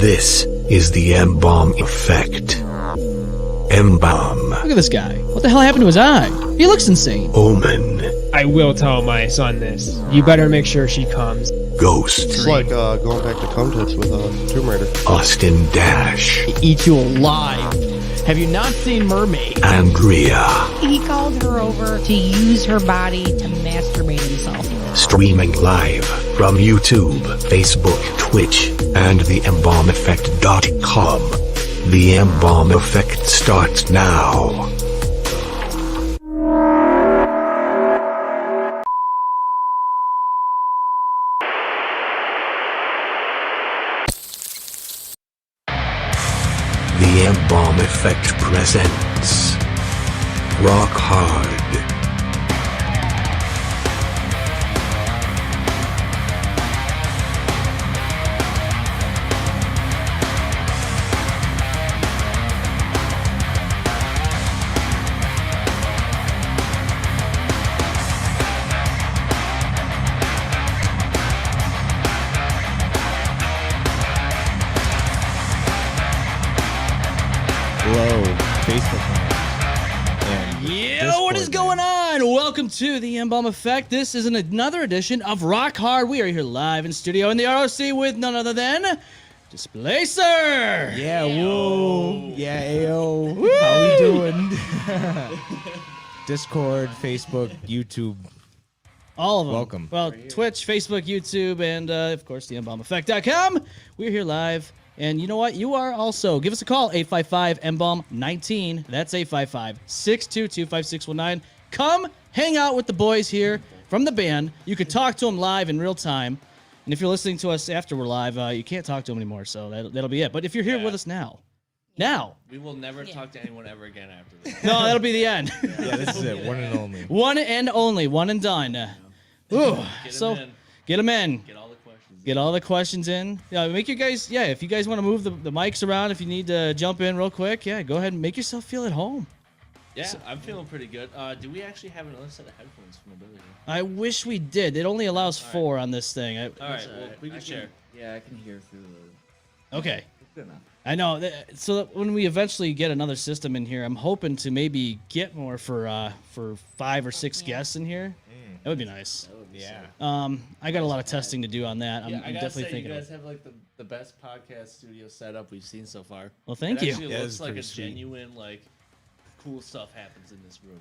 This is the M-Balm effect. M-Balm. Look at this guy. What the hell happened to his eye? He looks insane. Omen. I will tell my son this. You better make sure she comes. Ghost. It's like going back to Comtits with Tomb Raider. Austin Dash. Eat you alive. Have you not seen Mermaid? Andrea. He called her over to use her body to masturbate himself. Streaming live from YouTube, Facebook, Twitch, and the embalmeffect.com. The M-Balm effect starts now. The M-Balm effect presents Roc Hard. Hello, Facebook fans. Yeah, what is going on? Welcome to the M-Balm Effect. This is another edition of Roc Hard. We are here live in studio in the ROC with none other than DYSPLÄCER. Yeah, woo. Yeah, ayo. How we doing? Discord, Facebook, YouTube. All of them. Welcome. Well, Twitch, Facebook, YouTube, and of course, the embalmeffect.com. We're here live. And you know what? You are also. Give us a call, 855-MBALM-19. That's 855-622-5619. Come hang out with the boys here from the band. You can talk to them live in real time. And if you're listening to us after we're live, you can't talk to them anymore, so that'll be it. But if you're here with us now, we will never talk to anyone ever again after this. no, that'll be the end. Yeah, this is it. One and only. One and only. One and done. Ooh, so get them in. Get all the questions in. Yeah, make you guys. Yeah, if you guys want to move the mics around, if you need to jump in real quick, yeah, go ahead and make yourself feel at home. Yeah, I'm feeling pretty good. Do we actually have another set of headphones from ability? I wish we did. It only allows 4 on this thing. All right, well, we can share. Yeah, I can hear through the... Okay. Good enough. I know. So that when we eventually get another system in here, I'm hoping to maybe get more for 5 or 6 guests in here. That would be nice. Yeah. I got a lot of testing to do on that. Yeah, I'm I gotta definitely say, thinking. you guys have like the best podcast studio setup we've seen so far. Well, thank you. It actually Yeah, looks it's like a pretty sweet. genuine, like, cool stuff happens in this room.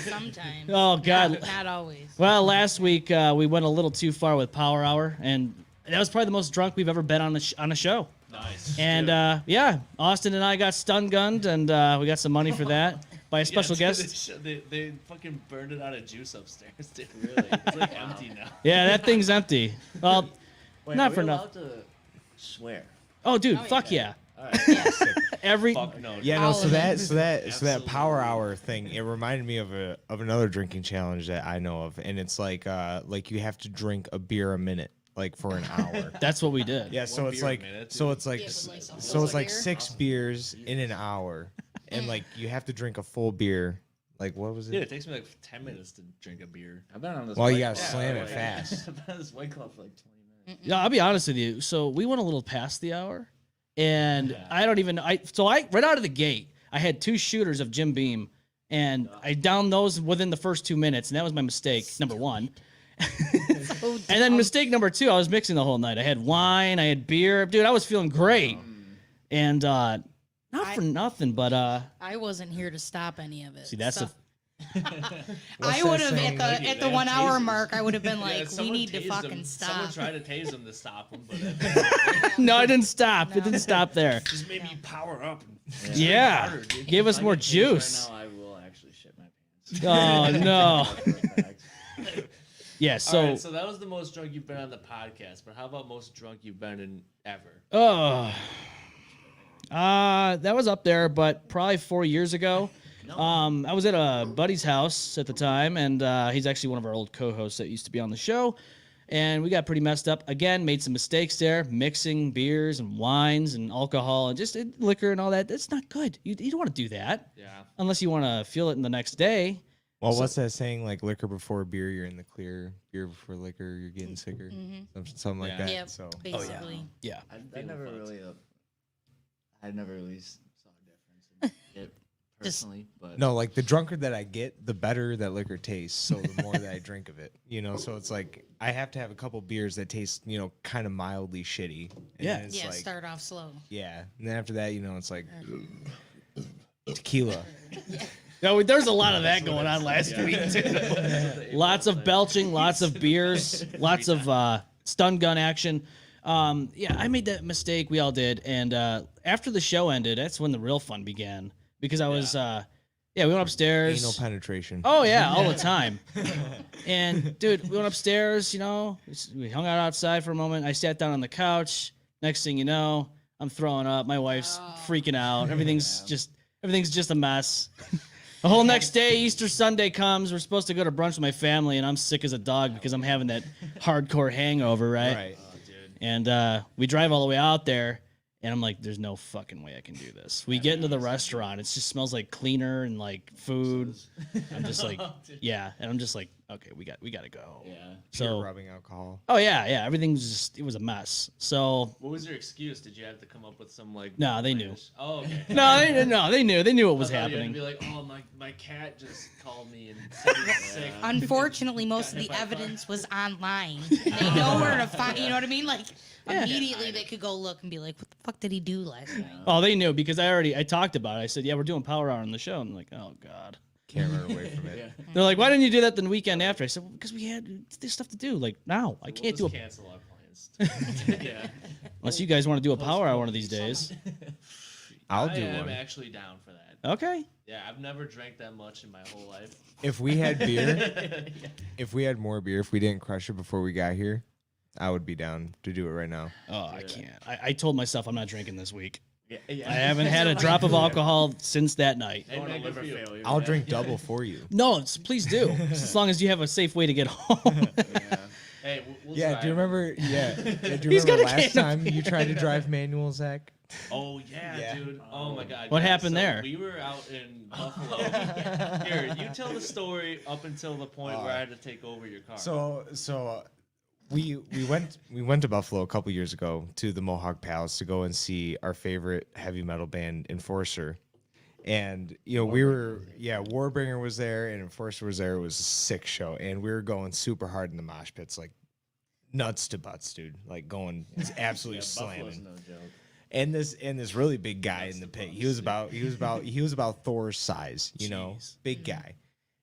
Sometimes. Oh God. Not always. Well, last week we went a little too far with Power Hour, and that was probably the most drunk we've ever been on a show. Nice. And yeah, Austin and I got stun gunned, and we got some money for that by a special guest. They fucking burned it out of juice upstairs, dude. Really? It's like empty now. Yeah, that thing's empty. Well, Wait, not are for we nothing. allowed to swear? Oh, dude, fuck yeah. All right. Every Fuck no. Yeah, no. So that Absolutely. power hour thing, it reminded me of another drinking challenge that I know of, and it's like you have to drink a beer a minute, like for an hour. That's what we did. Yeah, so One it's beer a like minute, so dude. it's like Yeah, but like a so full it's like beer? 6 beers in an hour, and like you have to drink a full beer. Like what was it? Dude, it takes me like 10 minutes to drink a beer. I've been on this. Well, you White gotta Claw slam for it fast. I've been on this White Claw for like 20 minutes. Yeah, I'll be honest with you. So we went a little past the hour, and I don't even. I right out of the gate, I had 2 shooters of Jim Beam, and I downed those within the first 2 minutes, and that was my mistake, number 1. Oh, And then mistake number 2, I was mixing the whole night. I had wine, I had beer, dude. I was feeling great, and not for nothing, but I wasn't here to stop any of it. see, that's so, What's I would that have saying? at the 1 hour tasers. mark. I would have been Yeah, like, we someone need to tased fucking him. stop. Someone tried to tase him to stop him, but no, I didn't stop. It didn't stop there. just made me power up. And Yeah, harder, dude. gave us If I more get tased juice. Right now, I will actually shit my Oh pants. no. Yeah. So, So. all right, so that was the most drunk you've been on the podcast, but how about most drunk you've been in ever? Oh, that was up there, but probably 4 years ago. I was at a buddy's house at the time, and he's actually one of our old co-hosts that used to be on the show. And we got pretty messed up. Again, made some mistakes there, mixing beers and wines and alcohol and just liquor and all that. That's not good. You don't want to do that Yeah. unless you want to feel it in the next day. Well, what's that saying? Like liquor before beer, you're in the clear. Beer before liquor, you're getting sicker. Something like that. Yep, So basically. Yeah. I never really, I never really saw a difference in it personally. But no, like the drunker that I get, the better that liquor tastes. So the more that I drink of it, so it's like I have to have a couple beers that taste, kind of mildly shitty. And Yeah. then it's Yeah, like, start off slow. yeah, and then after that, it's like tequila. No, there's a lot of that going on last week too. Lots of belching, lots of beers, lots of stun gun action. Yeah, I made that mistake. We all did. And after the show ended, that's when the real fun began. Because I was, we went upstairs. Anal penetration. Oh, yeah, all the time. And, dude, we went upstairs, we hung out outside for a moment. I sat down on the couch. Next thing you know, I'm throwing up. My wife's freaking out. Everything's just a mess. The whole next day, Easter Sunday comes. We're supposed to go to brunch with my family, and I'm sick as a dog because I'm having that hardcore hangover, right? Right. And we drive all the way out there, and I'm like, there's no fucking way I can do this. We get into the restaurant. It just smells like cleaner and like food. I'm just like, yeah. And I'm just like, okay, we got to go. yeah. Pure rubbing alcohol. Oh, yeah. Everything's just, it was a mess. So, What was your excuse? Did you have to come up with some like? No, they knew. outlandish- Oh, okay. no, they knew what was I thought you had to happening. be like, oh my cat just called me and said he's sick. Unfortunately, most of the evidence was online. And they know where to find. You know what I mean? Like immediately, they could go look and be like, "What the fuck did he do last night?" Oh, they knew because I talked about it. I said, yeah, we're doing Power Hour on the show. And I'm like, oh, God. Can't run away from it. They're like, why didn't you do that the weekend after? I said, well, because we had this stuff to do. Like, now. I can't do We'll it. just cancel our plans. Yeah. Unless you guys want to do a Power Hour one of these days. I'll I do am one. actually down for that. Okay. Yeah, I've never drank that much in my whole life. If we had beer, if we had more beer, if we didn't crush it before we got here, I would be down to do it right now. Oh, I can't. I told myself I'm not drinking this week. Yeah. I haven't had a drop of alcohol since that night. Hey, man, good for you. failure. I'll drink double for you. No, please do. As long as you have a safe way to get home. Hey, we'll Yeah, drive. do you remember? Yeah, do you He's got remember a last can of time you tried to drive manual, Zach? Oh yeah, dude. Oh my God. What yeah, happened so there? We were out in Buffalo. Here, you tell the story up until the point where I had to take over your car. So we went to Buffalo a couple years ago to the Mohawk Palace to go and see our favorite heavy metal band, Enforcer. And Warbringer was there and Enforcer was there. It was a sick show, and we were going super hard in the mosh pits, like nuts to butts, dude. Like going absolutely Buffalo's slamming. no joke. And this really big guy in the pit. He was about Thor's size, big guy.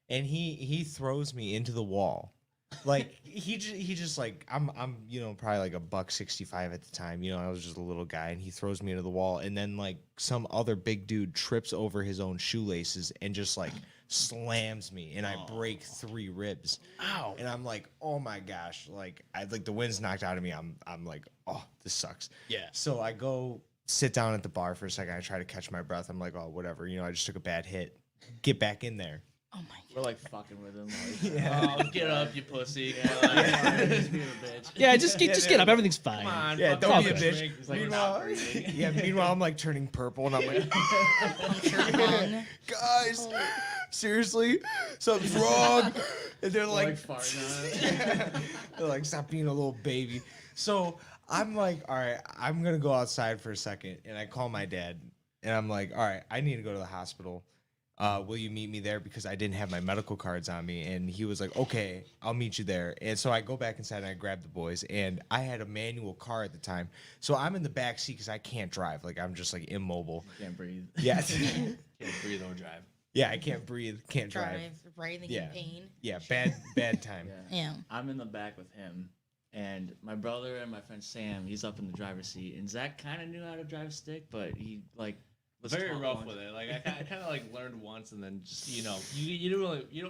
And he throws me into the wall. Like he just like I'm probably like $165 at the time. I was just a little guy, and he throws me into the wall, and then like some other big dude trips over his own shoelaces and just like slams me, and I break 3 ribs. Ow! And I'm like, oh my gosh! Like the wind's knocked out of me. I'm like, oh, this sucks. Yeah. So I go sit down at the bar for a second. I try to catch my breath. I'm like, oh, whatever. I just took a bad hit. Get back in there. Oh my We're like fucking with him. Like, oh, get up, you pussy. just being a bitch. Yeah, just get up. Everything's fine. Come on, Yeah, fucking don't be a drink. bitch. He's like, Meanwhile, not breathing. meanwhile, I'm like turning purple, and I'm like, god. guys, seriously, something's wrong. And they're Like like, farting on it. they're like, stop being a little baby. So I'm like, all right, I'm gonna go outside for a second, and I call my dad, and I'm like, all right, I need to go to the hospital. Will you meet me there? Because I didn't have my medical cards on me. And he was like, okay, I'll meet you there. And so I go back inside and I grab the boys. And I had a manual car at the time. So I'm in the back seat because I can't drive. Like, I'm just like immobile. Can't breathe. Yeah. Can't breathe or drive. Yeah, I can't breathe, can't drive. Writhing Yeah. in pain. Yeah, bad time. Yeah. I'm in the back with him, and my brother and my friend Sam, he's up in the driver's seat, and Zach kind of knew how to drive stick, but he like was Very taught rough once. with it. Like I kind of like learned once, and then just you don't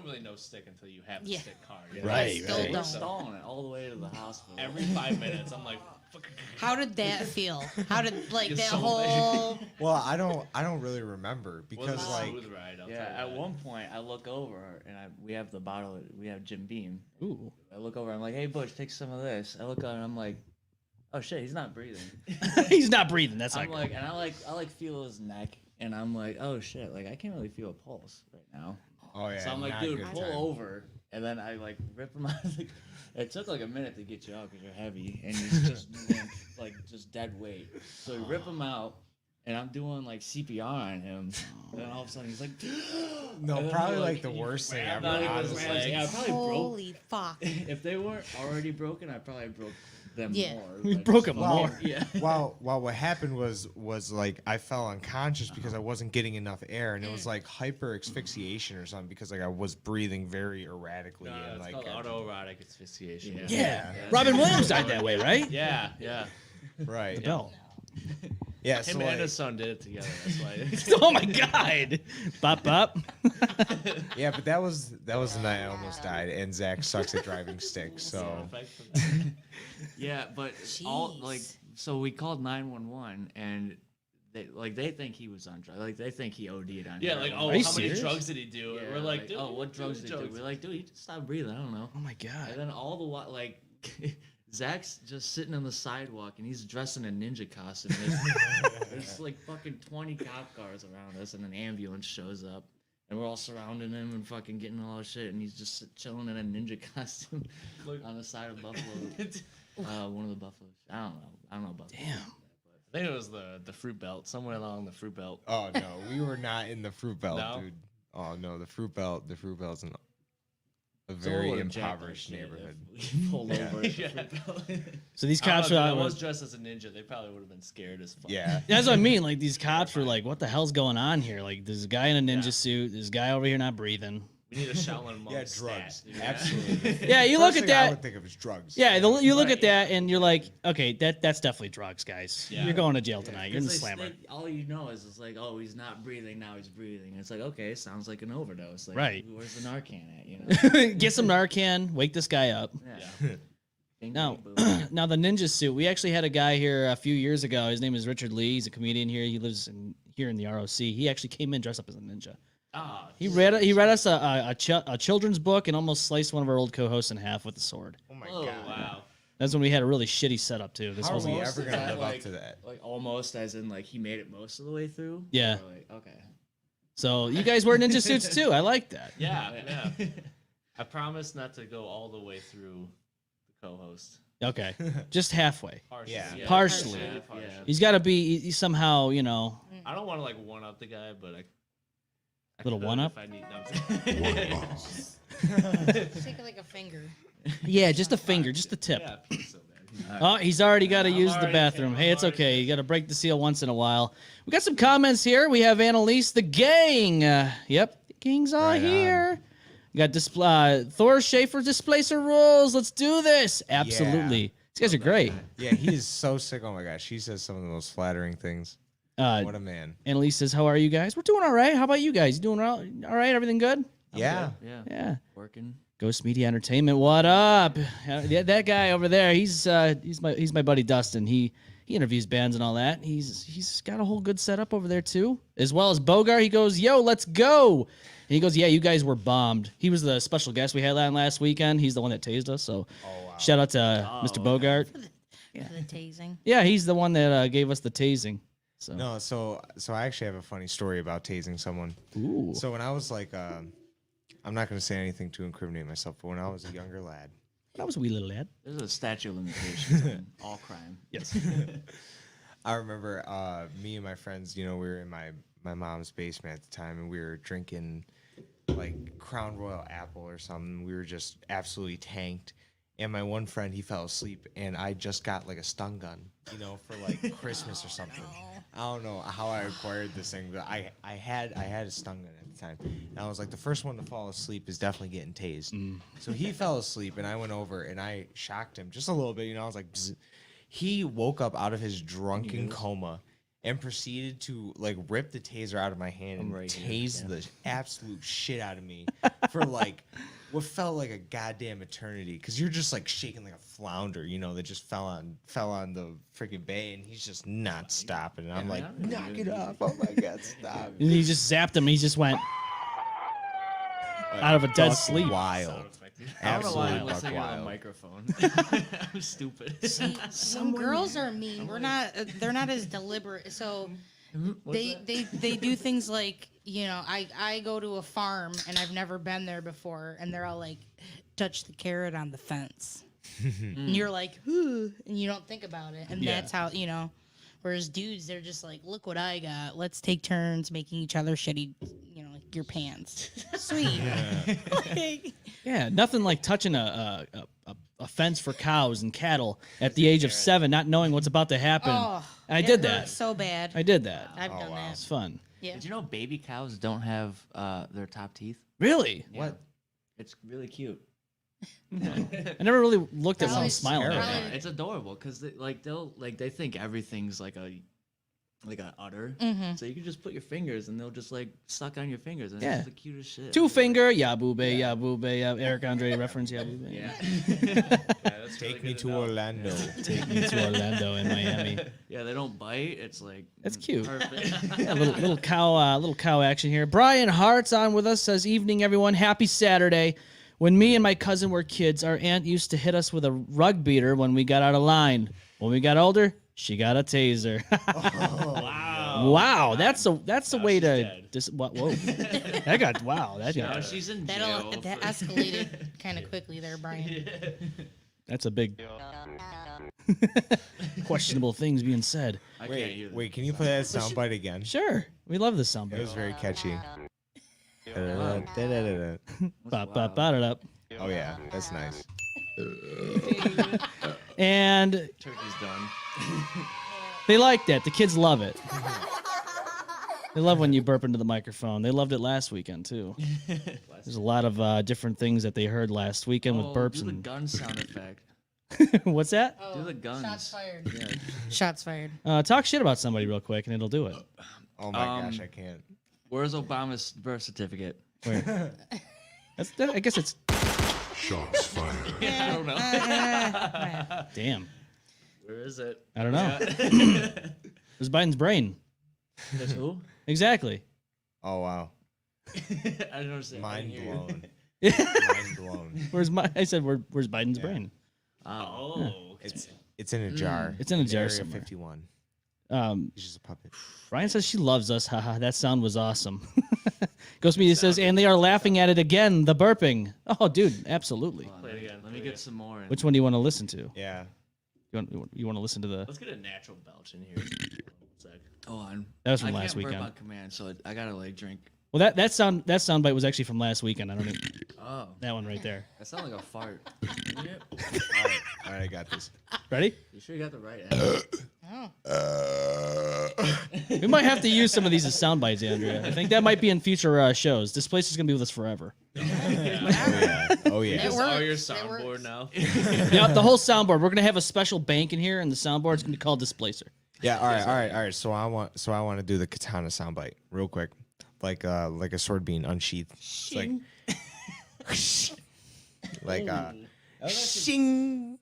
really know stick until you have the Yeah. stick car. Right, Still right. We're don't. stalling it all the way to the hospital. Every 5 minutes, I'm like, fucking. How did that feel? How did like It's that so whole? Well, I don't really remember because Wasn't a like smooth ride, I'll Yeah, tell you at that. one point I look over and we have the bottle. We have Jim Beam. Ooh. I look over. I'm like, "Hey, Bush, take some of this." I look over and I'm like, "Oh shit, he's not breathing." He's not breathing. That's I'm not like, and I feel his neck, and I'm like, "Oh shit, like I can't really feel a pulse right now." Oh yeah. So I'm like, not dude, good pull time. over. And then I like rip him out. It took like a minute to get you out because you're heavy and he's just limp, like just dead weight. So we rip him out, and I'm doing like CPR on him. And then all of a sudden he's like, No, and then probably he, like the worst thing ever. not even Honestly. his leg. Yeah, I probably broke. Holy fuck. If they weren't already broken, I probably broke them Yeah. more. We like, broke just 'em fucking- more. Yeah. Well, what happened was like I fell unconscious because I wasn't getting enough air, and it was like hyper asphyxiation or something because like I was breathing very erratically and it's like called autoerotic asphyxiation. Yeah. Robin Williams died that way, right? Yeah, yeah. right. Bell. Yeah, so Him and like, his son did it together. That's why. Oh my God. Bop bop. yeah, but that was the night I almost died, and Zach sucks at driving sticks, so Yeah, but all like Jeez. so we called 911 and they think he was on drugs. Like they think he OD'd on Yeah, drugs. like, oh, Are you how many serious? drugs did he do? Yeah, We're like, dude, oh, what drugs did he do? We're like, dude, he just stopped breathing. I don't know. Oh my And God. then all the while, like, Zach's just sitting on the sidewalk and he's dressed in a ninja costume. There's like fucking 20 cop cars around us, and an ambulance shows up, and we're all surrounding him and fucking getting all this shit, and he's just chilling in a ninja costume on the side of Buffalo. One of the Buffalo. I don't know Buffalo. Damn. I think it was the fruit belt, somewhere along the fruit belt. oh no, we were not in the fruit belt, No? dude. Oh no, the fruit belt's in a Someone very would've jacked that impoverished shit neighborhood. if we pulled over. Yeah. So these I don't cops know, are dude, I out. was dressed as a ninja. They probably would have been scared as fuck. Yeah. That's what I mean. Like these cops were like, "What the hell's going on here?" Like there's a guy in a ninja suit. There's a guy over here not breathing. We need a Shaolin monk Yeah, stat, drugs. dude. Absolutely. Yeah, you First look at thing I that. would think of is drugs. Yeah, you look at that and you're like, okay, that's definitely drugs, guys. Yeah. You're going to jail tonight. You're in the Because slammer. all you know is it's like, oh, he's not breathing, now he's breathing. It's like, okay, sounds like an overdose. Like, Right. Where's the Narcan at? You know. Get some Narcan. Wake this guy up. Yeah. Bing, Now, bing, boom. now the ninja suit. We actually had a guy here a few years ago. His name is Richard Lee. He's a comedian here. He lives here in the ROC. He actually came in dressed up as a ninja. Ah, He read us a children's book and almost sliced one of our old co-hosts in half with a sword. Oh my Oh, god. wow. That's when we had a really shitty setup too. This How are wasn't. we Almost ever is gonna that, live up like- to that? Like almost as in like he made it most of the way through. Yeah. Or like, okay. So you guys wear ninja suits too. I like that. Yeah, yeah. I promise not to go all the way through the co-host. Okay, just halfway. Partially. Yeah. Partially. Yeah, Yeah. He's got to be he's somehow, you know. I don't want to like one up the guy, but I Little could one-up? if I need them. Take like a finger. Yeah, just a finger, just the tip. Yeah, I feel so bad. Oh, he's already got to use the already bathroom. kidding, Hey, I'm it's already okay. You got to break the seal once in a while. We got some comments here. We have Annalise, the gang. Yep, the gang's all Right on. here. We got Thor Schaefer Displacer rules. Let's do this. Absolutely. These guys are great. Yeah, he is so sick. Oh my gosh, he says some of the most flattering things. What a man. Annalise says, "How are you guys? We're doing all right. How about you guys? You doing all right? Everything good? Yeah. Yeah. Yeah. Working. Ghost Media Entertainment. What up? Yeah, that guy over there. He's my buddy Dustin. He interviews bands and all that. He's got a whole good setup over there too, as well as Bogart. He goes, "Yo, let's go." And he goes, "Yeah, you guys were bombed." He was the special guest we had last weekend. He's the one that tased us. So, shout out to Mr. Bogart. For the tasing. Yeah, he's the one that gave us the tasing. So, No, so I actually have a funny story about tasing someone. ooh, So when I was like, I'm not going to say anything to incriminate myself, but when I was a younger lad, that was a wee little lad. There's a statute of limitations on all crime. Yes. I remember me and my friends, we were in my mom's basement at the time, and we were drinking like Crown Royal Apple or something. We were just absolutely tanked. And my one friend, he fell asleep, and I just got like a stun gun, for like Christmas or something. I don't know how I acquired this thing, but I had a stun gun at the time. And I was like, the first one to fall asleep is definitely getting tased. So he fell asleep, and I went over and I shocked him just a little bit. I was like, bzz. He woke up out of his drunken coma and proceeded to like rip the taser out of my hand and right here, tase the absolute shit out of me for like what felt like a goddamn eternity, because you're just like shaking like a flounder, that just fell on the freaking bay, and he's just not stopping. And I'm like, knock it off! Oh my god, stop! And he just zapped him. He just went out of a dead Buck sleep. Wild, I don't know why absolutely I'm buck listening on a wild. microphone. I'm stupid. Some girls are mean. We're not. They're not as deliberate. So They do things like, you know, I go to a farm and I've never been there before, and they're all like, touch the carrot on the fence. And you're like, ooh, and you don't think about it. And that's how, you know, whereas dudes, they're just like, look what I got. Let's take turns making each other shitty, you know, like your pants. Sweet. Yeah, nothing like touching a fence for cows and cattle at the age of 7, not knowing what's about to happen. Oh, I it did hurts that. so bad. I did that. I've done that. It's fun. Yeah. Did you know baby cows don't have their top teeth? Really? What? It's really cute. I never really looked at one Probably- smiling. probably- at it. It's adorable because they think everything's like a udder. So you can just put your fingers and they'll just like suck on your fingers and Yeah. it's the cutest shit. 2-finger, yeah, boobe, Eric Andre reference, yeah, boobe. Yeah. That's Take really me good to know. Orlando. Take me to Orlando and Miami. Yeah, they don't bite. It's like That's cute. Perfect. Yeah, little cow action here. Brian Hart's on with us. Says, "Evening, everyone. Happy Saturday. When me and my cousin were kids, our aunt used to hit us with a rug beater when we got out of line. When we got older, she got a taser." Wow, that's a way to whoa. That got that Now got she's in jail. That escalated kind of quickly there, Brian. that's a big questionable things being said. I can't hear Wait, can you play that soundbite again? Sure, we love this It soundbite. was very catchy. Bop, bop, bop it up. Oh yeah, that's nice. And Turkey's done. they like that. The kids love it. They love when you burp into the microphone. They loved it last weekend too. There's a lot of different things that they heard last weekend with burps do the and gun sound effect. what's that? Do the guns. Shots fired. Yeah. Shots fired. Talk shit about somebody real quick and it'll do it. Oh my gosh, I can't. Where's Obama's birth certificate? Where? I guess it's Shots fired. I don't know. damn. Where is it? I don't know. It was Biden's brain. That's who? Exactly. Oh wow, I don't understand. mind blown. Yeah. Mind blown. Where's where's Biden's brain? Oh. It's in a jar. It's in a jar Area somewhere. 51. He's just a puppet. Ryan says she loves us. Haha, that sound was awesome. Ghost Media says, and they are laughing at it again, the burping. Oh, dude, absolutely. Play it again. Let me get some more. Which one do you want to listen to? Yeah. You want to listen to the... Let's get a natural belch in here. One sec. Hold on. That was from I last can't burp weekend. on command, so I gotta like drink. Well, that soundbite was actually from last weekend. I don't even... Oh, That one right there. that sounds like a fart. All right, I got this. Ready? You sure you got the right ad? We might have to use some of these as sound bites, Andrea. I think that might be in future shows. This place is going to be with us forever. Oh yeah. It All works. your It soundboard works. now. Yeah, the whole soundboard. We're going to have a special bank in here, and the soundboard is going to be called Displacer. Yeah. All right. So I want to do the katana soundbite real quick, like a sword being unsheathed. It's like shing.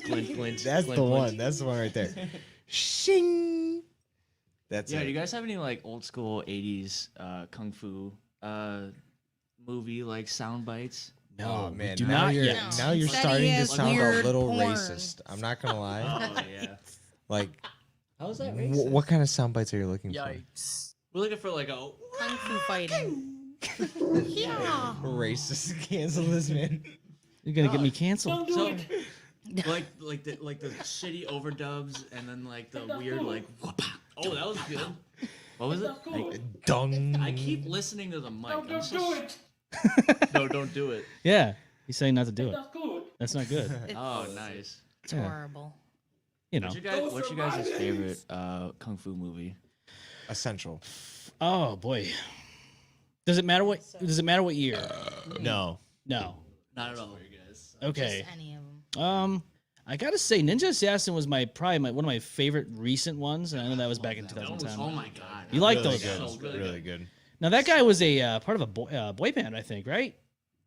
Glint, glint. That's glint, the glint. one. That's the one right there. Shing. That's Yeah, it. do you guys have any like old school '80s kung fu movie like sound bites? Oh man, do now not you're yet. now you're Instead starting he to has sound a weird little porn. racist. I'm not gonna lie. Oh yeah. Like, How is that what kind of sound bites are you looking Yikes. We're looking for like a Kung fu fighting. Yeah. for? Racist. Cancel this man. You're going to get me canceled. so like the shitty overdubs and then like the weird like Oh, that was good. what was it? Like, Dung. I keep listening to the mic. I'm so No, don't do it. Yeah. He's saying not to do it. That's not good. Oh, nice. It's horrible. You know. What's your guys' favorite kung fu movie? Essential. Oh, boy. Does it matter what year? No. No. Not at all. Okay. Just any of them. I gotta say, Ninja Assassin was probably one of my favorite recent ones, and I know that was back in 2010. Oh my god. You like Really those good. ones? Really good. Now that guy was a part of a boy band, I think, right?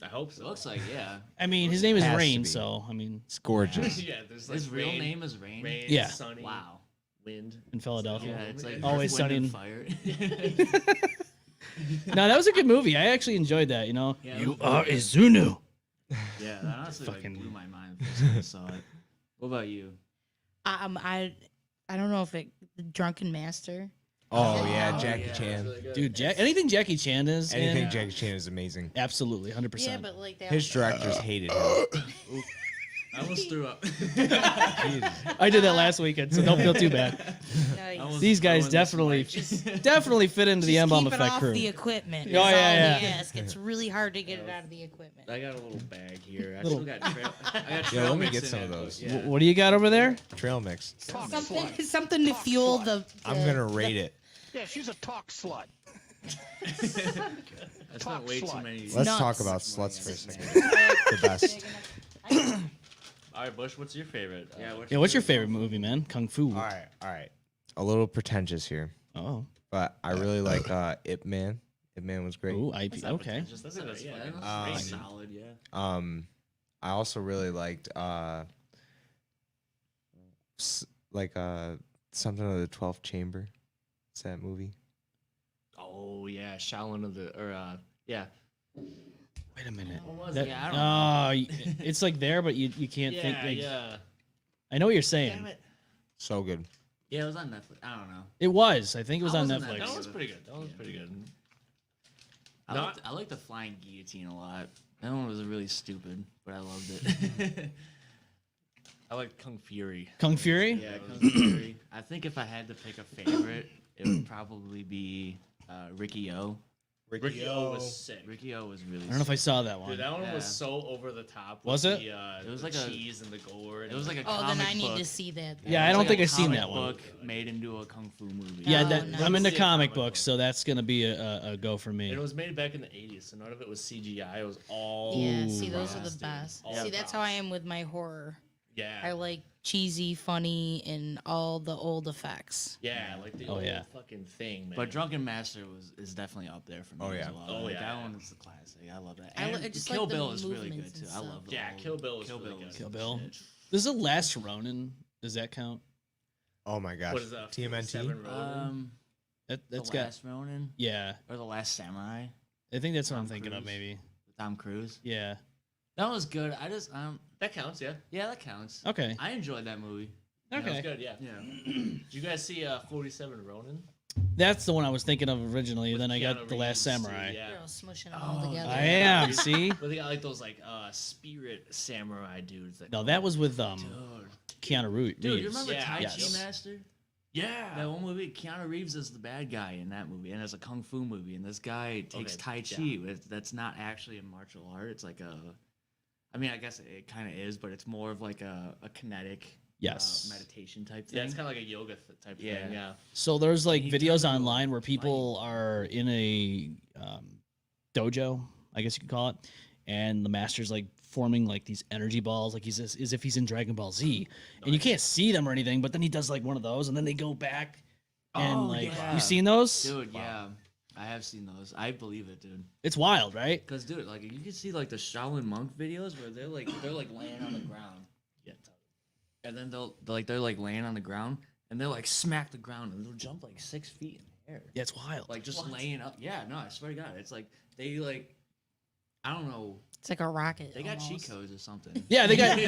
I hope It so. looks like yeah. I mean, his name is Has to Rain, be. so I mean, It's gorgeous. Yeah, there's like His real rain, name is Rain. Rain, Yeah. sunny, Wow. wind. in Philadelphia. Yeah, it's like Always Earth, Sunny Wind, in- and Fire. No, that was a good movie. I actually enjoyed that. You know, Yeah, you it was are good. Izunu. Yeah, that honestly Fucking- like blew my mind the first time I saw it. What about you? I don't know if it the Drunken Master. Oh yeah, Jackie Chan. Dude, anything Jackie Chan is Anything in, Jackie Chan is amazing. absolutely, 100%. Yeah, but like that. His directors hated him. I almost threw up. Jesus. I did that last weekend, so don't feel too bad. Nice. These guys definitely fit into the M-Bomb Keep it effect off crew. the equipment. Oh, That's yeah, all yeah. we ask. It's really hard to get it out of the equipment. I got a little bag here. I Little- still got trail. I got Yeah, trail let me mix get in some it, of but those. Yeah. What do you got over there? Trail mix. Something to fuel the. I'm gonna rate it. Yeah, she's a talk slut. I spent way too many. Let's Nuts. talk about sluts for a second. The best. All right, Bush, what's your favorite? Yeah, what's your favorite movie, man? Kung Fu. All right. A little pretentious here, Oh. but I really like Ip Man. Ip Man was great. Ooh, IP. Okay. Just listen to this Yeah, fucking that's crazy. solid. Yeah. I also really liked something of the 12th Chamber. What's that movie? Oh yeah, Shaolin of the yeah. Wait a minute. What was That- it? Yeah, I don't know. it's like there, but you can't think. Yeah, Like, yeah. I know what you're saying. Damn it. So good. Yeah, it was on Netflix. I don't know. It was. I think it was I on wasn't that Netflix. That big was of a- pretty good. That was pretty good. I like the flying guillotine a lot. That one was really stupid, but I loved it. I like Kung Fury. Kung Fury. Yeah, Kung Fury. I think if I had to pick a favorite, it would probably be Ricky O. Ricky O was sick. Ricky O was really. I don't know if I saw that one. Dude, that one was Yeah. so over the top. Was with it? The, It was the like a- cheese and the gore. It was like a Oh, comic then I need book. to see that. Yeah, I It was don't like think a I've seen comic that one. book made into a kung fu movie. Yeah, Oh, that, nice. I'm into See a comic comic books, book. so that's gonna be a go for me. And it was made back in the 80s, so none of it was CGI. It was all. Yeah, see, those are props, the dude. best. All See, that's how I props. am with my horror. Yeah. I like cheesy, funny, and all the old effects. Yeah, like the Oh, old yeah. fucking thing, man. But Drunken Master is definitely up there for me. Oh, as yeah. well. Oh, Like, yeah. that one is a classic. I love that. I And just Kill like the Bill is really good movements too. and I stuff. love. Yeah, Kill Bill was really good. was Kill the Bill. shit. This is the Last Ronin. Does that count? Oh my gosh. What is that? TMNT? 7 Ronin? That's the got. Last Ronin Yeah, or the Last Samurai I think that's what I'm Tom thinking of. Cruise. Maybe. with Tom Cruise. Yeah. That was good. I just That counts, yeah. yeah, that counts. Okay. I enjoyed that movie. That was Okay. good, yeah. Yeah. Did you guys see 47 Ronin? That's the one I was thinking of originally. With then I got Keanu The Last Reeves, Samurai. Yeah. You're all smushing them all together. I am. See. But they got like those like spirit samurai dudes. That No, that was with Dude. Keanu Reeves. Dude, you remember Yeah. Tai Yes. Chi Master? Yeah. That one movie, Keanu Reeves is the bad guy in that movie, and it's a kung fu movie, and this guy takes Okay, Tai Chi. That's not actually a martial art. It's like I mean, I guess it kind of is, but it's more of like a kinetic Yes. meditation type thing. Yeah, it's kind of like a yoga type Yeah. thing. Yeah. So there's like He videos turned into a online where people are in a dojo, I guess you could call it, and the master's like forming like these energy balls, like he's as if he's in Dragon Ball Z, and you can't see them or anything. But then he does like one of those, and then they go back, and Oh, like yeah. you seen those? Dude, yeah. I have seen those. I believe it, dude. It's wild, right? Cause, dude, like you can see like the Shaolin monk videos where they're like laying on the ground, Yeah. and then they're like laying on the ground, and they'll like smack the ground, and they'll jump like 6 feet in the air, Yeah, it's wild. like just laying up. Yeah, no, I swear to God, it's like they like, I don't know, It's like a rocket. they got cheat almost. codes or something. Yeah, they got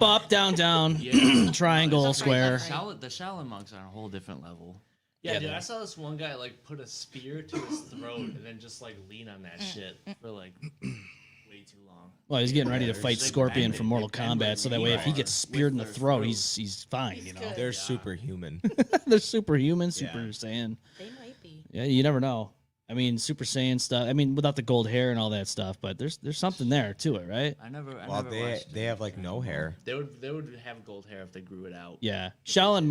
up, down, down, Yeah. triangle, square. The Shaolin monks are on a whole different level. Yeah, Yeah, dude, they- I saw this one guy like put a spear to his throat and then just like lean on that shit for like way too long. Well, he's getting ready to They're fight just, like, Scorpion bending- from Mortal they bend Kombat, like so that way if he rebar gets speared in the with their throat, throat. he's fine. You know, They're superhuman. they're superhuman, Super Yeah. Saiyan. They might be. Yeah, you never know. I mean, Super Saiyan stuff. I mean, without the gold hair and all that stuff, but there's something there to it, right? I never Well, never watched they have like no hair. They would have gold hair if they grew it out. Yeah, Shaolin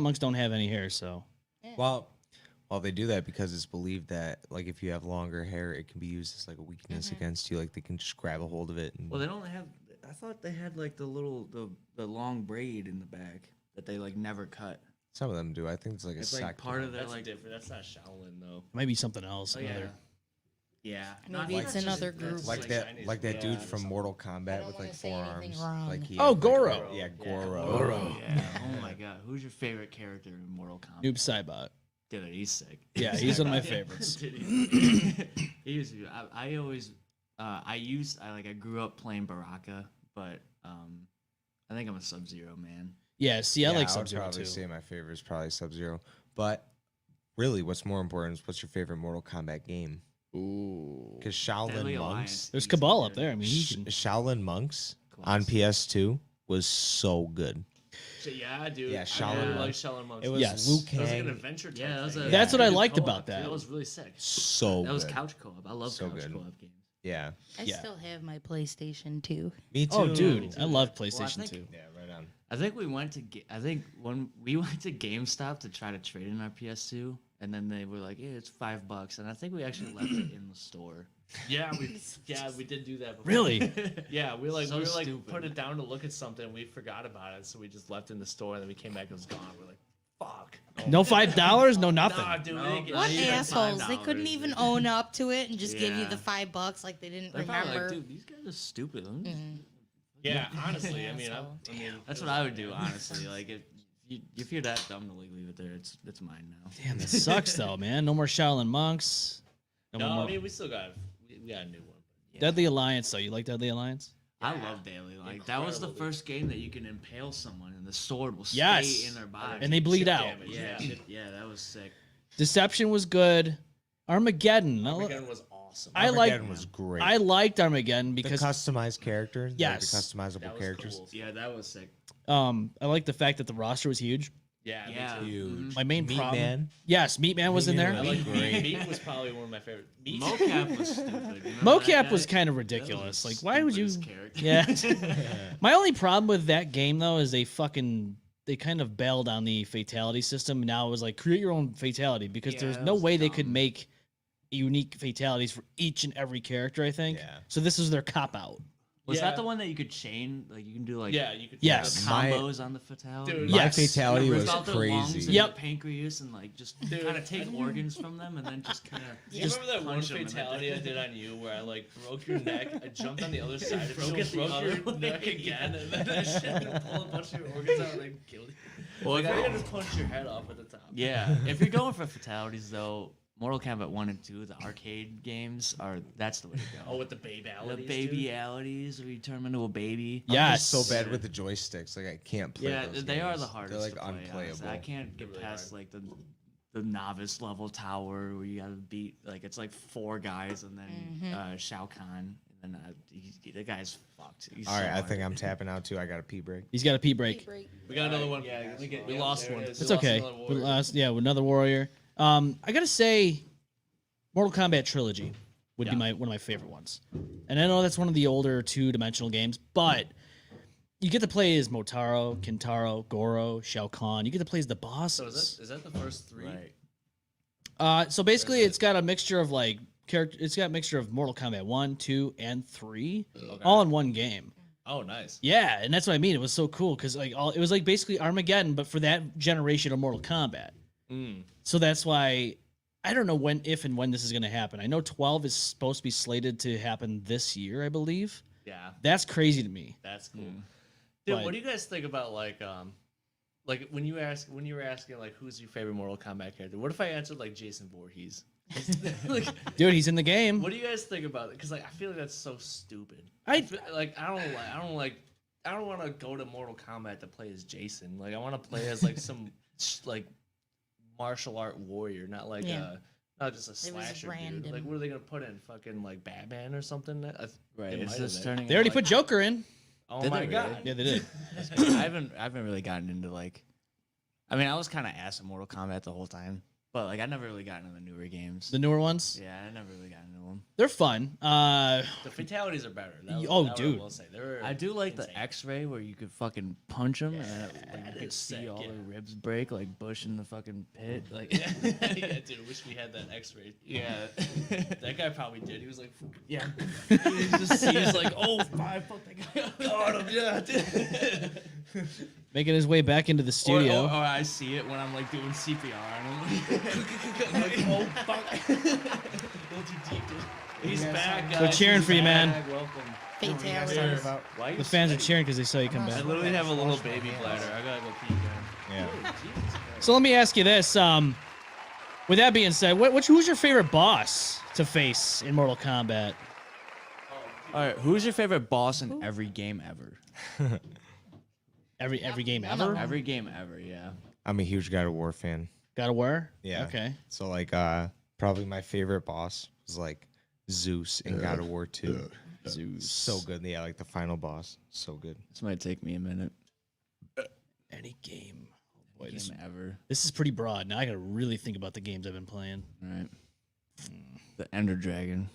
monks don't have any hair, so Well, they do that because it's believed that like if you have longer hair, it can be used as like a weakness against you. Like they can just grab a hold of it. And, Well, they don't have. I thought they had like the long braid in the back that they like never cut. some of them do. I think it's like a It's like sack. part of their That's like. different. That's not Shaolin though. it might be something else. Oh, yeah. another- Yeah. Maybe it's another group. like that, Chinese like that dude blood or from something. Mortal I Kombat don't with wanna like say anything forearms. wrong. Like he Oh, had, like, Goro. yeah, Yeah, Goro. Goro. Yeah. Oh my god, who's your favorite character in Mortal Kombat? Noob Saibot. Dude, he's sick. Yeah, he's one of my favorites. Dude, he used to be. I always. I grew up playing Baraka, but I think I'm a Sub-Zero man. Yeah, see, I like I would Sub-Zero probably too. say my favorite is probably Sub-Zero, but really, what's more important is what's your favorite Mortal Kombat game? Ooh. Because Deadly Shaolin Alliance. Monks, There's Cabal up there. I mean, he can, Shaolin Monks on PS2 was so good. Yeah, dude. Yeah, I Shaolin really like Monks. Shaolin Monks. It was Yes. Liu It was like an Kang. adventure type Yeah, that was thing. a- That's what I good liked co-op, about too. that. That was really sick. So That was good. couch co-op. I love So couch good. co-op games. Yeah. I Yeah. still have my PlayStation 2. Me too. oh, dude, I love Well, I PlayStation think- 2. Yeah, right on. I think we went to I think when we went to GameStop to try to trade in our PS2, and then they were like, "Yeah, it's $5," and I think we actually left it in the store. Yeah, we did do that before. Really? Yeah, we So were like stupid. put it down to look at something. We forgot about it, so we just left it in the store, and then we came back and it was gone. We're like, fuck. No $5, no nothing. Nah, dude, we No, didn't get What even shit. assholes? They $5, couldn't even dude. own up to it and just give you Yeah. the $5 like they didn't They're probably remember. like, dude, these guys are stupid. Yeah, honestly, I mean, Asshole. That's what I would do, honestly. Like if you're that dumb to like leave it there, it's mine now. Damn, that sucks though, man. No more Shaolin Monks. No, more I mean, we still got we got a new one. Deadly Alliance though. You like Deadly Alliance? I love Daily. Like that was the Incredible, dude. first game that you can impale someone and the sword will Yes. stay in their body. And they bleed Chip out. damage, yeah, yeah, that was sick. Deception was good. Armageddon. Armageddon was awesome. I like. Armageddon was great. I liked Armageddon the because customized characters. Yes. The customizable That was characters. cool. Yeah, that was sick. I like the fact that the roster was huge. Yeah, Yeah. me too. Huge. My main Meat problem. Man. Yes, Meat Man was in Meat there. Man I was like great. Meat was probably one of my favorite. Meat. Mocap was stupid. Remember Mocap that was guy? kind of That ridiculous. was Like, why would you? stupidest character. Yeah. My only problem with that game though is they kind of bailed on the fatality system. Now it was like create your own fatality because Yeah, there's that no was way they could dumb. make unique fatalities for each and every character. I think. Yeah. So this is their cop out. Was Yeah. that the one that you could chain? Like you can do like Yeah, you could. Yes. My- combos on the fatality. Dude, My Yes. fatality Rip was out their lungs crazy. and Yep. their pancreas and like just Dude, kind of take organs from them and then just kind of. Do you remember that one fatality I did on you where I like broke your neck? I jumped on the other side, of Broke you, it the broke other your way. neck again, and then I shit and pulled a bunch of your organs out and like killed you. Well, Like if I you're- could just punch your head off at the top. Yeah, if you're going for fatalities though, Mortal Kombat 1 and 2, the arcade games that's the way to go. Oh, with the babyalities. The babyalities where you turn them into a baby. I'm Yes. just so bad with the joysticks. Like I can't play. Yeah, those they are games. the hardest. They're like to play, honestly. unplayable. I can't get really past hard. like the novice level tower where you gotta beat like it's like 4 guys and then Shao Kahn and then the guy's fucked. He's All so right, I hard. think I'm tapping out too. I got a pee break. He's got a pee break. We got another one. Yeah, We lost one. It's okay. We lost, yeah, with another warrior. I gotta say, Mortal Kombat Trilogy would be one of my favorite ones. And I know that's one of the older 2-dimensional games, but you get to play as Motaro, Kintaro, Goro, Shao Kahn. You get to play as the bosses. So is that the first 3? Right. So basically, it's got a mixture of like character. It's got a mixture of Mortal Kombat 1, 2, and 3, all in one game. Oh, nice. Yeah, and that's what I mean. It was so cool because like it was like basically Armageddon, but for that generation of Mortal Kombat. So that's why I don't know if and when this is going to happen. I know 12 is supposed to be slated to happen this year, I believe. Yeah, That's crazy to me. that's cool. Mm. Dude, But- what do you guys think about like when you were asking like who's your favorite Mortal Kombat character? What if I answered like Jason Voorhees? Like, Dude, he's in the game. what do you guys think about it? Because like I feel like that's so stupid. I- I don't want to go to Mortal Kombat to play as Jason. Like I want to play as like some like martial art warrior, not like Yeah. not just a It was slasher dude. random. Like what are they gonna put in? Fucking like Batman or something? Right. They It's might just have turning. They already into, put Joker in. Oh Did my they god! really? Yeah, they did. I haven't really gotten into like. I mean, I was kind of ass at Mortal Kombat the whole time, but like I never really got into the newer games. The newer ones. Yeah, I never really got into them. They're fun. The fatalities are better. Oh, that dude. I will say. They were I do like insane. the X-ray where you could fucking punch them and then like, that you could is see sick, all yeah. their ribs break like Bush in the fucking pit. Like, Yeah, dude. Wish we had that X-ray. yeah. That guy probably did. He was like, Yeah. he just sees like, oh, fuck that guy up. Got him, yeah, dude. Making his way back into the studio. Or I see it when I'm like doing CPR and I'm like, oh, fuck. A little too deep, dude. He's back, guys. They're cheering He's for you, man. back. Welcome. Fatality. Why The fans are cheering because they saw you come I back. literally have a little baby bladder. I gotta go pee again. Yeah. So let me ask you this. With that being said, who's your favorite boss to face in Mortal Kombat? All right, who's your favorite boss in every game ever? Every game none of ever? them. Every game ever, yeah. I'm a huge God of War fan. God of War? Yeah. Okay. So like probably my favorite boss was like Zeus in God of War 2. Zeus. So good. Yeah, like the final boss. So good. This might take me a minute. Any game. Oh, boy, Game ever. this is pretty broad. Now I gotta really think about the games I've been playing. All right. The Ender Dragon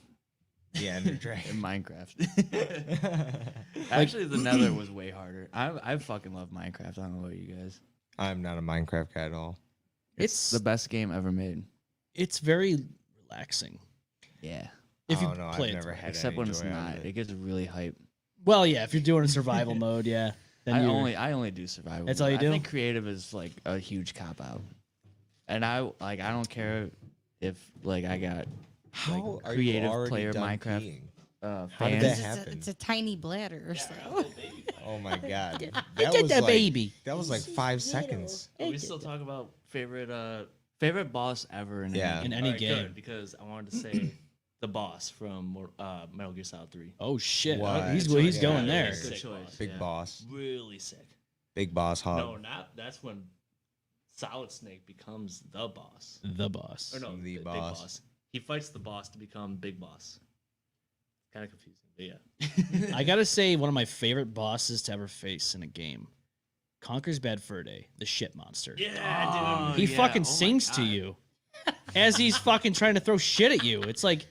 Yeah, Ender Dragon. in Minecraft. Actually, the Nether was way harder. I fucking love Minecraft. I don't know about you guys. I'm not a Minecraft guy at all. It's The best game ever made. it's very relaxing Yeah. if you Oh, no, play I've it. never had Except any when it's joy out not. of It gets really hype. Well, yeah, if you're doing a survival mode, yeah. Then I you're- only do survival. That's mode. all you do? I think creative is like a huge cop out. And I don't care if like I got How are creative you already player done Minecraft peeing? fans. How did that It's happen? it's a tiny bladder. So. Oh my god. I did was that, like, baby. That was like 5 seconds. Are we still talk about favorite boss ever in Yeah. In any Alright, game. good, because I wanted to say the boss from Metal Gear Solid 3. Oh shit. What? He's Yeah, he's going yeah, there. yeah. Good Sick choice. boss. Big yeah. boss. Really sick. Big boss hog. No, not that's when Solid Snake becomes the boss. The boss. Or no, The Big boss. Boss. He fights the boss to become Big Boss. Kind of confusing, but yeah. I gotta say, one of my favorite bosses to ever face in a game. Conquer's Bad Fur Day, the shit monster. Yeah, He fucking sings to you as he's fucking trying to throw shit at you. It's like,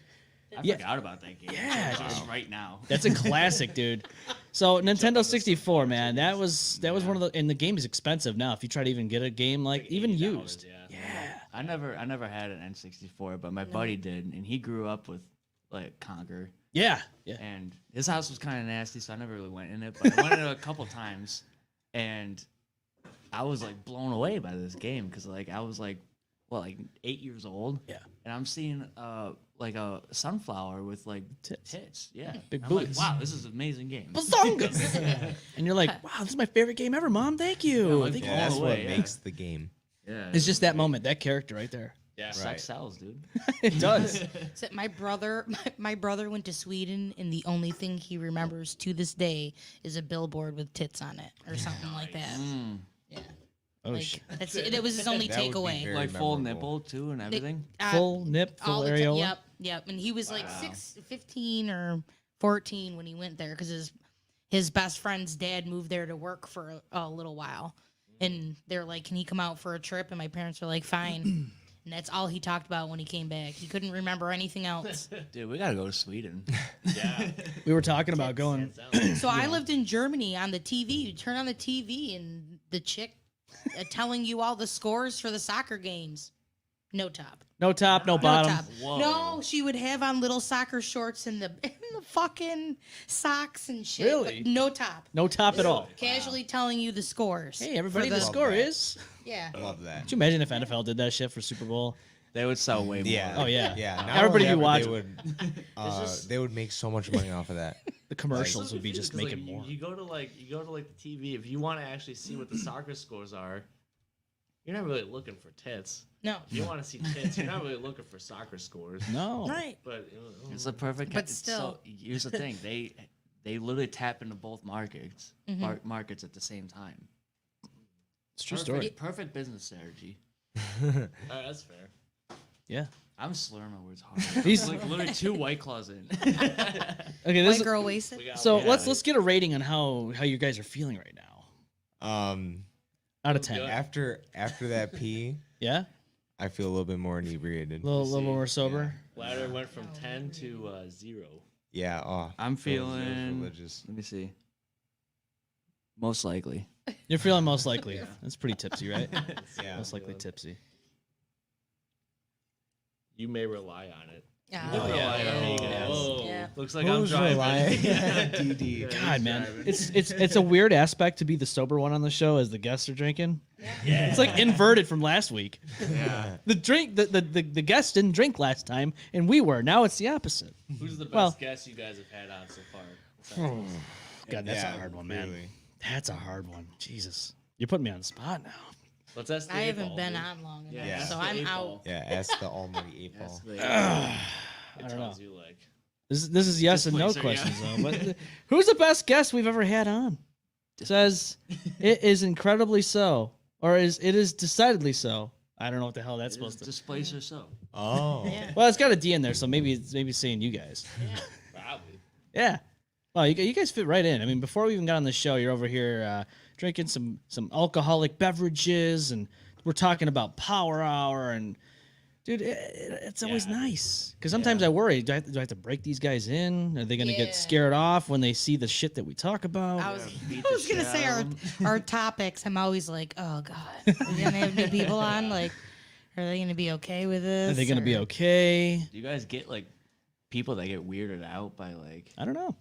I Yeah. forgot about that game. Yeah, Just right now. that's a classic, dude. So Nintendo 64, man, that was one of the, and the game is expensive now. If you try to even get a game like even $80, used, yeah. I never had an N64, but my buddy did, and he grew up with like Conquer. yeah. And his house was kind of nasty, so I never really went in it. But I went in it a couple times, and I was like blown away by this game because like I was like 8 years old. Yeah. And I'm seeing like a sunflower with like tits. Yeah. Big I'm like, booties. wow, this is an amazing game. Bazongas. And you're like, wow, this is my favorite game ever, Mom. Thank you. like, Thank you. Yeah, that's all the what way, yeah. makes the game. Yeah. It's just that moment, that character right there. Yeah. sex sells, dude. It does. So my brother went to Sweden, and the only thing he remembers to this day is a billboard with tits on it or something like that. Yeah, Oh like shit. that's it. It was his only That would be takeaway. very Like full memorable. nipple too and everything. Full nip, all full the ti- areola. Yep. And he was like 15 or 14 when he went there because his best friend's dad moved there to work for a little while, and they're like, "Can he come out for a trip?" And my parents were like, "Fine." And that's all he talked about when he came back. He couldn't remember anything else. Dude, we gotta go to Sweden. Yeah. We were talking about going. So I lived in Germany on the TV. You turn on the TV and the chick telling you all the scores for the soccer games. No top. No top, no No bottom. top. Whoa. No, she would have on little soccer shorts and the fucking socks and shit. Really? But no top. No top at all. Casually telling you the scores. Hey, everybody, for the Love score that. is. Yeah. Love that. Could you imagine if NFL did that shit for Super Bowl? They would sell way more. Yeah. Oh, yeah. Yeah. Not Everybody only be that, but watching. they would make so much money off of that. The commercials would be just making like, more. You go to like the TV if you want to actually see what the soccer scores are. You're not really looking for tits. No. If you want to see tits, you're not really looking for soccer scores. No. Right. But It's the perfect. But still. So here's the thing: they literally tap into both markets markets at the same time. It's a true Perfect, story. perfect business strategy. that's fair. Yeah. I'm slurring my words hard. He's- like literally 2 White Claws in. Okay, this White girl wasted. so Yeah. let's get a rating on how you guys are feeling right now. Out of 10. Good. After that pee, Yeah? I feel a little bit more inebriated. A little more sober. Ladder went from 10 to 0. Yeah. Oh, I'm feels feeling. religious. Let me see. Most likely. You're feeling most likely. That's pretty tipsy, right? Yeah. Most likely tipsy. You may rely on it. Yeah. Oh, yeah. There you go. Yeah. Whoa. Yeah. Looks like Who's I'm driving. relying? DD. DD. God, man, it's a weird aspect to be the sober one on the show as the guests are drinking. Yeah. It's like inverted from last week. Yeah. The guests didn't drink last time, and we were. Now it's the opposite. Who's the best Well- guest you guys have had on so far? God, that's Yeah, a hard one, man. really. That's a hard one. Jesus, you're putting me on the spot now. Let's ask the I eight haven't ball, been dude. on long enough, Yeah. so The I'm eight out. ball. Yeah. Ask the almighty 8 ball. It I don't know. tells you like. This is yes and no Displacer, yeah. questions though. But who's the best guest we've ever had on? Says it is incredibly so, or it is decidedly so. I don't know what the hell that's supposed to. Displacer so. Oh. Yeah. Well, it's got a D in there, so maybe it's saying you guys. Probably. Yeah. Well, you guys fit right in. I mean, before we even got on the show, you're over here drinking some alcoholic beverages, and we're talking about Power Hour, and dude, it's always nice. Because sometimes I worry, do I have to break these guys in? Are they going to Yeah. get scared off when they see the shit that we talk about? I was, beat I the was gonna shit say out our of 'em. our topics. I'm always like, oh god, are we gonna have new people on? Like, are they gonna be okay with this? Are they going to be or- okay? Do you guys get like people that get weirded out by like? I don't know.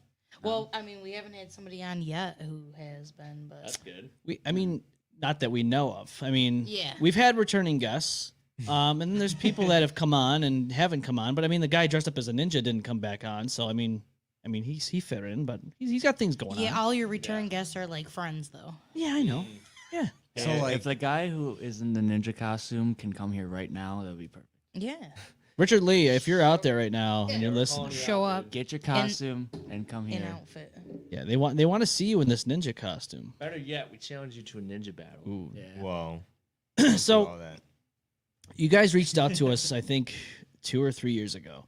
Well, I mean, we haven't had somebody on yet who has been, but That's good. I mean, not that we know of. I mean, Yeah. we've had returning guests. And then there's people that have come on and haven't come on. But I mean, the guy dressed up as a ninja didn't come back on. So I mean, he fit in, but he's got things going yeah, on. all your return guests are like friends though. Yeah, I know. Yeah. So Hey, like, if the guy who is in the ninja costume can come here right now, that'd be perfect. Yeah, Richard Lee, if you're out there right now and you're listening, show up Get your costume and come in here. outfit. yeah, they want to see you in this ninja costume. Better yet, we challenge you to a ninja battle. Ooh. Yeah. whoa. So All that. you guys reached out to us, I think, 2 or 3 years ago,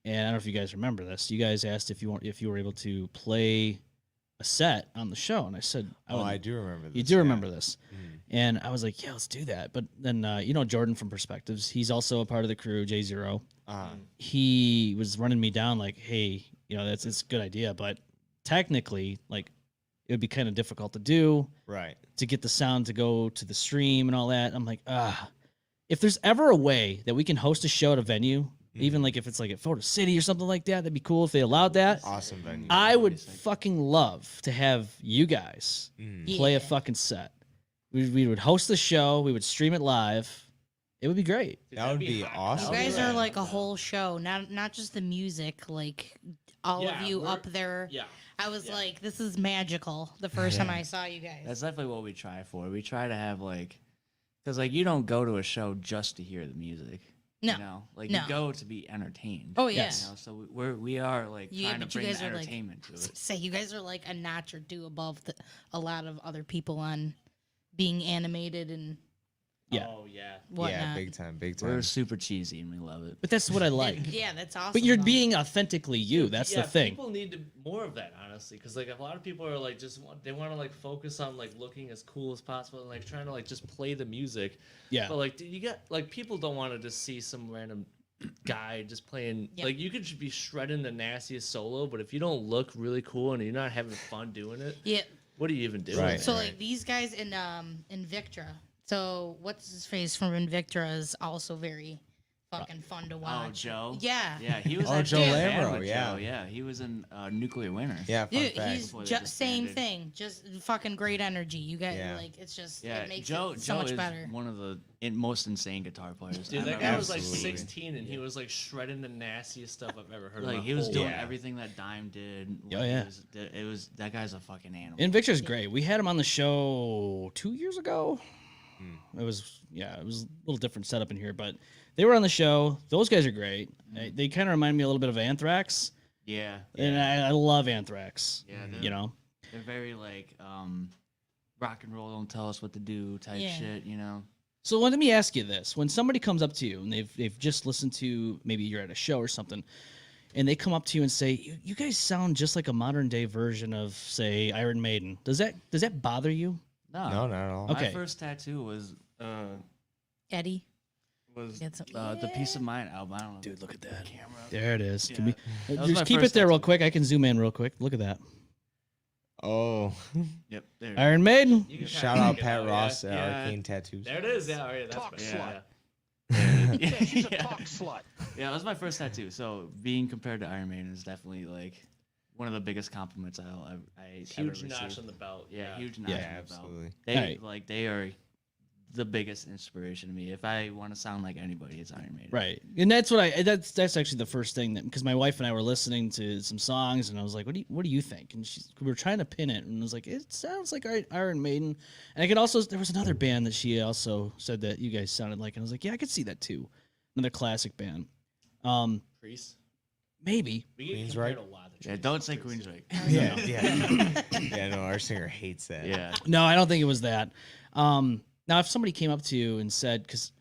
and I don't know if you guys remember this. You guys asked if you were able to play a set on the show, and I said, Oh, I do remember this. You do yeah. remember this. Mhm. And I was like, yeah, let's do that. But then, Jordan from Perspectives, he's also a part of the crew, J0. He was running me down like, hey, it's a good idea. But technically, like, it would be kind of difficult to do Right. to get the sound to go to the stream and all that. I'm like, if there's ever a way that we can host a show at a venue, even like if it's like at Photo City or something like that, that'd be cool if they allowed that. Awesome venue. I would fucking love to have you guys play a Yeah. fucking set. We would host the show. We would stream it live. It would be great. Dude, That that'd would be hot. awesome. You That'd guys be are rad. like a whole show, not just the music. Like all Yeah, of you we're- up there. Yeah. I was like, this is magical. The first time I saw you guys. That's definitely what we try for. We try to have like, because like you don't go to a show just to hear the music. No, You know, like no. you go to be entertained. Oh, You yes. know, so we are like Yeah, trying to but you bring guys the are, like, entertainment to it. say you guys are like a notch or two above a lot of other people on being animated and Yeah. Oh yeah. whatnot. Yeah, big time, big We're time. super cheesy and we love it. But that's what I like. Yeah, that's awesome. But you're though. being authentically you. That's Yeah, the thing. People need more of that, honestly, because like a lot of people are like they want to like focus on like looking as cool as possible and like trying to like just play the music. Yeah. But like, you got like people don't want to just see some random guy just playing. Yep. Like you could just be shredding the nastiest solo, but if you don't look really cool and you're not having fun doing it, Yeah. what are you even doing? Right. So like these guys in Invictra. So what's his face from Invictra is also very fucking fun to Oh, watch. Joe. Yeah. Yeah, he was Oh, actually Joe in a band Lamro, with yeah. Joe, yeah. He was in Nuclear Winter. Yeah, fun Dude, fact. he's Before they just same disbanded. thing. Just fucking great energy. You guys Yeah. like it's just Yeah, it makes Joe it so Joe much is better. one of the most insane guitar players. Dude, I've that ever guy was like Absolutely. 16 and he was like shredding the nastiest stuff I've ever heard. in like my he was whole doing life. everything that Dime did. Oh, Like, yeah. it was that guy's a fucking animal. Invictra's great. We had him on the show 2 years ago. It was a little different setup in here, but they were on the show. Those guys are great. They kind of remind me a little bit of Anthrax, yeah, and I love Anthrax. yeah. You know, They're very like rock and roll. Don't tell us what to do type Yeah. shit. You know. so let me ask you this: when somebody comes up to you and they've just listened to, maybe you're at a show or something, and they come up to you and say, "You guys sound just like a modern day version of, say, Iron Maiden." Does that bother you? No, No, not at all. Okay. My first tattoo was Eddie. was Get some- the Peace of Mind album. I don't know. Dude, look at that. Camera. There it is. Can Yeah. we That was my just keep it first there real tattoo. quick? I can zoom in real quick. Look at that. Oh, Yep. There. Iron Maiden. You can shout kinda out make it Pat out, Ross yeah. at Yeah. Arcane Tattoos. There it is. Yeah, oh, yeah, that's Talk right. slut. Yeah. Yeah, she's a Yeah. talk slut. Yeah, that was my first tattoo. So being compared to Iron Maiden is definitely like one of the biggest compliments I ever Huge notch received. on the belt. Yeah, huge notch Yeah, on the absolutely. belt. They Alright. like they are the biggest inspiration to me. If I want to sound like anybody, it's Iron Maiden. Right, and that's actually the first thing that, because my wife and I were listening to some songs, and I was like, "What do you think?" And we were trying to pin it, and I was like, "It sounds like Iron Maiden." And I could also, there was another band that she also said that you guys sounded like, and I was like, "Yeah, I could see that too." Another classic band. Crease. Maybe. We get Queensryche? compared a lot. to Yeah, Crease. don't say Queensryche. Yeah, yeah, yeah. No, our singer hates that. Yeah. No, I don't think it was that. Now, if somebody came up to you and said, because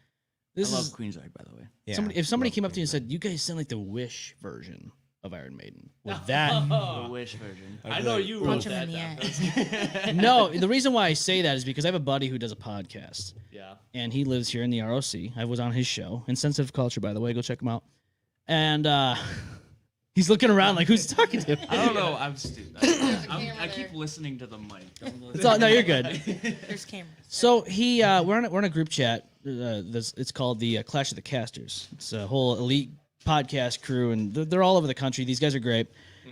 This I is love Queensryche, by the way. Yeah, if somebody love came up to you and Queensryche. said, "You guys sound like the Wish version of Iron Maiden," with that. The Wish version. I know you Punch wrote him that in the down. No, the reason why I say that is because I have a buddy who does a podcast, Yeah. and he lives here in the ROC. I was on his show, Insensitive Culture, by the way. Go check him out. And he's looking around like, who's talking to him? I don't know. I'm stupid. I camera keep there. listening to the mic. Don't It's all, no, you're good. There's cameras. So we're in a group chat. It's called the Clash of the Casters. It's a whole elite podcast crew, and they're all over the country. These guys are great.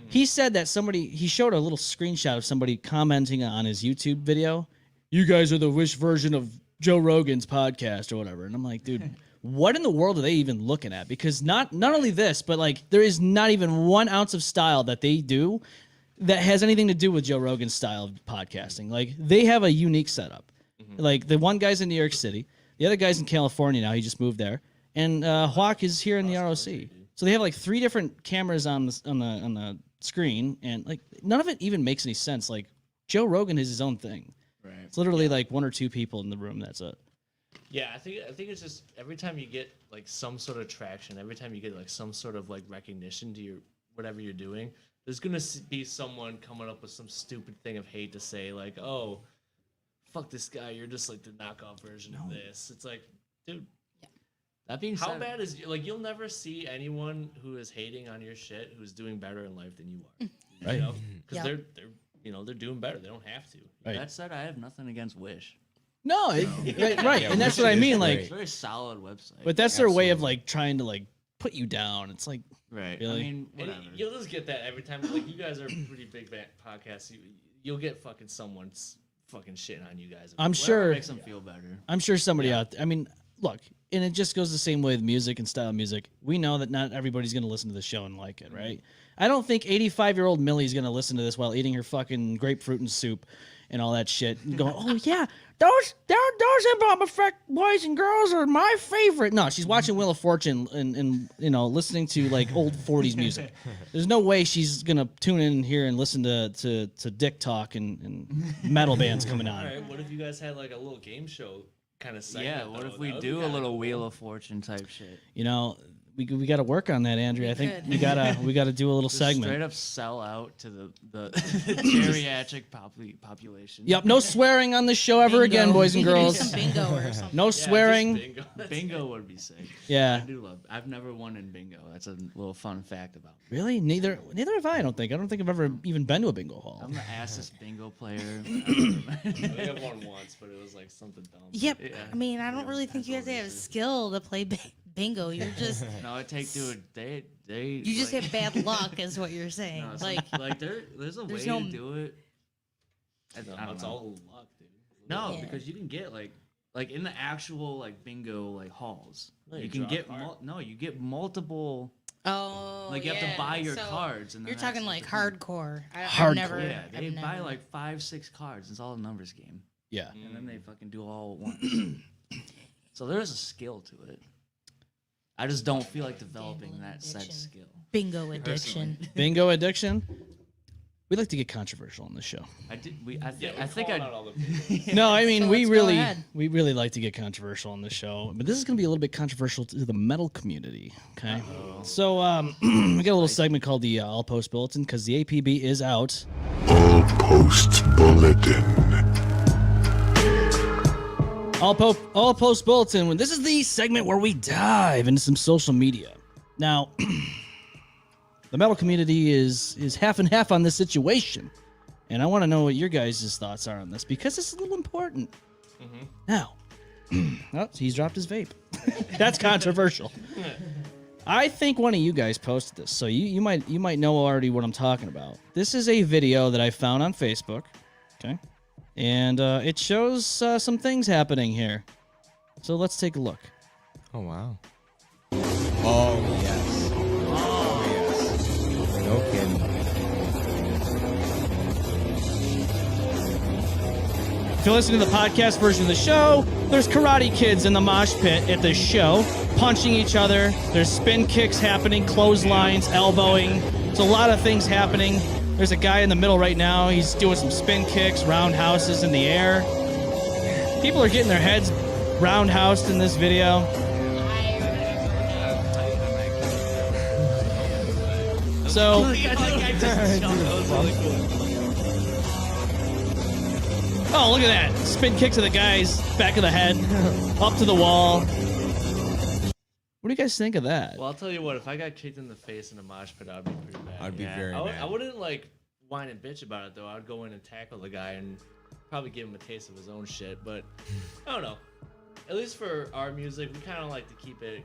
He said that he showed a little screenshot of somebody commenting on his YouTube video. You guys are the Wish version of Joe Rogan's podcast or whatever. And I'm like, dude, what in the world are they even looking at? Because not only this, but like there is not even 1 ounce of style that they do that has anything to do with Joe Rogan's style of podcasting. Like they have a unique setup. Like the one guy's in New York City, the other guy's in California now. He just moved there, and Hawk is here in the ROC. So they have like 3 different cameras on the screen, and like none of it even makes any sense. Like Joe Rogan is his own thing. Right. It's literally like 1 or 2 people in the room. That's it. Yeah, I think it's just every time you get like some sort of traction, every time you get like some sort of like recognition to your whatever you're doing, there's gonna be someone coming up with some stupid thing of hate to say like, oh, fuck this guy, you're just like the knockoff version of this. It's like, dude, That being how said, bad is like you'll never see anyone who is hating on your shit who's doing better in life than you are, Right. You know, because Yep. they're doing better. They don't have to. Right. that said, I have nothing against Wish. No, right, and that's what I mean. It's Like, a very solid website. but that's their way of like trying to like put you down. It's like, right. Really? I mean, And whatever. you'll just get that every time. Like you guys are pretty big podcasts. You'll get fucking someone's fucking shitting on you guys. I'm Whatever sure. makes them feel better. I'm sure somebody out there. I mean, look, and it just goes the same way with music and style of music. We know that not everybody's going to listen to the show and like it, right? I don't think 85-year-old Millie's going to listen to this while eating her fucking grapefruit and soup and all that shit and going, oh, yeah, those M-Balm effect boys and girls are my favorite. No, she's watching Wheel of Fortune and you know, listening to like old 40s music. There's no way she's going to tune in here and listen to Dick Talk and metal bands coming on. All right, what if you guys had like a little game show kind of segment? Yeah, what though? if we That would be do a kinda little cool. Wheel of Fortune type shit? You know, we got to work on that, Andrea. I think could. we got to do a little Just segment. straight up sell out to the geriatric population. Yep, no swearing on this show ever again, boys and You could do girls. some bingo or something. No Yeah, just swearing. bingo. Bingo would be sick. Yeah. I do love. I've never won in bingo. That's a little fun fact about me. Really? Neither have I. I don't think I've ever even been to a bingo hall. I'm the assest bingo player. I think I've won once, but it was like something dumb. Yep. Yeah. I mean, I don't really think you have to have skill to play bingo. You're just No, I take dude. They. you just like, have bad luck, is what you're saying. No, it's Like there's a way there's no- to do it. I don't It's know. all luck, dude. No, Yeah. because you can get like in the actual like bingo like halls. No, you you can draw a get card. you get multiple. oh, Like you have to yeah. buy your So cards, and then You're talking that's like the thing. hardcore. Hardcore. I've never, Yeah, they I've buy never- like 5-6 cards. It's all a numbers game, Yeah. and then they fucking do all at once. So there is a skill to it. I just don't feel like developing Gambling that said addiction. skill. bingo addiction. Bingo addiction. We like to get controversial on this show. I did. Yeah, I think calling I. out all the No, I mean So we let's go really ahead. like to get controversial on this show, but this is going to be a little bit controversial to the metal community. Okay, so we got a little segment called the All Post Bulletin because the APB is out. All Post Bulletin. All Post Bulletin. This is the segment where we dive into some social media. Now, the metal community is half and half on this situation, and I want to know what your guys' thoughts are on this because it's a little important. Now, oh, he's dropped his vape. That's controversial. I think one of you guys posted this, so you might know already what I'm talking about. This is a video that I found on Facebook. Okay. And it shows some things happening here. So let's take a look. Oh wow. Oh yes. Oh yes. No kidding. If you're listening to the podcast version of the show, there's karate kids in the mosh pit at the show, punching each other. There's spin kicks happening, clotheslines, elbowing. There's a lot of things happening. There's a guy in the middle right now. He's doing some spin kicks, roundhouses in the air. People are getting their heads roundhoused in this video. So oh, look at that spin kick to the guy's back of the head, up to the wall. What do you guys think of that? Well, I'll tell you what. If I got kicked in the face in a mosh pit, I'd be pretty mad. I'd be very mad. I wouldn't like whine and bitch about it though. I'd go in and tackle the guy and probably give him a taste of his own shit. But I don't know. At least for our music, we kind of like to keep it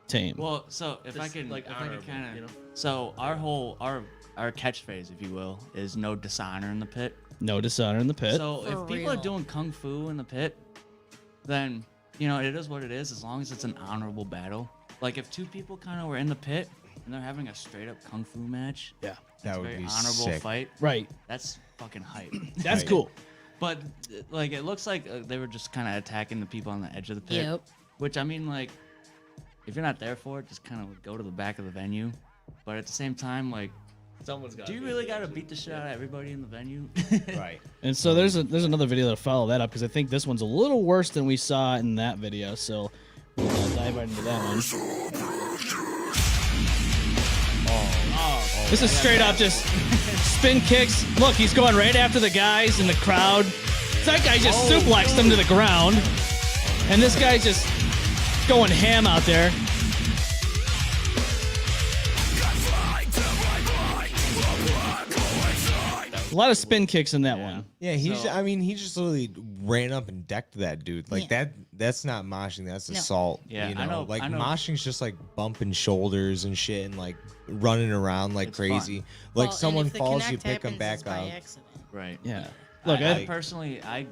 Tame. Well, so if I just, can, like, if I can honorable, kind of, you know? so our catchphrase, if you will, is no dishonor in the pit. No dishonor in the pit. So For if people are real. doing kung fu in the pit, then you know it is what it is. As long as it's an honorable battle. Like if two people kind of were in the pit and they're having a straight up kung fu match, Yeah. That a would very be honorable sick. fight. Right. That's fucking hype. That's cool. But like it looks like they were just kind of attacking the people on the edge of the pit. Yep. Which I mean, like, if you're not there for it, just kind of go to the back of the venue. But at the same time, like, Someone's got. do you really gotta beat the shit out of everybody in the venue? Right. And so there's another video that'll follow that up because I think this one's a little worse than we saw in that video. So we'll dive right into that one. This is straight up just spin kicks. Look, he's going right after the guys in the crowd. That guy just suplexed him to the ground. And this guy's just going ham out there. A lot of spin kicks in that one. Yeah, I mean, he just literally ran up and decked that dude. Like Yeah. that's not moshing, that's No. assault. Yeah, you I know- Like I know. moshing's just like bumping shoulders and shit and like running around like It's crazy. fun. Like Well, and someone if the falls, you connect pick them happens, back it's by up. accident. Right. Yeah. Look, I I personally, I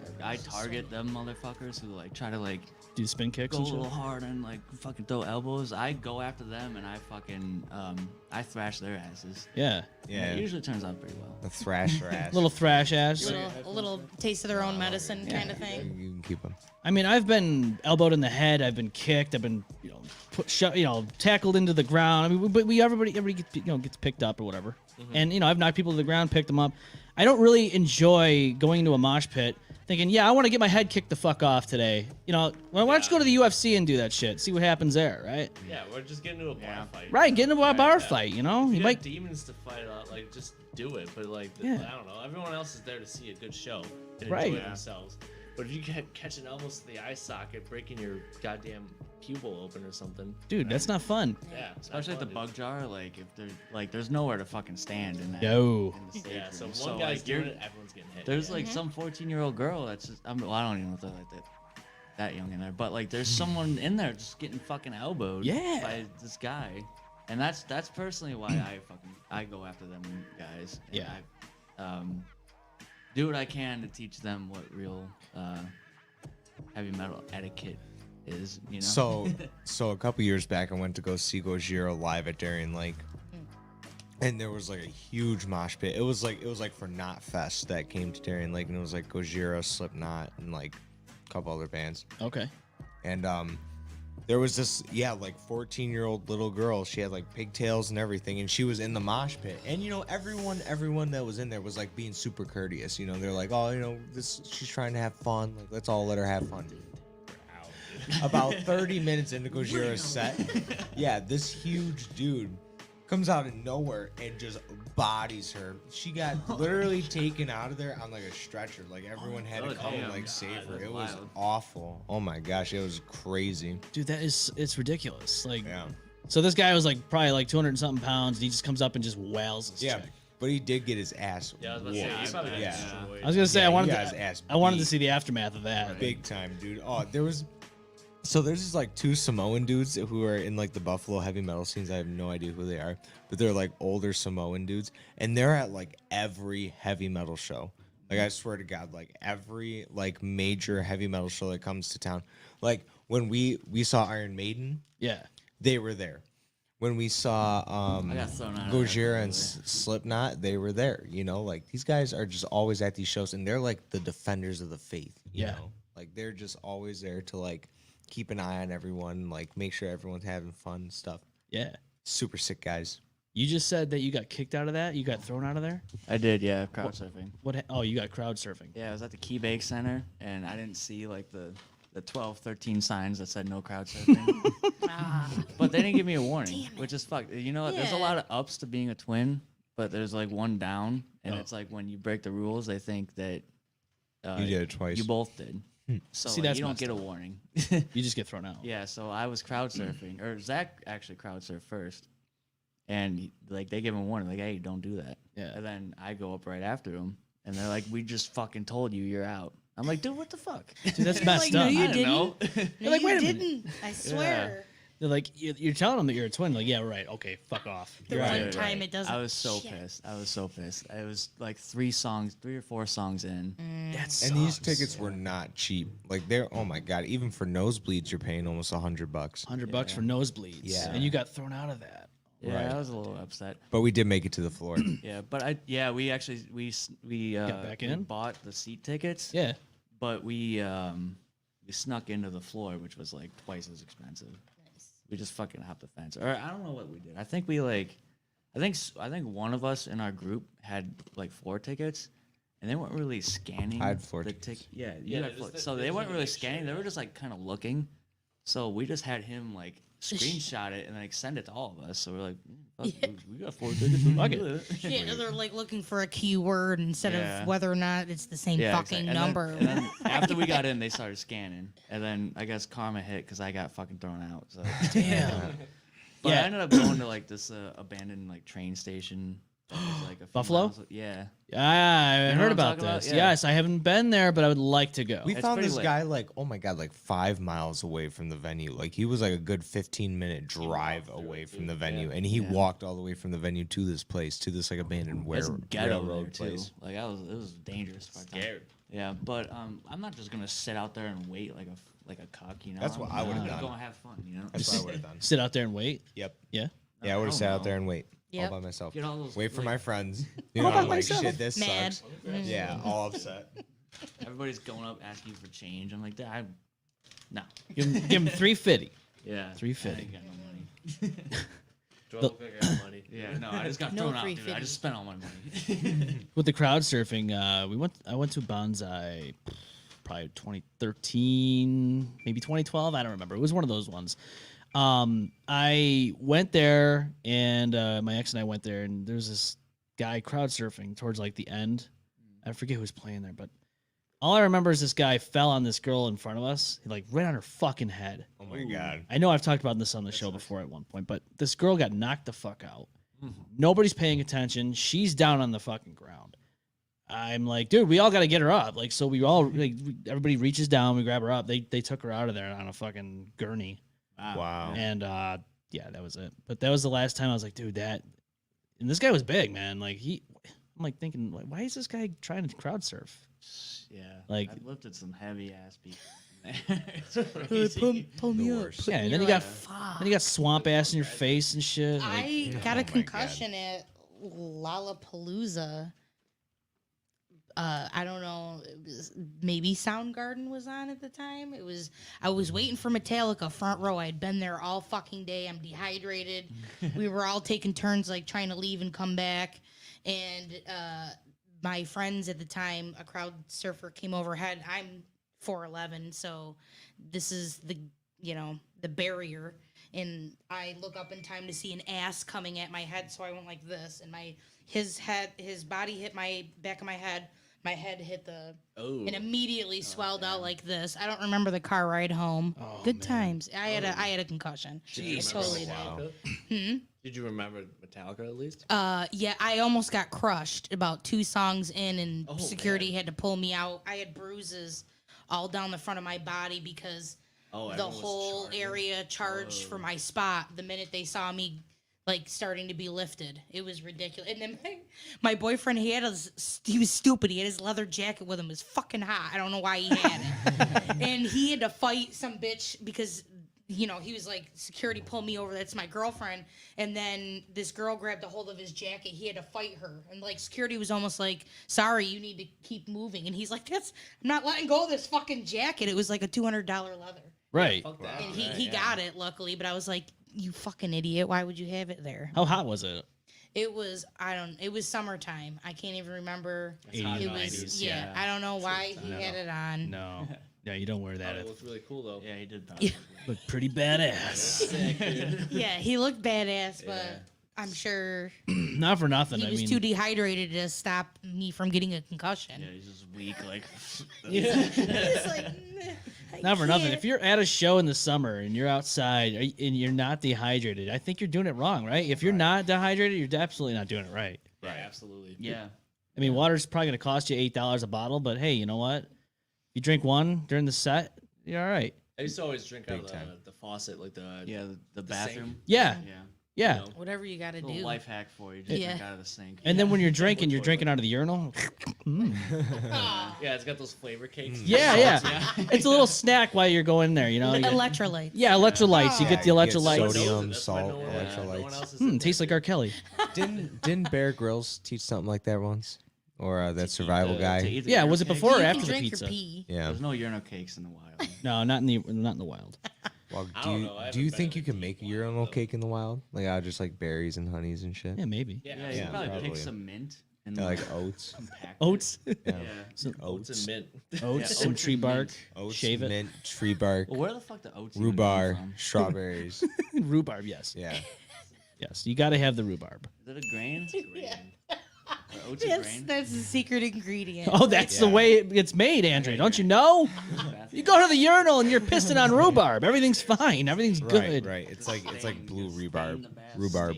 target them motherfuckers who like try to like do spin kicks go a and shit. little hard and like fucking throw elbows. I go after them and I fucking I thrash their asses. Yeah. Yeah, It usually turns out pretty well. a thrash your ass. Little thrash ass. A little taste of their own medicine kind of You thing. can keep them. I mean, I've been elbowed in the head. I've been kicked. I've been, tackled into the ground. I mean, but everybody gets picked up or whatever. And I've knocked people to the ground, picked them up. I don't really enjoy going into a mosh pit thinking, yeah, I want to get my head kicked the fuck off today. Why don't you go to the UFC and do that shit? See what happens there, right? Yeah, we're just getting into a bar fight. Right, get into a bar yeah. fight. You You might. demons to fight out, like just do it. But like, Yeah. I don't know. Everyone else is there to see a good show and Right. enjoy Yeah. themselves. But if you catch an elbows to the eye socket, breaking your goddamn pupil open or something, Dude, that's not fun. yeah, Especially at the bug jar, like if there's like there's nowhere to fucking stand in that. No. in the stage Yeah, so room. one guy's like, doing it, everyone's getting hit. There's like some 14-year-old girl that's just I don't even know if they're like that young in there, but like there's someone in there just getting fucking elbowed Yeah. by this guy, and that's personally why I go after them guys. And Yeah. I, do what I can to teach them what real heavy metal etiquette is. So a couple years back, I went to go see Gojira live at Darien Lake, and there was like a huge mosh pit. It was like for Knot Fest that came to Darien Lake, and it was like Gojira, Slipknot, and like a couple other bands. Okay. And there was this 14-year-old little girl. She had like pigtails and everything, and she was in the mosh pit. And everyone that was in there was like being super courteous. They're like, oh, she's trying to have fun. Like, let's all let her have fun. About 30 minutes into Gojira's set, this huge dude comes out of nowhere and just bodies her. She got literally taken out of there on like a stretcher. Like everyone had to come and like save her. It was wild. awful. Oh my gosh, it was crazy. Dude, it's ridiculous. Like, Yeah. so this guy was like probably like 200 and something pounds. And he just comes up and just wails this Yeah, chick. but he did get his ass. Yeah, I was about to say, whooped. you probably got Yeah. destroyed. I was gonna say Yeah, I he wanted got his ass I wanted to beat. see the aftermath of that. Big time, dude. Oh, there's just like two Samoan dudes who are in like the Buffalo heavy metal scenes. I have no idea who they are, but they're like older Samoan dudes, and they're at like every heavy metal show. Like I swear to God, like every like major heavy metal show that comes to town. Like when we saw Iron Maiden, Yeah. they were there. When we saw I got thrown out of there, Gojira and by the way. Slipknot, they were there. Like these guys are just always at these shows, and they're like the defenders of the faith. You Yeah. know? Like they're just always there to like keep an eye on everyone, like make sure everyone's having fun and stuff. Yeah. Super sick guys. You just said that you got kicked out of that. You got thrown out of there. I did, yeah, crowd surfing. What? Oh, you got crowd surfing. Yeah, I was at the Key Bake Center, and I didn't see like the the 12, 13 signs that said no crowd surfing. But they didn't give me a warning, which is fucked. You know, there's a lot of ups to being a twin, but there's like one down, and it's like when you break the rules, they think that You did it twice. You both did. So See, like, that's you don't messed get a up. warning. You just get thrown out. Yeah, so I was crowd surfing, or Zach actually crowd surfed first, and like they give him a warning, like, "Hey, don't do that." Yeah. And then I go up right after him, and they're like, "We just fucking told you, you're out." I'm like, "Dude, what the fuck?" Dude, that's messed no, up. you I don't didn't. know. No, like, you wait a minute. didn't. I swear. They're like, you're telling them that you're a twin. Like, yeah, right. Okay, fuck off. The You're one out. time it doesn't. I was so shit. pissed. I was so pissed. It was like 3 or 4 songs in. That And these sucks. tickets were not cheap. Like they're oh my god, even for nosebleeds you're paying almost $100. $100 for nosebleeds. Yeah. And you got thrown out of that. Yeah, Right. I was a little upset. But we did make it to the floor. Yeah, but we actually back we in? bought the seat tickets. Yeah. But we snuck into the floor, which was like twice as expensive. We just fucking hopped the fence, or I don't know what we did. I think we I think one of us in our group had like floor tickets, and they weren't really scanning. I had floor the tickets. Yeah, Yeah, you had they floor. just- So they they just weren't wanna really make sure, scanning. They were yeah. just like kind of looking. So we just had him like screenshot it and like send it to all of us. So we're like, fuck, we got 4 tickets. Fuck it. Yeah, they're like looking for a keyword instead Yeah. of whether or not it's the same Yeah, fucking exactly. number. And then after we got in, they started scanning, and then I guess karma hit because I got fucking thrown out. So Damn. but Yeah. I ended up going to like this abandoned like train station. That was, like, a few Buffalo? miles- Yeah. I heard what I'm about talking about? this. Yeah. Yes, I haven't been there, but I would like to go. We It's found pretty this lit. guy like, oh my god, like 5 miles away from the venue. Like he was like a good 15-minute drive away from the venue, and he walked all the way from the venue to this place, to this like abandoned It's ghetto there railroad too. place. Like it was dangerous. part time. Scared. Yeah, but I'm not just gonna sit out there and wait like a cock, you know. That's what I would've I'm done. Go and have fun, you know. That's what I would have done. Sit out there and wait. Yep. Yeah. Yeah, I would have don't sat out know. there and wait Yep. all by myself. Get all those, Wait for like- my friends. You All know, by I'm like, myself. shit, this Mad. sucks. Yeah, all upset. Everybody's going up asking for change. I'm like, no. Give him 350. Yeah. 350. I ain't got no money. Joel figure out money. Yeah, no, I just got No thrown out, dude. I 350. just spent all my money. With the crowd surfing, I went to Bonsai probably 2013, maybe 2012. I don't remember. It was one of those ones. I went there, and my ex and I went there, and there's this guy crowd surfing towards like the end. I forget who was playing there, but all I remember is this guy fell on this girl in front of us, like right on her fucking head. Oh my god. I know I've talked about this on the show before at one point, but this girl got knocked the fuck out. Nobody's paying attention. She's down on the fucking ground. I'm like, dude, we all got to get her up. Like, so we all, like, everybody reaches down, we grab her up. They took her out of there on a fucking gurney. Wow. And yeah, that was it. But that was the last time I was like, dude, and this guy was big, man. Like I'm like thinking, like, why is this guy trying to crowd surf? Yeah. Like- I've lifted some heavy ass people. Pull me up. Yeah, and then You're you got like, then you got swamp ass in your face and shit. Like, I got Oh a my concussion at Lollapalooza. I don't know. It was, maybe Soundgarden was on at the time. I was waiting for Metallica front row. I had been there all fucking day. I'm dehydrated. We were all taking turns like trying to leave and come back. And my friends at the time, a crowd surfer came overhead. I'm 4'11", so this is the barrier. And I look up in time to see an ass coming at my head, so I went like this, and his body hit my back of my head. My head hit and immediately swelled out like this. I don't remember the car ride home. Good times. I had a concussion. I totally did. Did you remember Metallica at least? Yeah, I almost got crushed about 2 songs in, and Oh, security had to pull me out. I had bruises all down the front of my body because the everyone was whole charging? area charged for my spot the minute they saw me like starting to be lifted. It was ridiculous. And then my boyfriend, he was stupid. He had his leather jacket with him. It was fucking hot. I don't know why he had it. And he had to fight some bitch because, he was like, security pulled me over. That's my girlfriend. And then this girl grabbed a hold of his jacket. He had to fight her. And like security was almost like, sorry, you need to keep moving. And he's like, I'm not letting go of this fucking jacket. It was like a $200 leather. right. Fuck that. And he got it, luckily. But I was like, you fucking idiot. Why would you have it there? How hot was it? It was, it was summertime. I can't even remember. 80s, It 90s, was, yeah. I don't know why he had it on. No. Yeah, you don't wear that. It looks really cool though. Yeah, he did. Look pretty badass. Sick, dude. Yeah, he looked badass, but I'm sure Not for nothing. he I was mean, too dehydrated to stop me from getting a concussion. Yeah, he's just weak. Like, It's like, I not for nothing. can't. If you're at a show in the summer and you're outside and you're not dehydrated, I think you're doing it wrong, right? If you're not dehydrated, you're absolutely not doing it right. Right, absolutely. yeah. I mean, water's probably going to cost you $8 a bottle, but hey, you know what? You drink one during the set, you're all right. I used to always drink out Big of time. the faucet, like the Yeah, the bathroom. Yeah, Yeah. yeah. you know. Whatever you got to Little do. life hack for you. Just Yeah. drink out of the sink. And then when you're drinking out of the urinal. Yeah, it's got those flavor cakes. Yeah, yeah. It's a little snack while you're going there, you know? Electrolytes. Yeah, electrolytes. You get the you get electrolytes. sodium, That's why salt, no one- no one electrolytes. else is Tastes like R. Kelly. Didn't Bear Grylls teach something like that once? Or that survival To guy? eat the Yeah, urinal was it cakes. before or You after can the drink pizza? your pee. Yeah. There's no urinal cakes in the wild. No, not in the wild. Well, I do don't you know, I do you haven't think been you to can make a deep urinal wild, though. cake in the wild? Like out of just like berries and honeys and shit? Yeah, maybe. Yeah, Yeah, you Yeah, could probably probably. pick some mint and Yeah, like oats. compact it. Oats, Yeah. Yeah. some oats and mint. oats, Yeah, some oats tree and bark, mint. Oats, shave it. mint, tree bark, Well, where the fuck the oats even come rhubarb, from? strawberries. rhubarb. Yes, Yeah. yes. You got to have the rhubarb. Is it a grain? Are oats a Yes, grain? that's the secret ingredient. Oh, that's the way it gets made, Andre. Don't you know? You go to the urinal and you're pissing on rhubarb. Everything's fine. Everything's good. Right. It's like blue Stain rhubarb. the bath. Rhubarb.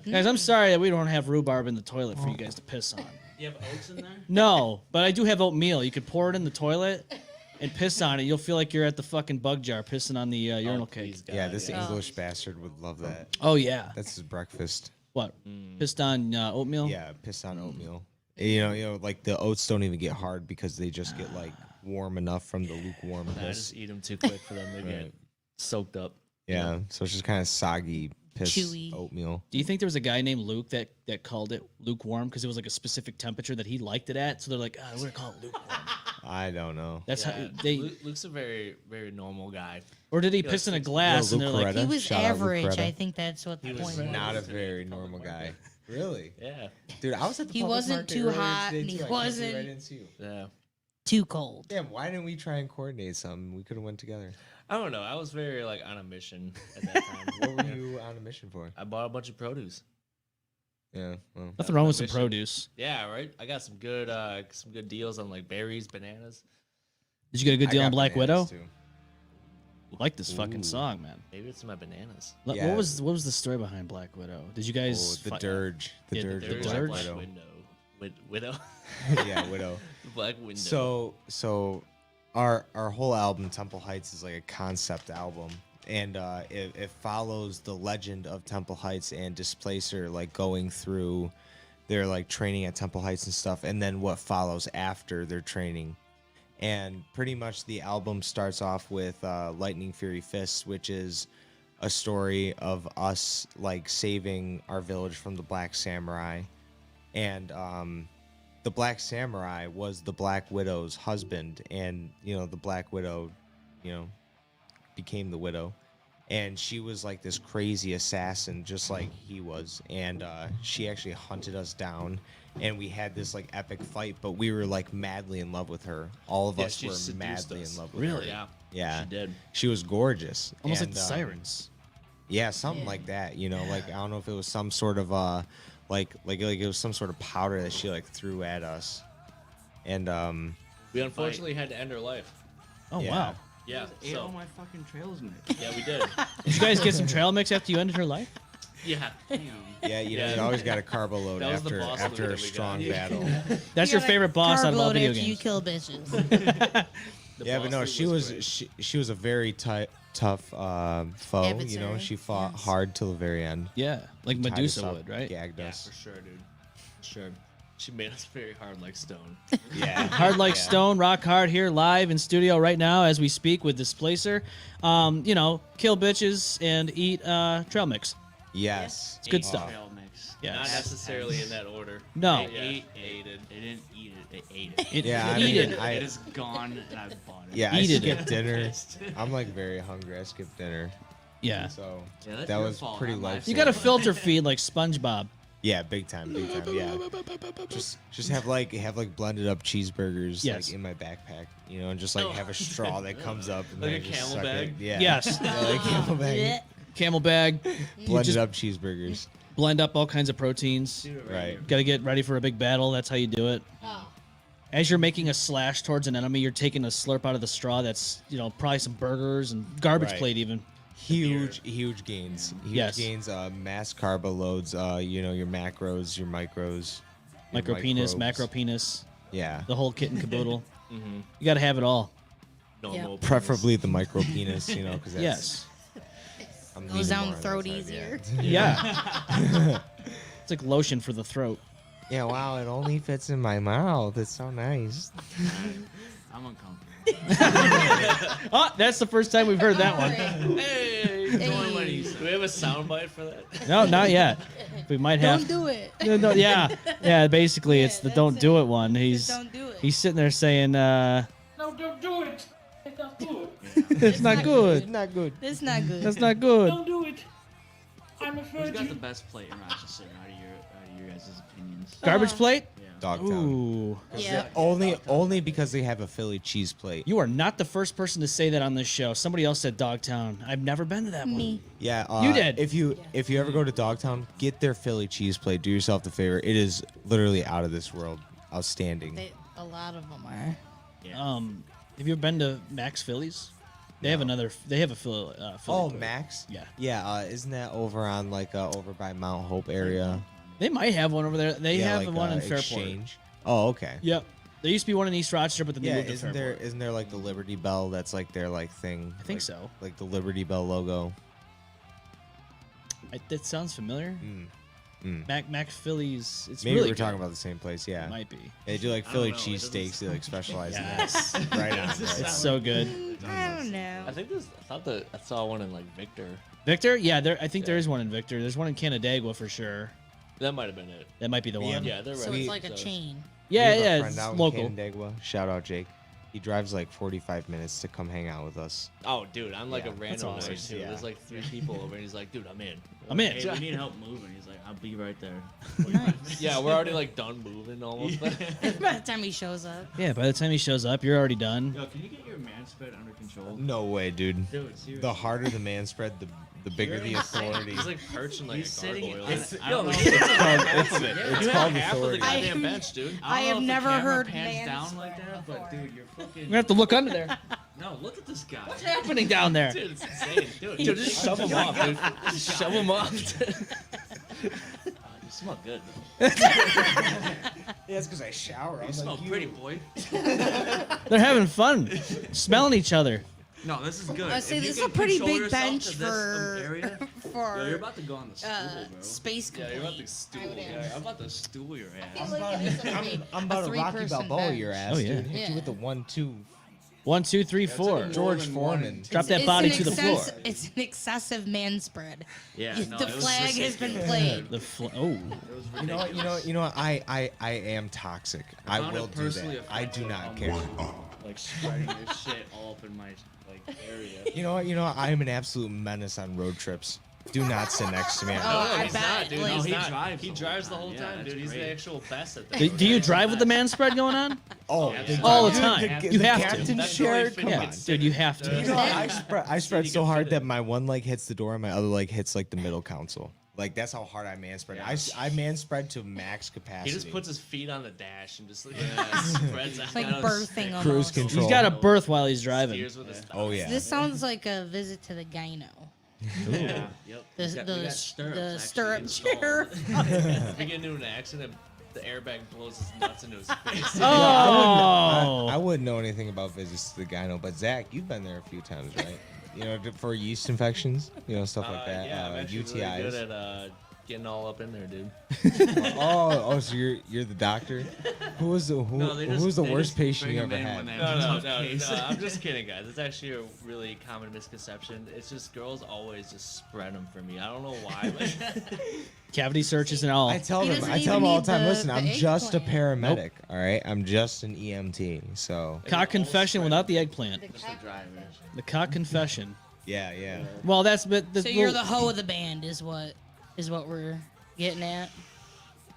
Guys, I'm sorry that we don't have rhubarb in the toilet for you guys to piss on. You have oats in there? No, but I do have oatmeal. You could pour it in the toilet and piss on it. You'll feel like you're at the fucking bug jar pissing on the urinal cake. Yeah, this English bastard would love that. Oh yeah. That's his breakfast. What? Pissed on oatmeal? Yeah, pissed on oatmeal. You know, like the oats don't even get hard because they just get like warm enough from the lukewarm I piss. just eat them too quick for them to get Right. soaked up. Yeah, so it's just kind of soggy piss Chewy. oatmeal. Do you think there was a guy named Luke that called it lukewarm because it was like a specific temperature that he liked it at? So they're like, we're gonna call it lukewarm. I don't know. That's Yeah, how they. Luke's a very, very normal guy. Or did he likes piss in a to- glass and Luke they're like, Coretta. He was Shout out average. Lucretta. I think that's what the was point was. Not a Public very market. normal guy. Really? Yeah, Dude, I was at the He public wasn't market too earlier hot, today, and he too. I can't wasn't- believe I didn't see you. yeah. Too cold. Damn, why didn't we try and coordinate something? We could have went together. I don't know. I was very like on a mission at that time. What were you on a mission for? I bought a bunch of produce. Yeah, well, nothing wrong with some Mission. produce. Yeah, right. I got some good deals on like berries, bananas. Did you get a good I deal got on Black Widow? bananas, too. I like this fucking Ooh. song, man. Maybe it's my bananas. Yeah. What was the story behind Black Widow? Did you guys? Oh, the fi- dirge. The Yeah, the dirge. dirge. of There's Black a Black Widow. Widow. Yeah, Widow. The Black Window. So our whole album Temple Heights is like a concept album, and it follows the legend of Temple Heights and Displacer like going through their like training at Temple Heights and stuff, and then what follows after their training. And pretty much the album starts off with Lightning Fury Fists, which is a story of us like saving our village from the Black Samurai, and the Black Samurai was the Black Widow's husband, and the Black Widow, became the widow, and she was like this crazy assassin, just like he was, and she actually hunted us down, and we had this like epic fight, but we were like madly in love with her. All of Yeah, us she were seduced madly us. in love with her. Really? Yeah. Yeah, She did. She was gorgeous, Almost like and, the Sirens. yeah, something like that. Like I don't know if it was some sort of like it was some sort of powder that she like threw at us, and We unfortunately had to end her life. Oh yeah. wow. Yeah. Ate all So my fucking trails mix. yeah, we did. Did you guys get some trail mix after you ended her life? Yeah. Damn. yeah, Yeah. you always got a carbo load That was the after boss after loot a that we strong got. battle. That's You your gotta favorite boss out of all carb load video after You games. kill bitches. The Yeah, boss but no, loot she was great. she was a very tough foe. Adversary, She fought yes. hard till the very end. Yeah, like Tied us Medusa up, would, right? Gagged Yeah, us. for sure, dude. For sure. She made us very hard like stone. Yeah. Hard like stone, rock hard here live in studio right now as we speak with Displacer. Kill bitches and eat trail mix. Yes. It's good Ate stuff. Trail mix. Yeah. Not necessarily in that order. No. They Ate it. They didn't eat it. They ate it. It, Yeah, I eat mean, it. I- It is gone, and I bought it. Yeah, I Eat it. skipped dinner. I'm like very hungry. I skipped dinner. Yeah. So Yeah, that's that your was fault, pretty not my life. You got to filter feed like SpongeBob. Yeah, big time. Yeah, just have like blended up cheeseburgers Yes. like in my backpack, and just like have a straw that comes up and Like then a I just camel suck bag? it. Yeah. Yes. Yeah, like camel bag. Camel bag. Blended just up cheeseburgers. blend up all kinds of proteins. Right. Got to get ready for a big battle. That's how you do it. As you're making a slash towards an enemy, you're taking a slurp out of the straw. That's probably some burgers and garbage Right. plate even. Huge gains. Huge Yes. gains. Mass carb loads. Your macros, your micros. your Micro penis, microbes. macro penis, Yeah. the whole kit and caboodle. You got to have it all. Normal. Preferably the micro penis, because that's Yes. I'm Goes leaning down more on that throat side, easier. Yeah. It's like lotion for the throat. Yeah, wow, it only fits in my mouth. It's so nice. I'm uncomfortable. Oh, that's the first time we've heard that one. Hey, do we have a soundbite for that? No, not yet. We might have. Don't do it. No, yeah. Yeah, basically it's the that's don't it. do it one. Just don't do it. He's sitting there saying, No, don't do it. It's not good. it's not good. Not good. It's not good. That's not good. Don't do it. I'm a Who's got the virgin. best plate in Rochester out of your guys' opinions? Garbage plate? Yeah. Dogtown. Ooh. Yeah. Only because they have a Philly cheese plate. You are not the first person to say that on this show. Somebody else said Dogtown. I've never been to that one. Me. Yeah, You did. If you ever go to Dogtown, get their Philly cheese plate. Do yourself the favor. It is literally out of this world. Outstanding. A lot of them are. Have you ever been to Max Phillies? They have another. They have a Philly. Oh, plate. Max. Yeah. Yeah. Isn't that over on over by Mount Hope area? They might have one over there. They Yeah, have like, one in Fairport. Exchange. Oh, okay. Yep. There used to be one in East Rochester, but then they Yeah, moved to isn't Fairport. there like the Liberty Bell? That's like their thing. I think like, so. Like the Liberty Bell logo. That sounds familiar. Mm. Mac Phillies. It's Maybe really we're talking good. about the same place. Yeah. It might be. They do like I don't Philly know, it doesn't cheesesteaks. They like specialize in Yes. that. Right on. It's so good. I don't know. I think this. I saw one in like Victor. Victor? Yeah, I think there is one in Victor. There's one in Canandaigua for sure. That might have been it. That might be the one. Yeah, they're right. So it's like a chain. Yeah, We have a yeah, friend it's out in local. Canandaigua. Shout out Jake. He drives like 45 minutes to come hang out with us. Oh, dude, I'm like Yeah, a random awesome. there too. Yeah. There's like 3 people over, and he's like, "Dude, I'm in." I'm in. Hey, we need help moving. He's like, I'll be right there. Yeah, we're already like done moving almost. By the time he shows up. Yeah, by the time he shows up, you're already done. Yo, can you get your man spread under control? No way, dude. Dude, seriously. The harder the man spread, the bigger the authority. He's like perching like He's a sitting. gargoyle. I don't know. It's called half of the authority. goddamn bench, dude. I don't have know if the never camera heard pans man down like spread that, before. but dude, you're fucking. We have to look under there. No, look at this guy. What's happening down there? Dude, it's insane. Dude, just shove him off, dude. Just shove him off. You smell good. Yeah, it's because I shower. You smell pretty, boy. They're having fun, smelling each other. No, this is good. I say If you this is can a pretty control big yourself bench to this, area, Yo, you're for about to go on the stool, bro. space Yeah, you're about to complete. stool. Yeah, I'm about to stool your ass. I'm about to Rocky three-person Balboa bench. your ass, Oh, yeah. dude. Hit you with the 1-2. 1, 2, 3, 4. George Foreman. Drop that body to the floor. It's an excessive man spread. Yeah, no, The it was flag has been ridiculous. played. Oh, It was ridiculous. You know what? I am toxic. I found will it do personally that. I do offensive. not I'm care. Like spreading your shit all up in my area. You know what? I am an absolute menace on road trips. Do not sit next to me. on Oh, road I he's bet. not, dude. like, He's he not. drives He the whole drives the time. whole Yeah, time, that's dude. He's the great. actual best at that. do you drive with the man spread going on? Oh, All the time. You the have captain to. chair. That's the Come only on. fit Dude, you have You to. know, I spread you so can hard fit it. that my one leg hits the door and my other leg hits like the middle console. Like that's how hard I man spread. I man spread to max capacity. He just puts his feet on the dash and just like spreads out. like birthing almost. cruise control. He's got a berth while he's driving. Steers with his thumb. Oh yeah. This sounds like a visit to the gyno. Yeah. Yep. The, We got the, stirrups the actually stirrup installed. chair. If we get into an accident, the airbag blows his nuts into his face. Oh, I wouldn't know anything about visits to the gyno, but Zach, you've been there a few times, right? You know, for yeast infections, stuff like that. Yeah, I'm actually UTIs. really good at getting all up in there, dude. So you're the doctor. Who was the No, they who was the they worst just patient bring you them ever in had? when they No, have a no, tough no, case. no. I'm just kidding, guys. It's actually a really common misconception. It's just girls always just spread them for me. I don't know why. But cavity searches and all. I tell He them doesn't all even the need time. the- Listen, the I'm just a eggplant. paramedic. All right, I'm just an EMT. So Cock confession without the eggplant. Just a driver. The cock confession. yeah. Well, that's but the So you're the hoe of the band, is what we're getting at.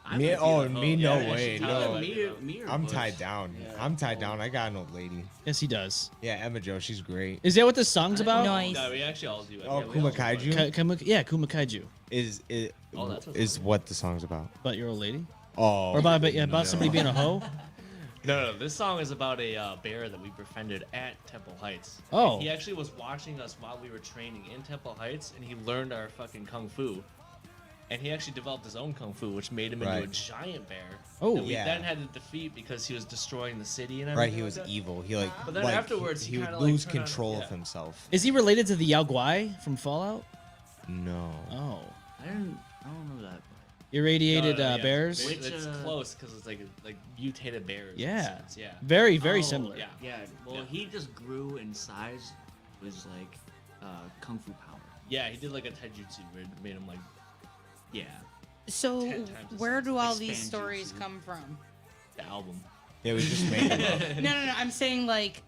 I Me? might be Oh, the me? host. No Yeah, way. she No. told Me or I'm Bush? tied down. I'm tied down. I got an old lady. Yes, he does. Yeah, Emma Joe. She's great. Is that what this song's about? Nice. No, we actually all do it. Oh, Yeah, we all do it. Kumakaiju Yeah, Kuma Kaiju. is Oh, that's what is what the song's about. About your old lady? Oh, Or about somebody being a hoe? No, this song is about a bear that we befriended at Temple Heights. Oh. And he actually was watching us while we were training in Temple Heights, and he learned our fucking kung fu. And he actually developed his own kung fu, which made him into a Right. giant bear. Oh. that we Yeah. then had to defeat because he was destroying the city and right. everything. He was like that. evil. He like. But then like, afterwards, he he would kinda, like, lose turned on- control yeah. of himself. Is he related to the Yao Guai from Fallout? No. Oh. I don't know that. Irradiated No, yeah. bears? Which, It's close because it's like mutated bears. in a Yeah. sense, yeah. Very, very Oh, similar. Yeah. Yeah. Well, Yeah. he just grew in size. Was like kung fu power. Yeah, he did like a taijutsu where it made him like Yeah. So 10 times the where size. do all these Expand stories jutsu. come from? the album. Yeah, we just made it up. No. I'm saying like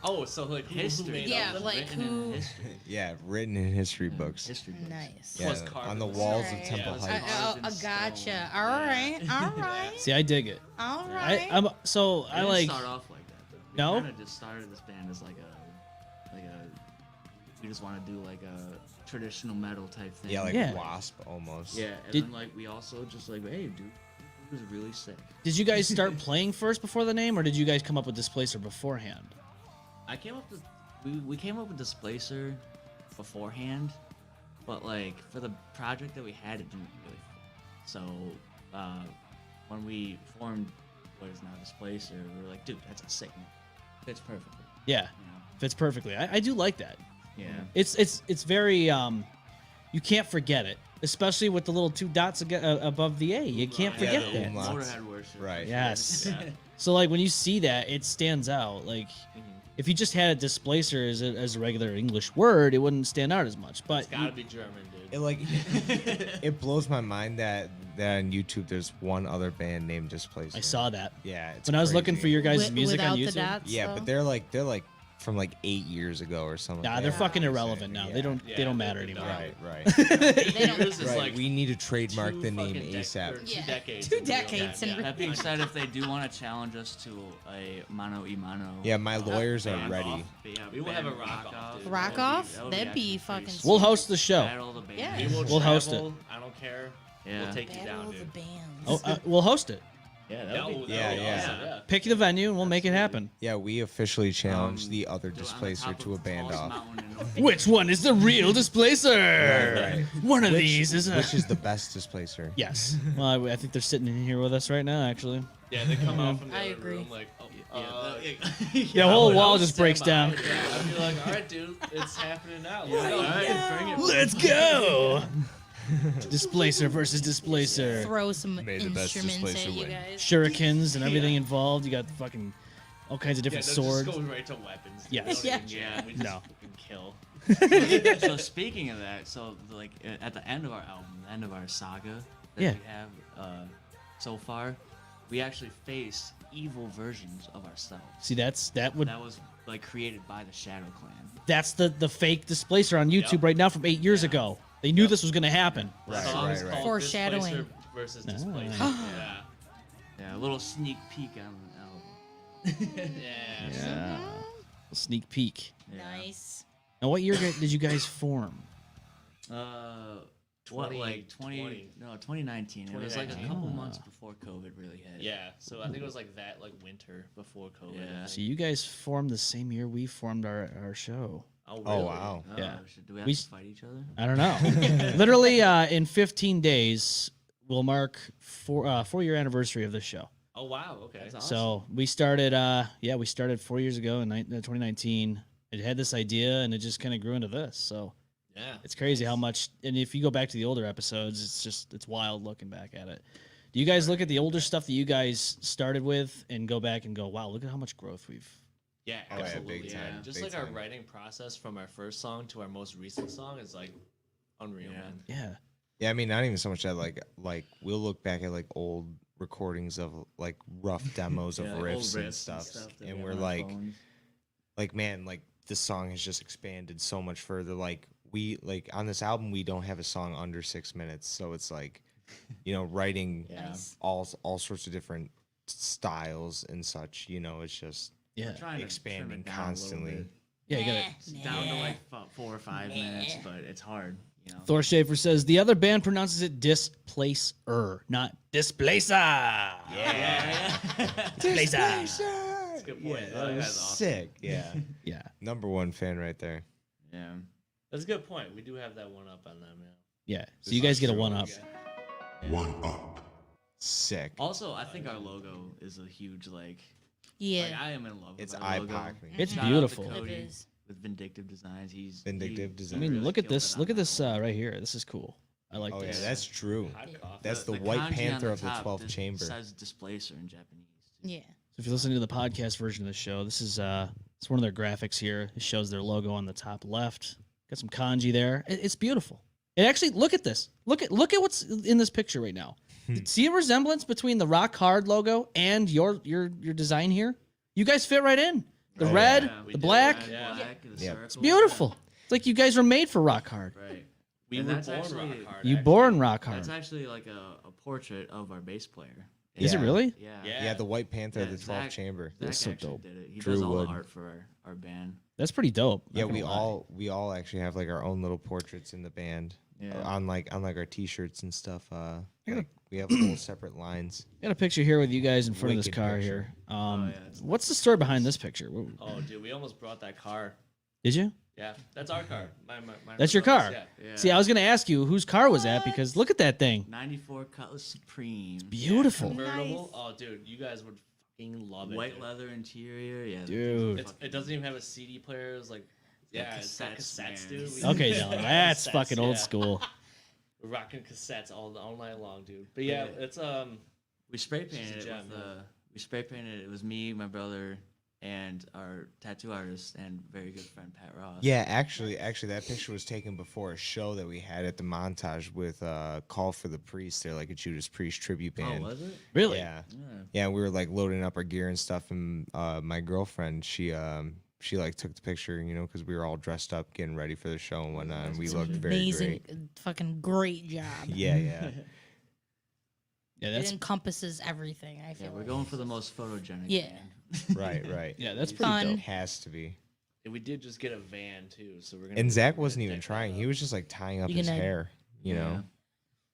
Oh, so like who History. made Yeah, all them? like Written in who- history. Yeah, written in history books. History books. nice. Yeah, Was carved on the in the walls stone. of Temple Yeah, I, Heights. Carved in gotcha. stone. All right. All right. See, I dig it. All right. I'm so We I didn't like start off like that. Though. We No? kind of just started this band as like a we just want to do like a traditional metal type thing. Yeah, like Yeah. Wasp almost. Yeah, and Did- then like we also just like, hey, dude, it was really sick. Did you guys start playing first before the name, or did you guys come up with Displacer beforehand? I came up with we came up with Displacer beforehand, but like for the project that we had, it didn't really fit. So when we formed what is now Displacer, we were like, dude, that's a sick name. Fits perfectly. Yeah, You know? fits perfectly. I do like that. Yeah. It's very you can't forget it, especially with the little two dots above the A. You can't Yeah, forget the that. umlaut. Motorhead worship. Right. Yes. Yeah. So like when you see that, it stands out. Like if you just had a displacer as a regular English word, it wouldn't stand out as much. But It's gotta be German, dude. It like it blows my mind that on YouTube there's one other band named Displacer. I saw that Yeah, it's when I was looking crazy. for your guys' Wi- music on without YouTube. the dots, Yeah, though? but they're like from like 8 years ago or something. Nah, like they're that. fucking irrelevant now. Yeah. They don't Yeah, matter they're anymore. done. Right, right. They don't- Yours is right. like We need to trademark two the name fucking ASAP. or 2 Yeah. decades. 2 in real decades time, in yeah. That being said, if they do want to challenge us to a mano y mano, Yeah, my lawyers are band ready. off, We will have a band rock off, dude. Rock off? That'd be actually fucking pretty We'll sick. host the show. Battle the band. Yeah. We will We'll host travel, I don't care. Yeah. We'll take you Battle down, of the dude. bands. Oh, we'll host it. Yeah, that That would would- be. that Yeah, would be yeah. awesome, yeah. Pick the venue and we'll make it happen. Yeah, we officially challenged the other Dude, on the Displacer top to a of the band tallest off. mountain in Which one is the real displacer? Right. One of these is a. Which is the best Displacer? Yes. Well, I think they're sitting in here with us right now, actually. Yeah, they come out from the I other agree. room like, The whole wall I'll just stand breaks by. down. Yeah, I'd be like, all right, dude, it's happening now. All right, bring it. Let's go. Displacer versus displacer. Throw some May the best instruments Displacer at you win. guys. Shurikens and everything involved. You got fucking all kinds of Yeah, different no, swords. just go right to weapons. dude. Yes. We don't even Yeah. jam, we just No. fucking kill. So speaking of that, so like at the end of our album, the end of our saga that Yeah. we have so far, we actually face evil versions of ourselves. See, that would That was like created by the Shadow Clan. that's the fake displacer on YouTube Yep. right now from 8 years ago. They knew this was gonna happen. The Right, song is right, right. called Foreshadowing. Displacer versus Displacer. Ah. yeah. Yeah, a little sneak peek on the album. Yeah. Yeah. A sneak peek. Nice. Now, what year did you guys form? What like 2020. 2019. It was like a 2019. couple months before COVID really hit. Yeah, so I think it was like that, like winter before COVID. I Yeah. think. So you guys formed the same year we formed our show. Oh, really? Oh wow. Oh, Yeah. Do we have We to s- fight each other? I don't know. Literally, in 15 days, we'll mark 4-year anniversary of this show. Oh, wow. Okay. That's awesome. So we started, we started 4 years ago in 2019. It had this idea, and it just kind of grew into this. So Yeah. it's crazy how much. And if you go back to the older episodes, it's wild looking back at it. Do you guys look at the older stuff that you guys started with and go back and go, wow, look at how much growth we've. Yeah, Oh, yeah, absolutely. big yeah. time, Just big like our time. writing process from our first song to our most recent song is like unreal, Yeah. man. Yeah. Yeah, I mean, not even so much that like we'll look back at like old recordings of like rough demos of Yeah, like old riffs and riffs stuff, that we and have we're on our like, phones. man, like this song has just expanded so much further. Like we like on this album, we don't have a song under 6 minutes, so it's like writing Nice. all sorts of different styles and such. It's just Yeah. Trying to expanding trim it down a little constantly. bit. Yeah, you got it. It's down to like 4 or 5 minutes, but it's hard. Thor Schaefer says the other band pronounces it displacer, not displacer. Yeah. Displacer. That's a good point. Yeah, that was sick. Yeah. Yeah. Number 1 fan right there. Yeah. That's a good point. We do have that one up on them. Yeah. So you guys get a 1-up. One up. Sick. Also, I think our logo is a huge like Yeah. I am in love with It's our logo. eye-popping. It's Shout out to beautiful. Cody It is. with Vindictive Designs. Vindictive I Design. mean, really look at killed this. it on Look at that this one. right here. This is cool. I like Oh yeah, this. that's true. Hot coffee. That's the kanji White on Panther of the top 12th chamber. says displacer in Japanese. Yeah. So if you're listening to the podcast version of the show, this is it's one of their graphics here. It shows their logo on the top left. Got some kanji there. It's beautiful. It actually look at this. Look at what's in this picture right now. See a resemblance between the Roc Hard logo and your design here? You guys fit right in. The Oh, red, Yeah, we the do. black. Red, black, the Yeah. circle. It's beautiful. It's like you guys were made for Roc Hard. Right. We And were that's born actually- rock hard. You actually. born Roc Hard. That's actually like a portrait of our bass player. Is it Yeah. really? Yeah. Yeah, the White Panther of Yeah, the 12th Zach- chamber. Zach That's so actually dope. did it. He Drew does all Wood. the art for our band. That's pretty dope. Yeah, Not we gonna lie. we all actually have like our own little portraits in the band. Yeah. On like our t-shirts and stuff. Like, we have little separate lines. Got a picture here with you guys in front of this Wicked car picture. here. yeah, it's What's the story behind this picture? Oh, dude, we almost brought that car. Did you? Yeah, that's our car. That's your car. Yeah. Yeah. See, I was gonna ask you whose car was that because look at that thing. 94 Cutlass Supreme. Beautiful. Convertible. Oh, dude, you guys would fucking love it. White dude. leather interior. Yeah. Dude. It doesn't even have a CD player. It's like, yeah, it's got cassettes, cassettes, man. dude. We- Okay, Dylan, that's Cassettes, fucking old yeah. school. We're rocking cassettes all night long, dude. But yeah, Yeah. it's We spray It's just painted a it gem, with man. we spray painted it. It was me, my brother, and our tattoo artist and very good friend Pat Ross. Yeah, actually, that picture was taken before a show that we had at the Montage with Call for the Priest. They're like a Judas Priest tribute Oh, band. was it? Really? Yeah, Yeah. yeah. We were like loading up our gear and stuff, and my girlfriend, she like took the picture, because we were all dressed up, getting ready for the show and whatnot, and we looked very Amazing, great. fucking great job. Yeah, yeah. Yeah, It that's encompasses everything. I Yeah, feel we're like. going for the most photogenic. Yeah. band. right. yeah, that's pretty Fun. dope. Has to be. and we did just get a van too, so we're gonna. And we're Zach gonna wasn't even deck that trying. He up. was just like tying up You his gonna- hair, you know.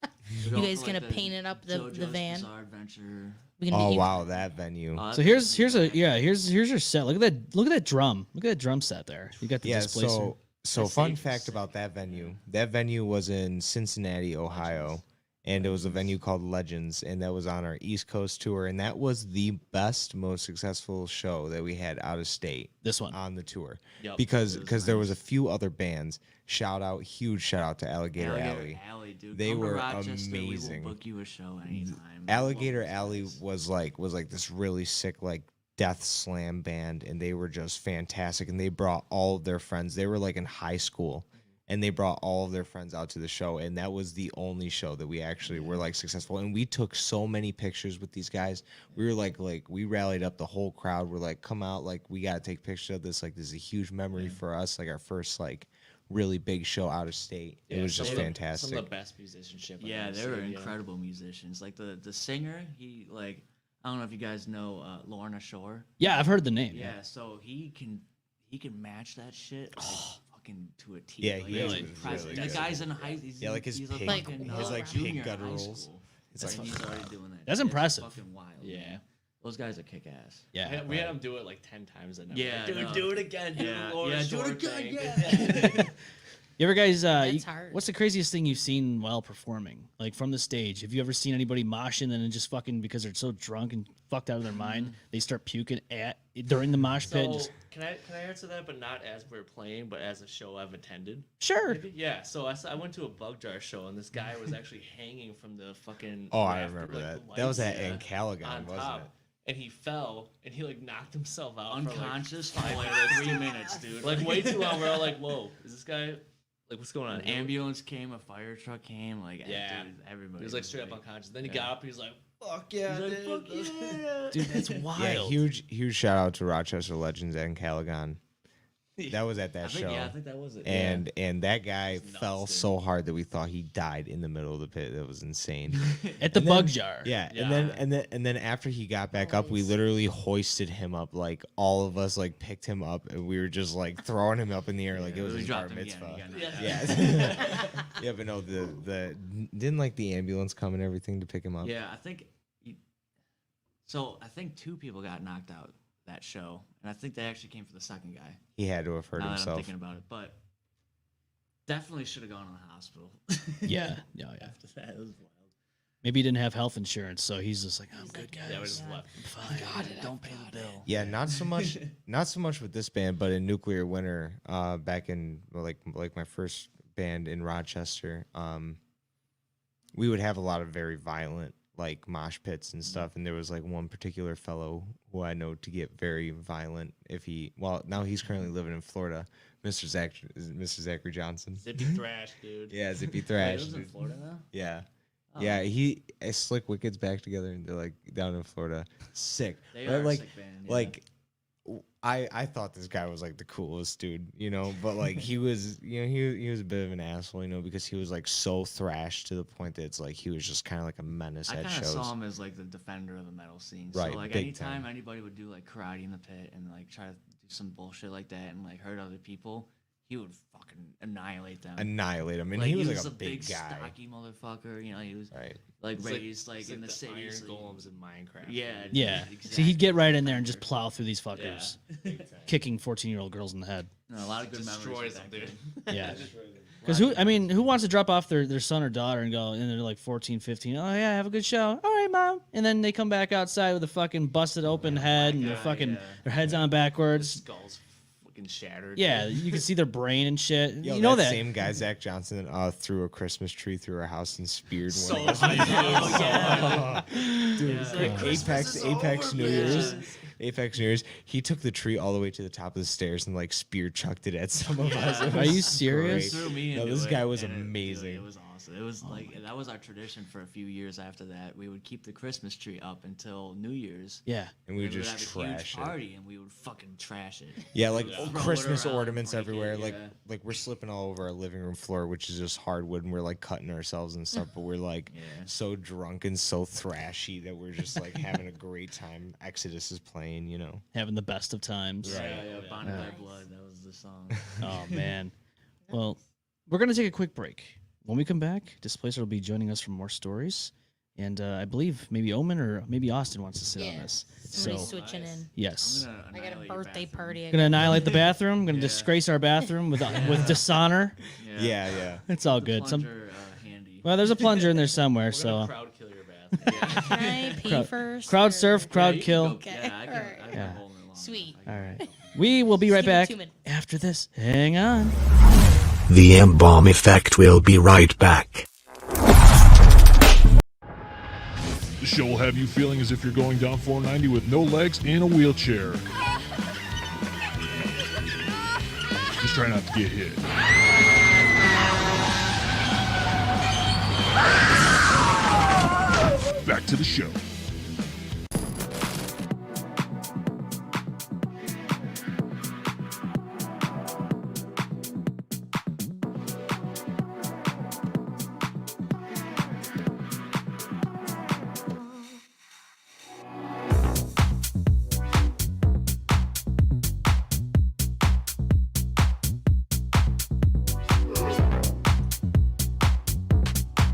We're You going guys for, gonna the paint it up the JoJo's van? Bizarre Adventure. We gonna Oh be wow, that venue. Oh, So here's your set. Look at that drum. Look at that drum set there. You got the Yeah, displacer. so That fun stage was fact sick. about that venue. That venue was in Cincinnati, Ohio, and it was a venue called Legends, and that was on our East Coast tour, and that was the best, most successful show that we had out of state This one. on the tour. Yep. Because It was because there was a nice. few other bands. Huge shout out to Alligator Alley. Alley, dude. They Come to were Rochester, amazing. We will book you a show anytime. Alligator Love those Alley guys. was like this really sick like death slam band, and they were just fantastic, and they brought all of their friends. They were like in high school, and they brought all of their friends out to the show, and that was the only show that we actually were like successful. And we took so many pictures with these guys. We were like we rallied up the whole crowd. We're like, come out, like we gotta take pictures of this. Like this is a huge memory for us. Like our first like really big show out of state. It Yeah, was some just of the- fantastic. Some of the best musicianship. I've Yeah, ever they were seen, yeah. incredible musicians. Like the singer, he like I don't know if you guys know Lorna Shore. Yeah, I've heard the name. Yeah, so he can match that shit like, fucking to a T. Yeah, like, he it's was impressive. really And the good. guy's in high. He's, Yeah, like his he's pig- a fucking, his, like, junior pig in gut high rolls. school. It's And like he's already doing that. That's It's impressive. Fucking wild. Yeah. man. Those guys are kick ass. Yeah. We had him do it like 10 times a night. Yeah, Like, dude, no. do it again. Do Yeah, the Laura yeah, do it Shore again, thing. You ever guys? That's hard. What's the craziest thing you've seen while performing, like from the stage? Have you ever seen anybody moshing and then just fucking because they're so drunk and fucked out of their mind, they start puking during the mosh pit? So Just, can I answer that, but not as we're playing, but as a show I've attended? sure. Maybe? Yeah. So I went to a Bug Jar show, and this guy was actually hanging from the fucking. Oh, I rafter, remember like, that. the That was lights, at yeah, Encalagon, on wasn't top. it? And he fell, and he like knocked himself out Unconscious for for like like 5 3 minutes, dude. like way too long. We're all like, "Whoa, is this guy? Like, what's going on?" An ambulance came, a fire truck came, like Yeah. dude, everybody. He was like straight up unconscious. Then he Yeah. got up. He was like, "Fuck yeah, He's like, dude." "Fuck yeah." Dude, that's wild. Yeah, huge shout out to Rochester Legends and Calagon. That was at that show. Yeah, I think that was it. And that guy nuts, fell dude. so hard that we thought he died in the middle of the pit. That was insane. At the And bug then- jar. Yeah, Yeah. and then after he got back up, we literally hoisted him up. Like all of us like picked him up, and we were just like throwing him up in the air like it was we his bar dropped him again, mitzvah. he got knocked Yeah, yeah, but no, the didn't like the ambulance come and everything to pick him up. Yeah, I think. So I think 2 people got knocked out that show, and I think they actually came for the second guy. He had to have hurt Now that I'm himself. thinking about it, but definitely should have gone to the hospital. Yeah. Yeah. Yeah. After that, it was wild. Maybe he didn't have health insurance, so he's just like, I'm good, guys. Yeah, we just left. Fine. Don't pay the bill. Yeah, not so much, not so much with this band, but in Nuclear Winter, back in like my first band in Rochester, we would have a lot of very violent like mosh pits and stuff, and there was like one particular fellow who I know to get very violent if he. Well, now he's currently living in Florida, Mr. Zachary Johnson. Zippy thrash, dude. Yeah, Zippy He Thrash. lives in dude. Florida now? Yeah. Oh. Yeah, Slick Wicked's back together, and they're like down in Florida. Sick. They But, are a like, sick band, yeah. like I thought this guy was like the coolest dude, you know, but like he was, you know, he was a bit of an asshole, you know, because he was like so thrashed to the point that it's like he was just kind of like a menace I at kind of shows. saw him as like the defender of the metal scene. Right, So like big anytime time. anybody would do like karate in the pit and like try to do some bullshit like that and like hurt other people, he would fucking annihilate them. Annihilate him, and Like, he was like a big, big guy, stocky motherfucker. You know, he was right? like It's raised like it's in the the city. iron so- golems in Minecraft. Yeah. Yeah. exactly. See, he'd get right in there and just plow through these Yeah. fuckers, kicking 14-year-old girls in the head. No, a lot of good memories. Destroys with them, that dude. kid. Yeah. Because who wants to drop off their son or daughter and go, and they're like 14, 15, oh yeah, have a good show. All right, mom. And then they come back outside with a fucking busted open head and their heads on backwards. Skull's fucking shattered. Yeah, you can see their brain and shit. Yo, you know that. same guy, Zach Johnson, threw a Christmas tree through our house and speared So one. Of us. hype, Dude, Apex New Year's. Yes. Apex New Year's. He took the tree all the way to the top of the stairs and like spear chucked it at some of us. It Are was you serious? great. Threw me No, into this it, guy was and amazing. It was awesome. It was like that was our tradition for a few years after that. We would keep the Christmas tree up until New Year's. Yeah. And we would And just have a huge trash it. party, and we would fucking trash it. Yeah, like Throw it Christmas around, ornaments break it, everywhere. yeah. Like we're slipping all over our living room floor, which is just hardwood, and we're like cutting ourselves and stuff. But we're like Yeah. so drunk and so thrashy that we're just like having a great time. Exodus is playing, you know. Having the best of times. Yeah, Bonded by Blood. That was the song. Oh, man. Well, we're going to take a quick break. When we come back, Displacer will be joining us for more stories. And I believe maybe Omen or maybe Austin wants to sit on Yeah. this. Somebody So, switching in. yes. I got a birthday party. Going to annihilate the bathroom. Going to disgrace our bathroom with dishonor. Yeah. It's all good. Plunger, handy. Well, there's a plunger in there somewhere. We're So gonna crowd kill your bath. Can I pee Crowd- first? crowd or- surf, crowd you can kill. go- Yeah, I can, Alright. I can Yeah. hold it long. Sweet. All right. We will be right Give me back 2 minutes. after this. Hang on. The M-Balm effect will be right back. The show will have you feeling as if you're going down 490 with no legs in a wheelchair. Just try not to get hit. Back to the show.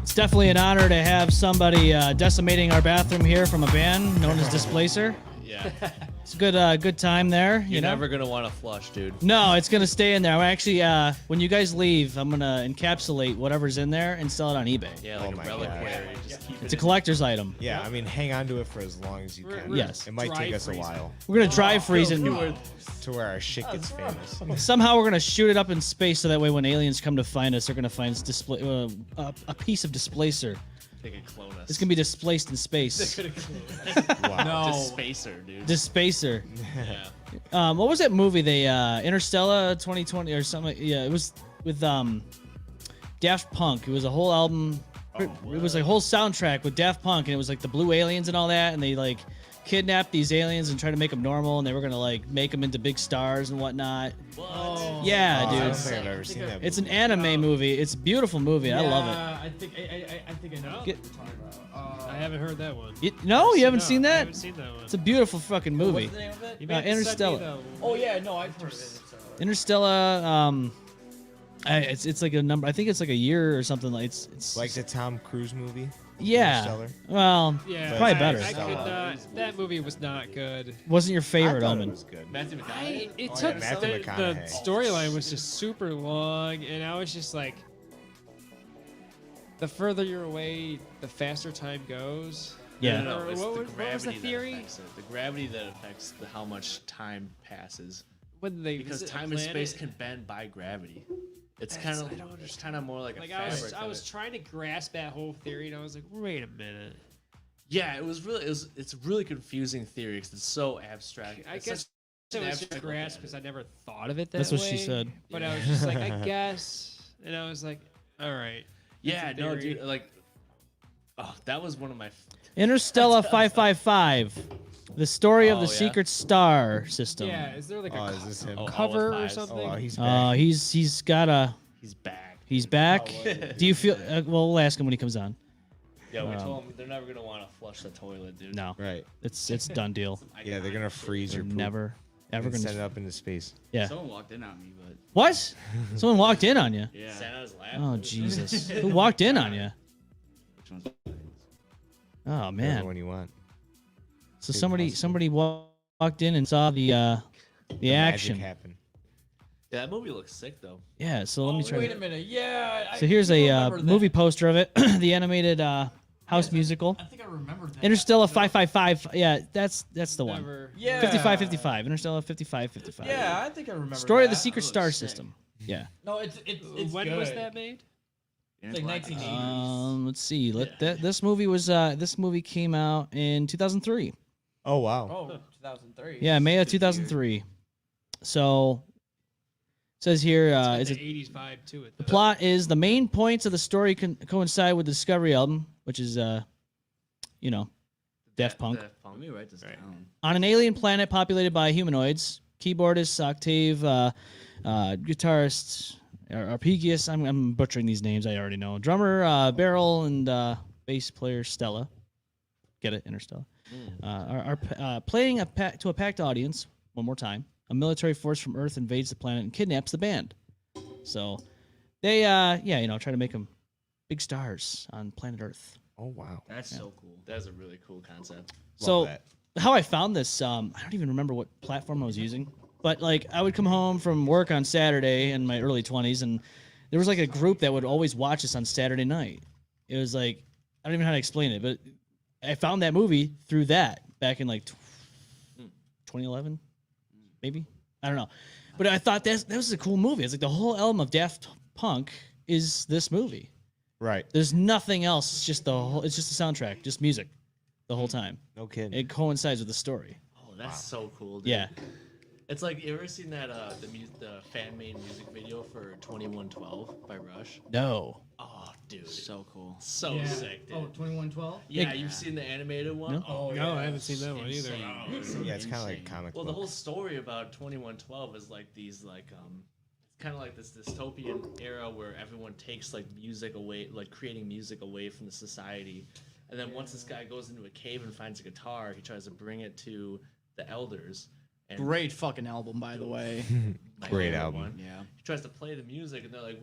It's definitely an honor to have somebody decimating our bathroom here from a band known as Displacer. Yeah. It's a good time there. You're You know? never gonna want to flush, dude. No, it's gonna stay in there. I'm actually, when you guys leave, I'm gonna encapsulate whatever's in there and sell it on eBay. Yeah, like Oh a my reliquary. Just keep It's a it in. collector's item. Yeah, I mean, hang on to it for as long as you can. Yes. It might Dry take us a freeze it. while We're gonna dry freeze it. to where our shit gets famous. Somehow we're gonna shoot it up in space so that way when aliens come to find us, they're gonna find a piece of Displacer. They could clone us. It's gonna be displaced in space. Wow. Just spacer, dude. Dispacer. Yeah. What was that movie? They Interstellar 2020 or something. Yeah, it was with Daft Punk. It was a whole album. It was a whole soundtrack with Daft Punk, and it was like the blue aliens and all that, and they like kidnap these aliens and try to make them normal, and they were gonna like make them into big stars and whatnot. What? Yeah, I dude. don't think I've ever seen that. It's an anime movie. It's a beautiful movie. I love it. I think I know. Get- what you're talking about. I haven't heard that one. No, you haven't No, seen I that? haven't seen that one. It's a beautiful fucking movie. What's the name of it? You may have to send me Interstellar. the- Oh yeah, no, I've heard of it. Interstellar. It's like a number. I think it's like a year or something. Like it's Like the Tom Cruise movie. yeah. Interstellar? Well, Yeah, probably I better. could not. That movie was not good. Wasn't your favorite, I thought Omen? it was good. Matthew McConaughey. It Oh, took yeah, Matthew the McConaughey. storyline was just super long, and I was just like, the further you're away, the faster time goes. Yeah. No, Or it's what the was the gravity theory? that affects it. The gravity that affects how much time passes. When they Because visit a time and space planet. can bend by gravity. It's kind of just kind of more like a Like fabric. I of was it. trying to grasp that whole theory, and I was like, wait a minute. Yeah, it's a really confusing theory because it's so abstract. I It's guess such it an was just abstract grasp look because at I never thought of it that That's what she way, said. But I was just like, I guess, and I was like, all right. Yeah, That's a no, theory. dude, like, oh, that was one of my. Interstellar 555. The story of Oh, the yeah? secret star system. Yeah, is there like Oh, a is this him? Oh, cover all or fives. something? Oh, wow, he's back. He's got a. He's back. He's back. Do you feel? Well, we'll ask him when he comes on. Yeah, we told him they're never gonna want to flush the toilet, dude. No, Right. it's done deal. Yeah, they're gonna freeze They're your poop never ever and gonna. send it up into space. Yeah. Someone walked in on me, but What? Someone walked in on you. yeah. Santa's laugh. Oh Jesus! Who walked in on you? Which one's Oh Whatever man! one you want. So Big somebody walked in and saw the Magic action. happened. Yeah, that movie looks sick though. Yeah. So let me try. Wait a minute. Yeah. So here's I a remember that. movie poster of it, the animated house musical. I think I remember that. Interstellar 555. Yeah, that's the one. Never. Yeah. 5555. Interstellar 5555. Yeah, I think I remember. Story of the that. Secret looks Star sick. System. Yeah. No, it's When good. was that made? It's like 1980s. Let's see. This movie came out in 2003. Oh wow. Oh, 2003. Yeah, May of 2003. So it says here It's it's got a, the 80s vibe to it. the Though. plot is the main points of the story coincide with the Discovery album, which is Daft Punk. Let me write this down. On an alien planet populated by humanoids, keyboardist Octave, guitarist Arpegius, I'm butchering these names, I already know. Drummer Beryl and bass player Stella. Get it, Interstellar. Are playing to a packed audience one more time. A military force from Earth invades the planet and kidnaps the band. So they try to make them big stars on planet Earth. Oh wow. That's so cool. That's a really cool concept. So that. how I found this, I don't even remember what platform I was using, but like I would come home from work on Saturday in my early 20s, and there was like a group that would always watch us on Saturday night. It was like, I don't even know how to explain it, but I found that movie through that back in like 2011, maybe. I don't know, but I thought that was a cool movie. It's like the whole album of Daft Punk is this movie. Right. There's nothing else. It's just it's just the soundtrack, just music, the whole time. No kidding. It coincides with the story. Oh, that's so cool, dude. Yeah. It's like, you ever seen that the fan-made music video for 2112 by Rush? No. Oh, dude. So cool. So Yeah. sick, dude. Oh, 2112. Yeah, you've seen the animated one? No. Oh, No, yeah. I haven't seen that one either. Insane. Yeah, it's kind of like a comic Well, book. the whole story about 2112 is like these it's kind of like this dystopian era where everyone takes like music away, like creating music away from the society. And then once this guy goes into a cave and finds a guitar, he tries to bring it to the elders. And Great fucking album, by the way. my Great favorite album. one. Yeah. He tries to play the music, and they're like,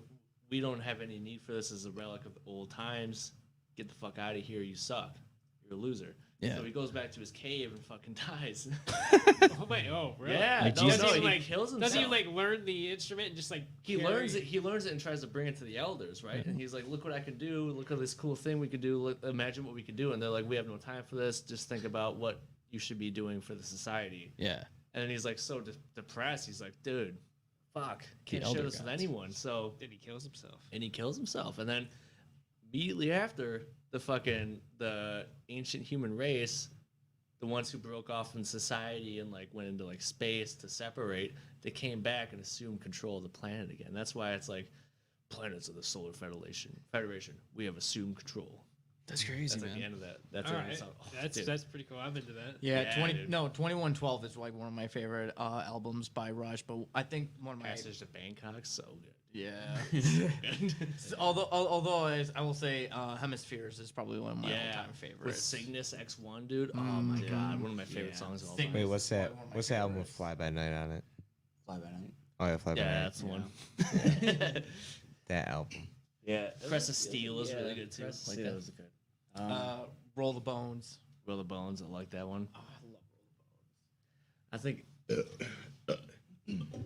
"We don't have any need for this as a relic of old times. Get the fuck out of here. You suck. You're a loser." Yeah. So he goes back to his cave and fucking dies. Oh my! Oh, really? Yeah, Like no, Jesus. no, Does he he, like, kills himself. Does he like learn the instrument and just like He carry- learns it. He learns it and tries to bring it to the elders, right? And he's like, "Look what I can do. Look at this cool thing we could do. Look, imagine what we could do." And they're like, "We have no time for this. Just think about what you should be doing for the society." Yeah. And then he's like so depressed. He's like, "Dude, fuck, can't share elder this with gods. anyone." So Then he kills himself. and he kills himself. And then immediately after, the ancient human race, the ones who broke off from society and like went into like space to separate, they came back and assumed control of the planet again. That's why it's like planets of the Solar Federation. We have assumed control. That's crazy, That's like the man. end of that. That's All it. right. It's like, dude. That's pretty cool. I'm into that. Yeah, Yeah, 2112 is like one of my favorite albums by Rush, but I think one of my Passage to Bangkok, so good. yeah. although I will say Hemispheres is probably one of my all-time With favorites. Cygnus X1, dude. Oh my god, one of my favorite songs of all time. Wait, what's that? What's that album with Fly By Night on it? Fly by night. Oh yeah, Fly By Yeah, Night. that's the one. That album. Yeah, Press of Steel is really good too. Press of Like Steel that. is good. Roll the Bones. Will the Bones, I like that one. Oh, I love I think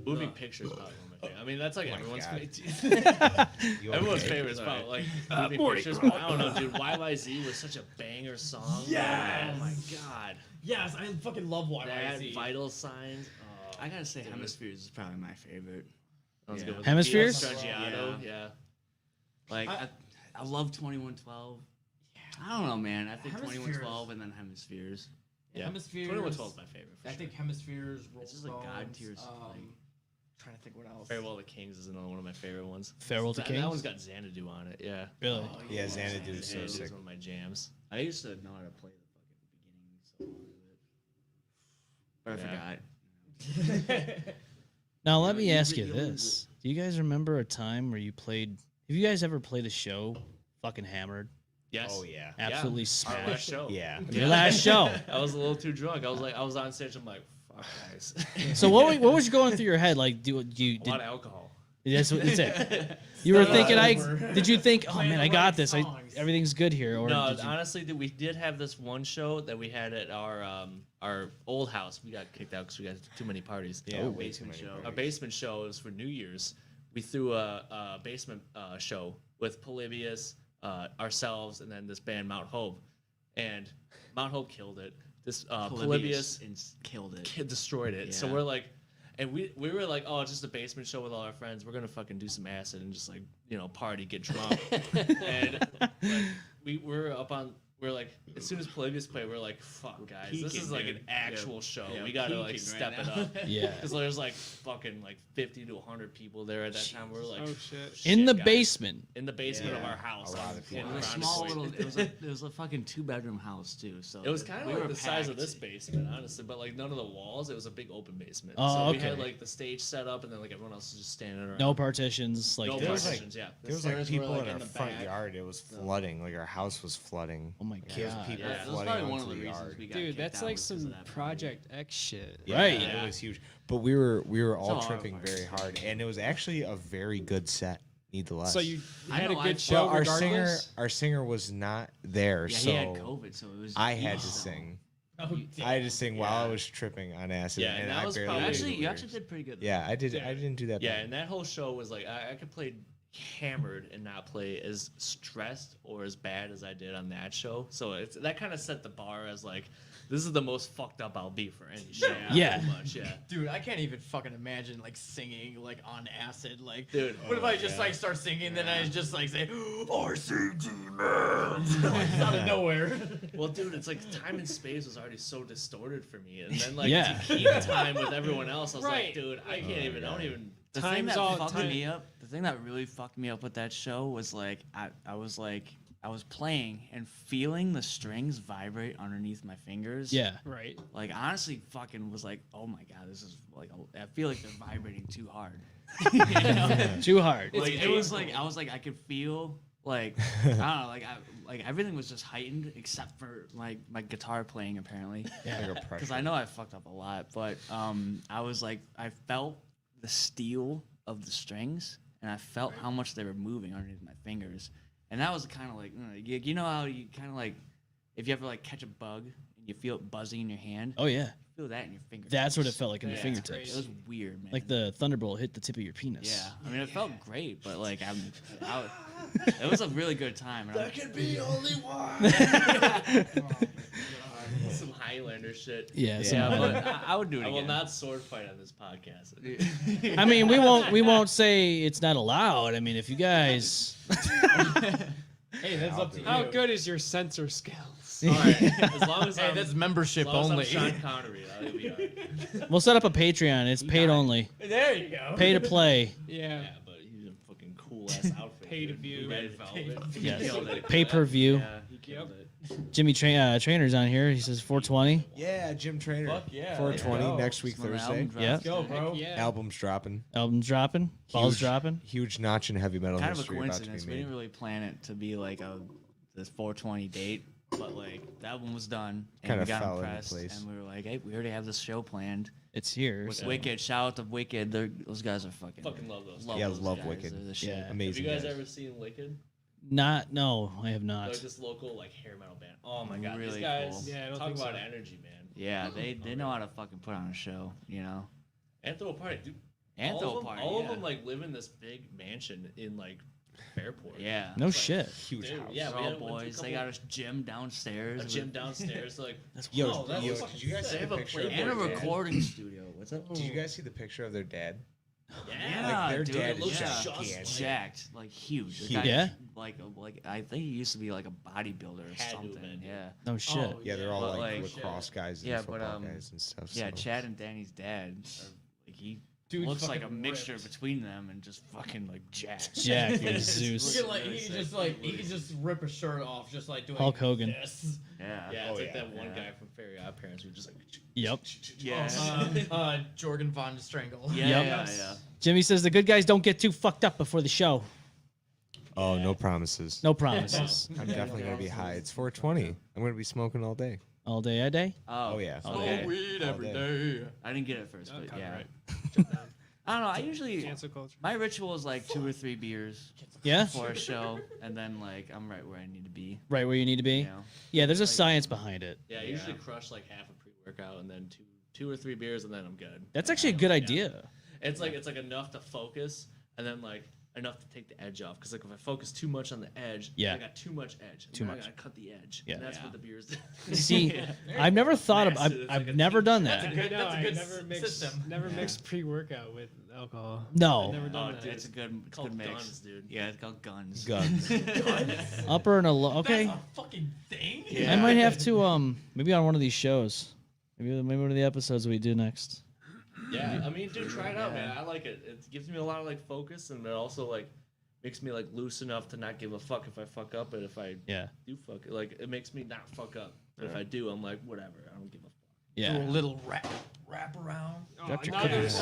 moving pictures is probably one of my favorite. I mean, that's like everyone's God. favorite. You Everyone's okay? favorite is probably like moving pictures. But I don't know, dude. YYZ was such a banger song. Yes! Oh my god. Yes, I fucking love That YYZ. Vital Signs. Oh, I gotta say, Hemispheres is probably my favorite. that was Yeah. good with Hemispheres? Straggiato, yeah. Like, I love 2112. I don't know, man. I think 2112 and then Hemispheres. Yeah. Hemispheres. 2112 is my favorite. For I think think Hemispheres. Roll It's just the like God Bones, tiers. trying to think what else. Farewell to Kings is another one of my favorite ones. Farewell to That Kings? one's got Xanadu on it, yeah. Really? Yeah, Xanadu is so Xanadu sick. is one of my jams. I used to know how to play the fucking beginning song of it. But I forgot. Now let me you ask really you lose this: do you guys remember a time where you played? Have you guys ever played a show, fucking hammered, Yes. Oh yeah. absolutely Our last smashed? show. Yeah. Your last show. I was a little too drunk. I was on stage. I'm like, fuck guys. So what was going through your head? Like, you a did? lot of alcohol. That's it. You were thinking, did you think, oh man, I got this. Everything's good here, or No, did you, honestly, we did have this one show that we had at our old house. We got kicked out because we got too many parties. Yeah, way too many. Our basement show was for New Year's. We threw a basement show with Polybius, ourselves, and then this band Mount Hope. And Mount Hope killed it. This Polybius killed it. destroyed it. So Yeah. we're like, and we were like, oh, it's just a basement show with all our friends. We're gonna fucking do some acid and just like, party, get drunk. And like, we're up on. We're like, as soon as Polybius played, we're like, fuck, guys, this is like an actual show. Yeah, we gotta like peaking step right it up. Yeah. Because there's like fucking like 50 to 100 people there at that time. We're like, Oh shit. in the guys. basement? In the basement of Yeah, our house. a lot of people. in It was a Round small Point. little. It was a fucking 2-bedroom house too. So It was kind of we like were the size of packed. this basement, honestly, but like none of the walls. It was a big open basement. Oh, so we had okay. like the stage set up, and then like everyone else was just standing around. No partitions, like No this. partitions, yeah. There was like stairs people were, like, in in our the front back. yard. It was flooding. Like our house was flooding. Oh my There was god. people Yeah. That was flooding probably one of onto the the reasons yard. we got Dude, kicked that's out like was 'cause of some that Project X shit. Right. It was huge. But we were all all tripping hard. very hard, and it was actually a very good set. Needless. So you I had a know, I- good but show But regardless. our singer was not there, Yeah, so he had COVID, so it was. I had to easy. sing. Oh, I had to sing while I was tripping on acid, Yeah, and and that I was barely. probably- knew the You actually lyrics. did pretty good. Yeah, I did. I didn't do that. Yeah, bad. and that whole show was like I could play hammered and not play as stressed or as bad as I did on that show. So it's that kind of set the bar as like this is the most fucked up I'll be for any show. Yeah. pretty much, yeah. Dude, I can't even fucking imagine like singing like on acid. Like, Dude, what if I just like start singing, then I just like say, "RCG man," out of nowhere. Well, dude, it's like time and space was already so distorted for me, and then like Yeah. to keep time with everyone else, I was Right. like, dude, I can't even. I don't even. The thing Time's that all- fucked time- me up, the thing that really fucked me up with that show was like I was playing and feeling the strings vibrate underneath my fingers. Yeah. Right. Like honestly, fucking was like, oh my god, this is like I feel like they're vibrating too hard. Too hard. Like it was like I was like I could feel like I don't know like everything was just heightened except for like my guitar playing apparently. Because I know I fucked up a lot, but I was like I felt the steel of the strings and I felt how much they were moving underneath my fingers, and that was kind of like you know how you kind of like if you ever like catch a bug and you feel it buzzing in your hand. Oh yeah. Feel that in your fingers. That's what it felt like in your It fingertips. was weird, man. Like the thunderbolt hit the tip of your penis. Yeah, I mean, it felt great, but like, it was a really good time. And there could be only one. Some Highlander shit. Yeah, some yeah, but Highlander. I would do it I will again. not sword fight on this podcast. I mean, we won't say it's not allowed. I mean, if you guys, Hey, that's up to you. How good is your sensor skills? All right, as long as Hey, I'm, that's membership as long only. As I'm Sean Connery, I'll be all right. we'll set up a Patreon. It's paid only. There you go. Pay to play. Yeah. Yeah, but he's in a fucking cool ass outfit. pay to view. Red Velvet. Yes. Killed it. Pay per view. Yeah, he killed it. Jimmy Trainer's on here. He says 420. Yeah, Jim Trainer. Fuck yeah. 420 let's go. next week When the Thursday. album drops, Yeah. Let's go, bro. Yeah. Album's dropping. Album's dropping. Balls dropping. Huge notch in heavy metal Kind of a history about to coincidence. be We didn't made. really plan it to be like this 420 date, but like the album was done and Kinda we got fell into impressed, place. and we were like, hey, we already have this show planned It's here. with so- Wicked. Shout out to Wicked. Those guys are fucking love those. Yeah, those love guys. Wicked. They're the shit. Yeah. Have Amazing. you guys guys. ever seen Wicked? No, I have not. Like this local like hair metal band. Oh my god, Really these guys cool. Yeah, I don't talk think about so. energy, man. Yeah, they know how to fucking put on a show, you know. And throw a party, dude. And all throw of a them, party. all yeah. of them like live in this big mansion in like Fairport. Yeah. No shit. Huge Dude, house. yeah, They're we all had- went to a boys. They couple- got a gym downstairs. a gym downstairs. Like Yo, oh, that's yo, fucking did you guys see sick. the They have a picture of Playboy and a their dad? recording studio. What's up? Did you guys see the picture of their dad? Yeah, Like, their dude, dad is yeah. gigantic. Jacked, like huge. The Huge. guy, Yeah? Like I think he used to be like a bodybuilder or Had to have something. been, dude. Yeah. No shit. Yeah, they're all But, like like, lacrosse guys and yeah, football but, guys and stuff. Yeah, so. Chad and Danny's dad, like he Dude looks like a fucking mixture ripped. between them and just fucking like jacked. Jack Yeah, is it's Zeus. He could really sick. he could just rip a shirt off, just like doing Hulk Hogan. this. Yeah. Yeah, Oh, it's like yeah. that one Yeah. guy from Fairy Odd Parents who just like. Yep. Yeah. Jorgen von Strangle. Yeah, Yep. yeah. Jimmy says the good guys don't get too fucked up before the show. Oh, no promises. No promises. I'm definitely gonna be high. It's 420. I'm gonna be smoking all day. All day, a day. Oh yeah. Okay. Weed All every day. day. I didn't get it first, but yeah. Right. I don't know. I usually Cancel culture. my ritual is like 2 or 3 beers Yeah. before a show, and then like I'm right where I need to be. Right where you need to be. You know? Yeah, there's a science behind it. Yeah, I usually crush like half a pre-workout and then two or three beers and then I'm good. That's actually a good idea. It's like enough to focus and then like enough to take the edge off. Because like if I focus too much on the edge, Yeah. I got too much edge. And Too then much. I gotta cut the edge. Yeah. And that's what the beers do. See, I've never thought of. Massive. It's I've like a never done That's a that. good, No, that's a I good never mixed system. mixed pre-workout with alcohol. No. I've never done Oh, that. dude. It's a good, It's called good mix. guns, dude. Yeah, it's called guns. Guns. Upper and a low. Okay. That's a fucking thing. I might have to maybe on one of these shows. Maybe one of the episodes we do next. Yeah, I mean, dude, try it out, man. I like it. It gives me a lot of like focus, and it also like makes me like loose enough to not give a fuck if I fuck up, but if I Yeah. do fuck, like it makes me not fuck up. And if I do, I'm like, whatever, I don't give a fuck. Do a Yeah. little wrap around. Drop your now, they're, cans.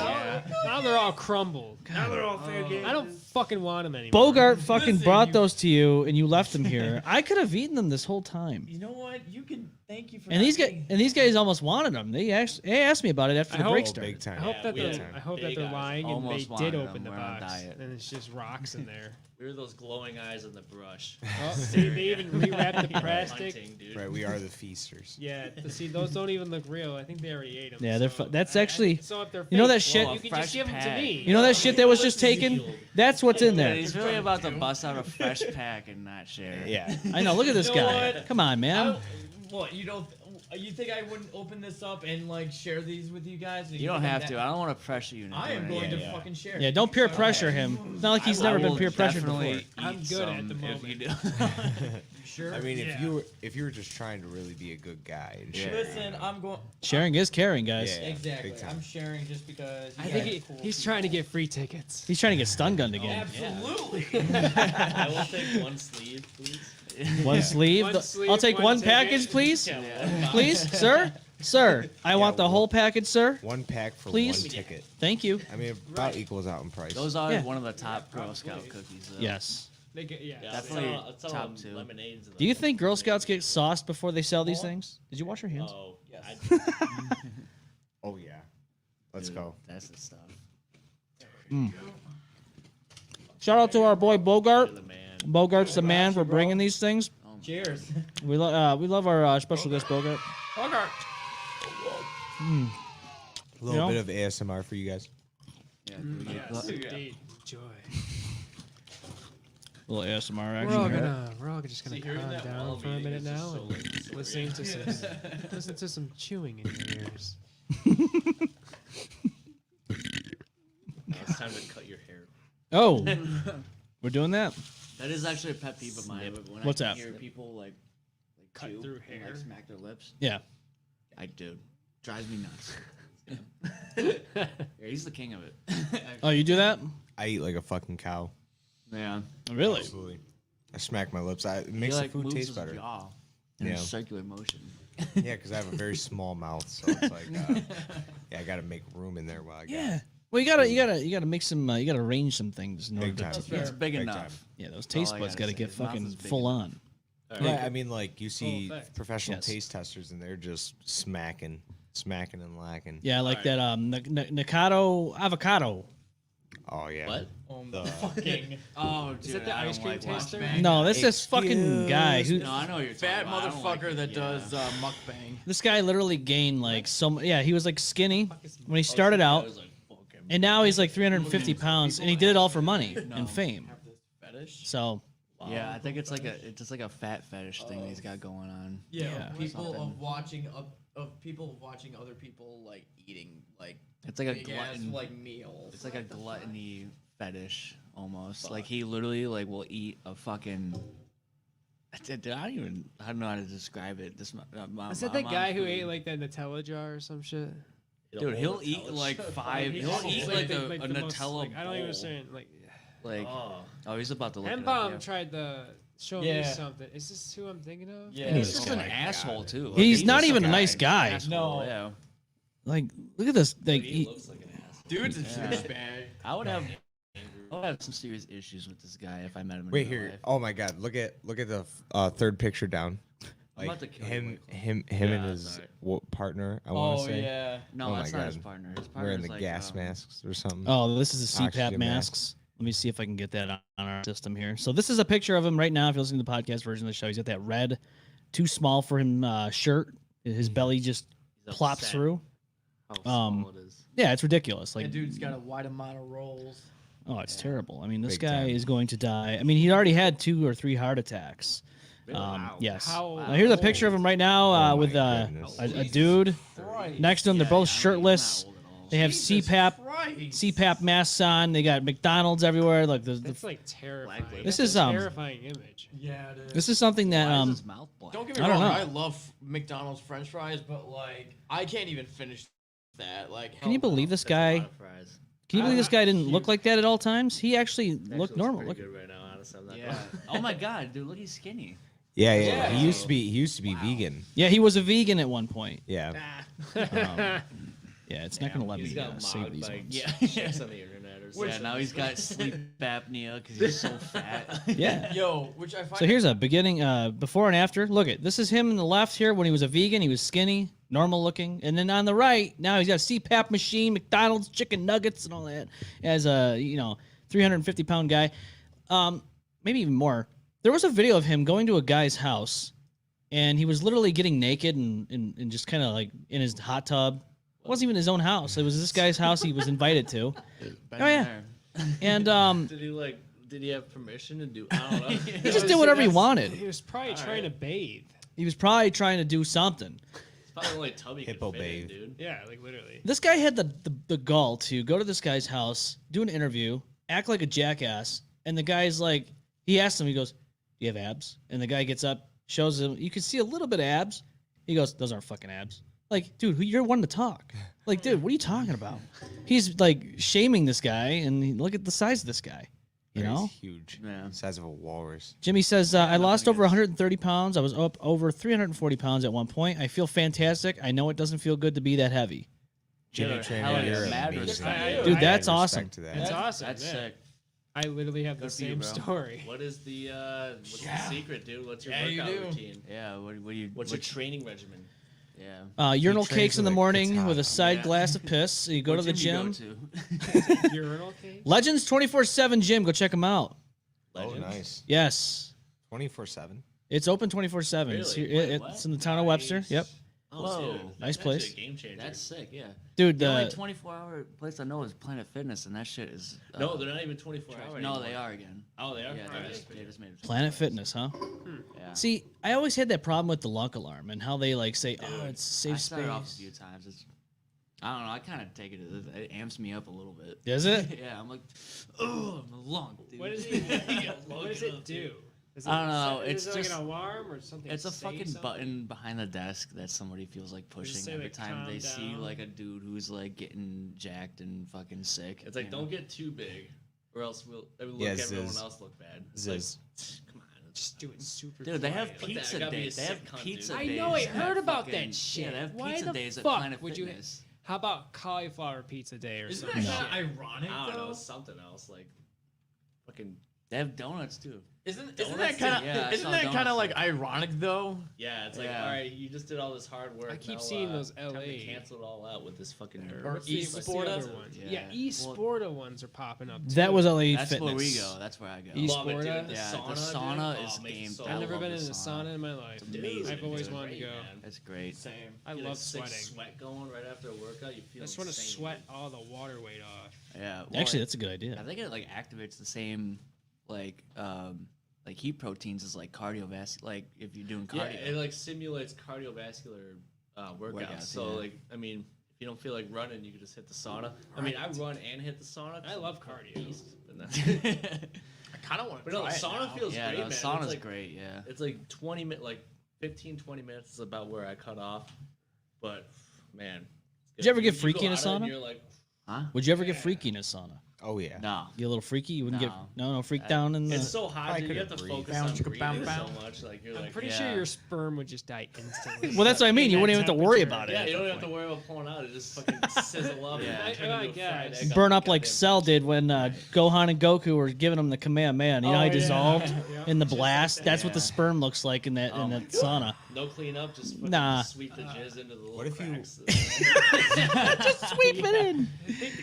now they're all crumbled. Now they're all fair game. I don't fucking want them anymore. Bogart fucking Listen, brought you- those to you, and you left them here. I could have eaten them this whole time. You know what? You can thank you for. And not these guys almost wanted them. They asked me about it after I the hope- break Oh, started. big time. I hope Yeah, that we they're, had I hope that big they're eyes. lying and they Almost did wanted open them. the We're on a box, diet. and it's just rocks in there. We were those glowing eyes in the brush. Oh, see, they even rewrapped the plastic. Hunting, dude. Right, we are the feasters. Yeah, see, those don't even look real. I think they already ate them. Yeah, they're that's actually. So if they're You know fake, that shit- you can Fresh just give them to pack. me. You know that shit that was just taken? That's what's in Yeah, there. he's really about to bust out a fresh pack and not share. Yeah. I know. Look at this You know guy. what? Come on, man. What you don't? You think I wouldn't open this up and like share these with you guys? You don't have to. I don't want to pressure you. Into I am doing going it. to fucking share. Yeah, don't peer pressure him. It's not like he's never I been will peer pressured definitely before. I'm eat good at some the if you moment. do. Sure. I mean, Yeah. if you were just trying to really be a good guy and share. Listen, I'm going. Sharing is caring, guys. Yeah. Exactly. big time. I'm sharing just because. I you think guys are cool he's people. trying to get free tickets. He's trying to get stun gunned again. Absolutely. I will take one sleeve, please. One sleeve. One sleeve, I'll take one one ticket. package, please. Yeah, Please, sir. Sir, I want the whole package, sir. One pack for Please? one ticket. Thank you. I mean, about equals out in price. Those are Yeah. one of the top Girl Scout cookies. Though. Yes. They get, yeah. Yeah, Definitely it's all top two. lemonades. in Do you them. think Girl Scouts get sauced before they sell these things? Did you wash your hands? Oh, yes. Oh yeah. Let's go. That's the stuff. Shout out to our boy Bogart. The man. Bogart's the man for bringing these things. Cheers. We love our special guest Bogart. Bogart. A little You know? bit of ASMR for you guys. Yeah. Yes, indeed. Joy. A little ASMR We're all action. just gonna See, hearing calm that while down I'm for a eating minute is just now so, and like, listen to some chewing in your ears. Now it's time to cut your hair. Oh, we're doing that. That is actually a pet peeve of mine. But when What's I that? hear people like Cut chew through and, hair? like, smack their lips, Yeah. I do. Drives me nuts. Yeah, he's the king of it. Oh, you do that? I eat like a fucking cow. Yeah. Really? Absolutely. I smack my lips. It He, makes like, the food moves taste his better. jaw in Yeah. a circular motion. Yeah, because I have a very small mouth, so it's like, I gotta make room in there while I got Yeah. Well, you gotta make some. You gotta arrange some things in order Big time. to. It's big Big enough. time. Yeah, those That's all taste I buds gotta gotta say. get His mouth fucking is big full enough. on. Yeah, I mean, like you see thanks. professional Yes. taste testers, and they're just smacking and lacking. Yeah, I like that. Nikado avocado. Oh yeah. What? Fucking Oh, dude, Is that the I ice don't cream like taster? mukbang. No, that's this fucking guy who. No, I know what you're fat talking about. I don't like motherfucker it, that yeah. does mukbang. This guy literally gained like so. Yeah, he was like skinny when he started out, and now he's like 350 pounds, and he did it all for money and fame. Fetish? So Yeah, I think it's just like a fat fetish thing he's got going on. Yeah, people Something. of watching other people like eating like It's like a big ass glutton. like meals. It's like a gluttony fetish almost. Like he literally like will eat a fucking. I don't know how to describe it. This Is that the guy who ate like that Nutella jar or some shit? Dude, he'll eat like five. He'll eat like a the most, Nutella like, I don't even bowl. understand. Like, Like, oh, he's about to look it up. M-Balm Yeah. tried to show me Yeah. something. Is this who I'm thinking of? Yeah. He's just an asshole too. he's not just even a nice guy. asshole, No. Yeah. Like, look at this. Like, He looks like an ass. Dude's a douchebag. I would have some serious issues with this guy if I met him in Wait real here. life. Oh my God! Look at the third picture down. I'm Like about to kill him you, and his partner. I want to Oh say. yeah. No, Oh that's my not his God. partner. His Wearing partner's the like, gas masks or something. oh, this is the CPAP Oxygen masks. Let me see if I can get that on our system here. So this is a picture of him right now. If you're listening to the podcast version of the show, he's got that red, too small for him shirt. His belly just He's plops upset. through. How small it is. Yeah, it's ridiculous. Like, That dude's got a wide amount of rolls. oh, it's terrible. I mean, this Big guy time. is going to die. I mean, he already had 2 or 3 heart attacks. Yes. How Now, here's a picture of him right now Oh with my a goodness. dude Christ. next to him. They're both He's shirtless. not old at all. They have Jesus CPAP Christ. CPAP masks on. They got McDonald's everywhere. Like That's like terrifying. This That's is, a terrifying image. Yeah, it is. this is something that Why is his mouth black? Don't get me I don't wrong. know. I love McDonald's French fries, but like I can't even finish that. Like, Can you hell no. believe this That's a lot guy? of fries. Can you believe this guy didn't look like that at all times? He actually Actually looked looks normal. pretty Look, good right now, honestly. I'm not Yeah. Oh my god, dude, look, he's skinny. Yeah, yeah. Yeah. He used to be vegan. yeah, he was a vegan at one point. Yeah. Yeah, it's not gonna let He's me got save mobbed these by ones. chicks on the internet or something. Yeah, now he's got sleep apnea because he's so fat. Yeah. Yo, which I find. So here's a beginning, before and after. Look at this is him in the left here when he was a vegan. He was skinny, normal looking, and then on the right now he's got a CPAP machine, McDonald's chicken nuggets, and all that. As a 350-pound guy, maybe even more. There was a video of him going to a guy's house, and he was literally getting naked and just kind of like in his hot tub. It wasn't even his own house. It was this guy's house he was invited to. Been Oh, yeah. there. And Did he have permission to do? I don't know. he just did whatever he wanted. He was probably trying to bathe. He was probably trying to do something. It's probably the only tub he Hippo could fit in, bathe. dude. Yeah, like literally. This guy had the gall to go to this guy's house, do an interview, act like a jackass, and the guy's like, he asked him, he goes, "Do you have abs?" And the guy gets up, shows him, you can see a little bit of abs. He goes, "Those aren't fucking abs." Like, dude, you're one to talk. Like, dude, what are you talking about? He's like shaming this guy, and look at the size of this guy. You know? He's huge. Yeah. Size of a walrus. Jimmy says, I lost over 130 pounds. I was up over 340 pounds at one point. I feel fantastic. I know it doesn't feel good to be that heavy. Jimmy Yeah, Trainer, hell yeah, you're mad amazing. respect. Dude, I that's have awesome. respect to that. That's awesome. That's yeah. sick. I literally have the Good for you, same bro. story. What is the secret, dude? What's your Yeah, you workout do. routine? Yeah, what do you? What's your training regimen? Yeah. Urinal trains cakes in with the a morning katana. with a side Yeah. glass of piss. You go to the What gym. you go to? Urinal cake? Legends 24/7 gym. Go check them out. Oh, Legends? nice. Yes. 24/7. It's open 24/7. It's, Really? here- Wait, it's what? in the town of Webster. Nice. Yep. Oh, Whoa. dude, Nice that's actually place. a game changer. That's sick. Yeah. Dude, The only 24-hour place I know is Planet Fitness, and that shit is. No, they're not even 24 hours. No, anymore. they are again. Oh, they are. Yeah, Alright. they just made it. Planet Fitness, huh? Yeah. See, I always had that problem with the lunk alarm and how they like say, "Oh, it's I safe started off a space." few times. I don't know. I kind of take it. It amps me up a little bit. Is it? Yeah. I'm like, oh, I'm a lung, dude. What does it do? Is I don't know, Is it's it just- like an alarm or something? It's a say fucking something? button behind the desk that somebody feels like pushing say, every like, time they calm see down? like a dude who's like getting jacked and fucking sick. It's like you know? don't get too big, or else we'll look Yeah, everyone Ziz. else look bad. It's Ziz. like, come on, Just do it super. Dude, they have But that pizza gotta be a days. They have sick cunt, pizza dude. I days. know. I at heard about fucking- that shit. Yeah, they have Why pizza the days at fuck Planet would you? Fitness. How about cauliflower pizza day or Isn't something? that kind of ironic I don't know, though? something else like fucking. They have donuts too. Isn't Donuts that kind of too? Yeah, I isn't saw that kind donuts of like too. ironic though? Yeah, it's like Yeah. all right, you just did all this hard work. I keep now, seeing those time to LA. cancel it all out with this fucking. What's the Esporta? other ones? Yeah. Yeah, Esporta ones are popping up. That too. was LA That's Fitness. where we go. That's where I go. East- Love it, dude. Esporta? The Yeah, the sauna, sauna dude, is oh, makes it game so time. I've I never love been the in a sauna. sauna in my life. Dude, I've always it's wanted to great, go. man. That's great. Same. I Get love a sick sweating. Sweat going right after a workout. You feel. I just want to insane, sweat dude. all the water weight off. Yeah. well, Actually, that's a good idea. I think it like activates the same like heat proteins as like cardiovascular. Like if you're doing Yeah, cardio. it like simulates cardiovascular workouts. Workouts, So yeah. like, I mean, if you don't feel like running, you can just hit the sauna. I mean, I run and hit the sauna. 'cause I love I'm a cardio. beast, but no. I kind of want to But no, the try it sauna now. feels yeah, great, no, man. sauna's it's like, great. Yeah. It's like 20 minutes, like 15, 20 minutes is about where I cut off. But man, it's Did you ever good. get go freaky in a out of it and sauna? You're like, Huh? Would you ever get freaky in a sauna? Oh yeah. No. Get a little freaky? You wouldn't get No. no freak down in the. it's so hot, I dude. You have couldn't to breathe. focus Bow, on chicka, bow, breathing bow. so much. Like you're I'm like, pretty Yeah. sure your sperm would just die instantly. Well, that's what I mean. You In wouldn't that even have to worry temperature. about yeah, it. you don't have to worry about pulling out. It just fucking sizzle up. Yeah. and turn I into a fried guess. egg on Burn the up like goddamn Cell toast. did when Gohan and Goku were giving him the Kamehameha. You know how he Oh, yeah. dissolved Yeah. in the Just like blast? that. That's what the Yeah. sperm looks like in that in that sauna. No cleanup, just fucking Nah. sweep the jizz into the little What if you- cracks. Just sweep it in.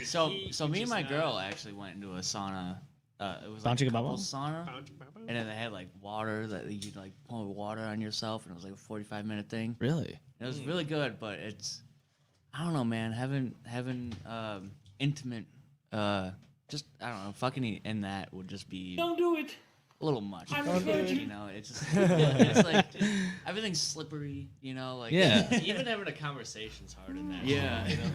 So Heat so would me and just my not- girl actually went into a sauna. It was Bow like a chicka bow couples sauna. Bounce, bounce, bounce. And then they had like water that you could like pour water on yourself, and it was like a 45-minute thing. Really? And it was really good, but it's I don't know, man. Having intimate, just I don't know, fucking in that would just be Don't do it. a little much. I'm a virgin. You know, it's just it's like everything's slippery. You know, like Yeah. Even having a conversation's hard in that. yeah. shit, you know?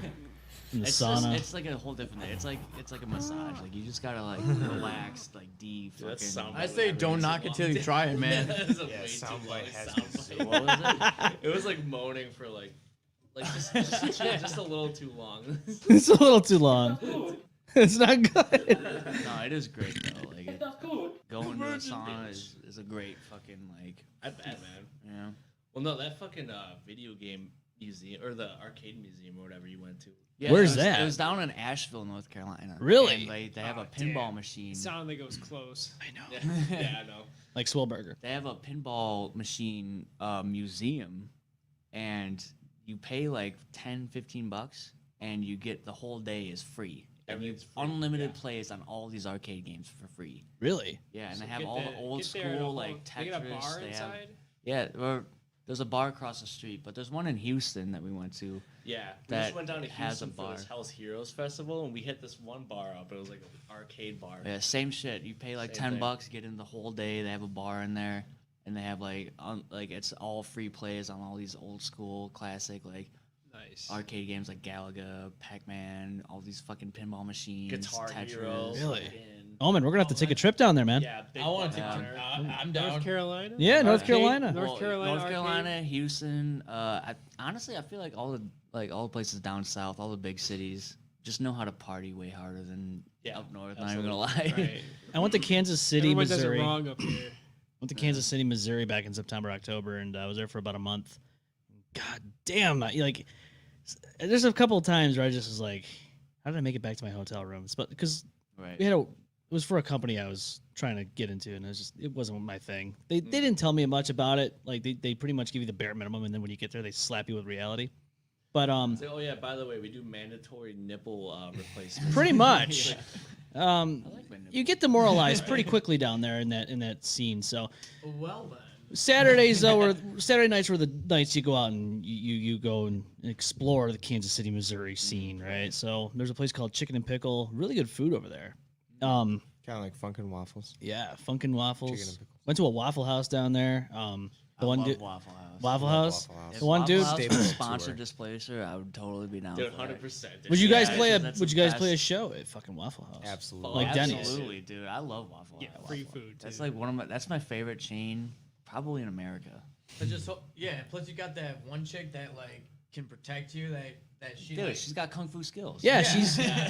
In the It's sauna. just, it's like a whole different thing. It's like a massage. Like you just gotta like relax, like deep. Dude, that's Fucking. soundbite I say was don't way knock too it till long. you try it, man. That was a Yeah, way too soundbite long has to soundbite. be- What was it? It was like moaning for like just a little too long. It's a little too long. Good. It's not good. No, it is great though. Like It's not good. going to a sauna is a great fucking like. I bet, man. You know. Well, no, that fucking video game museum or the arcade museum or whatever you went to. Yeah, Where's it was, that? It was down in Asheville, North Carolina. Really? And they have Oh, a pinball damn. machine. It sounded like it was close. I know. Yeah, I know. Like Swellburger. They have a pinball machine museum, and you pay like $10-15, and you get the whole day is free. And you Everything's free, unlimited plays on all these arcade games for free. Really? Yeah, and So they have get all there- the old get there and school all- like They got a Tetris. bar They have inside. yeah, or there's a bar across the street, but there's one in Houston that we went to. Yeah, we That just went down to has a Houston for this bar. Hell's Heroes festival, and we hit this one bar up. It was like an arcade bar. Yeah, same shit. You pay like Same thing. $10, get in the whole day. They have a bar in there, and they have like like it's all free plays on all these old school classic like Nice. arcade games like Galaga, Pac-Man, all these fucking pinball machines, Guitar Tetris. Hero. Really? fucking- Oh man, we're gonna have to take a trip down there, man. Yeah, big I want to bar. take. I'm North down. Carolina. Yeah, North Arcade- Carolina. North Carolina. North arcade. Carolina, Houston. Honestly, I feel like all the places down south, all the big cities, just know how to party way harder than Yeah, up north. Not even gonna lie. Right. I went to Kansas City, Everyone does it Missouri. wrong up here. Went to Kansas City, Missouri back in September, October, and I was there for about a month. God damn, like, there's a couple of times where I just was like, how did I make it back to my hotel rooms? But because Right. we had it was for a company I was trying to get into, and it wasn't my thing. They didn't tell me much about it. Like they pretty much give you the bare minimum, and then when you get there, they slap you with reality. But Say, oh yeah, by the way, we do mandatory nipple replacements. pretty much. I like my You get demoralized pretty quickly down there in that scene. So Well then. Saturday nights were the nights you go out and you go and explore the Kansas City, Missouri scene, right? So there's a place called Chicken and Pickle, really good food over there. Kind of like Funkin' Waffles. Yeah, Funkin' Waffles. Chicken and Pickle. Went to a Waffle House down there. The one love dude, Waffle House. Waffle Love House. Waffle House. If The one Waffle dude. House Staple was tour. sponsored Displacer, I would totally be down. Dude, for that. 100%. Would you guys Yeah, play that's Would the you guys play a best. show at fucking Waffle House? Absolutely. Like Denny's. Absolutely, dude. I love Waffle House. Yeah, free food. That's too. like that's my favorite chain, probably in America. Plus you got that one chick that like can protect you. That she Dude, like, she's got kung fu skills. Yeah,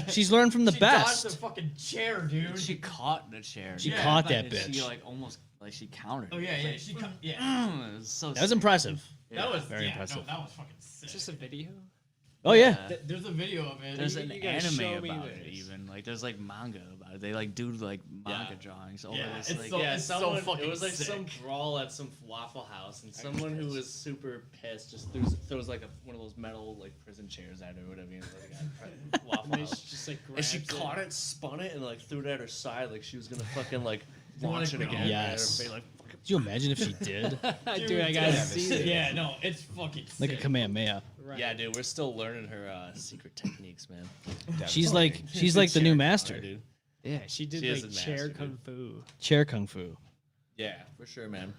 she's learned from the she dodged best. the fucking chair, dude. She caught the chair. She dude. caught that And She bitch. like almost like she countered. Oh it. yeah, It's yeah. like, She yeah. it was so That was sick. impressive. That was Very yeah, impressive. No, that was fucking sick. Is this a video? Oh yeah. There's a video of it. There's You- an you gotta show anime me about it this. even. Like there's like manga about it. They like do like manga drawings over Yeah, this. it's Like, so- Yeah, it's someone, fucking it was like sick. some brawl at some Waffle House, and someone who was super pissed just throws like one of those metal like prison chairs at her or whatever. You know, like, at Waffle And House. she just like And she grabs caught it, spun it, and like threw it at her side like she was gonna fucking like launch it again. Yes. At her face, like, fucking Could you imagine if she did? Dude, I gotta see it. Yeah, no, it's fucking sick. Like a Kamehameha. Right. yeah, dude, we're still learning her secret techniques, man. She's like the new master. Dude. Yeah, she did She is like a chair master, kung fu. Chair kung fu. Yeah, for sure, man.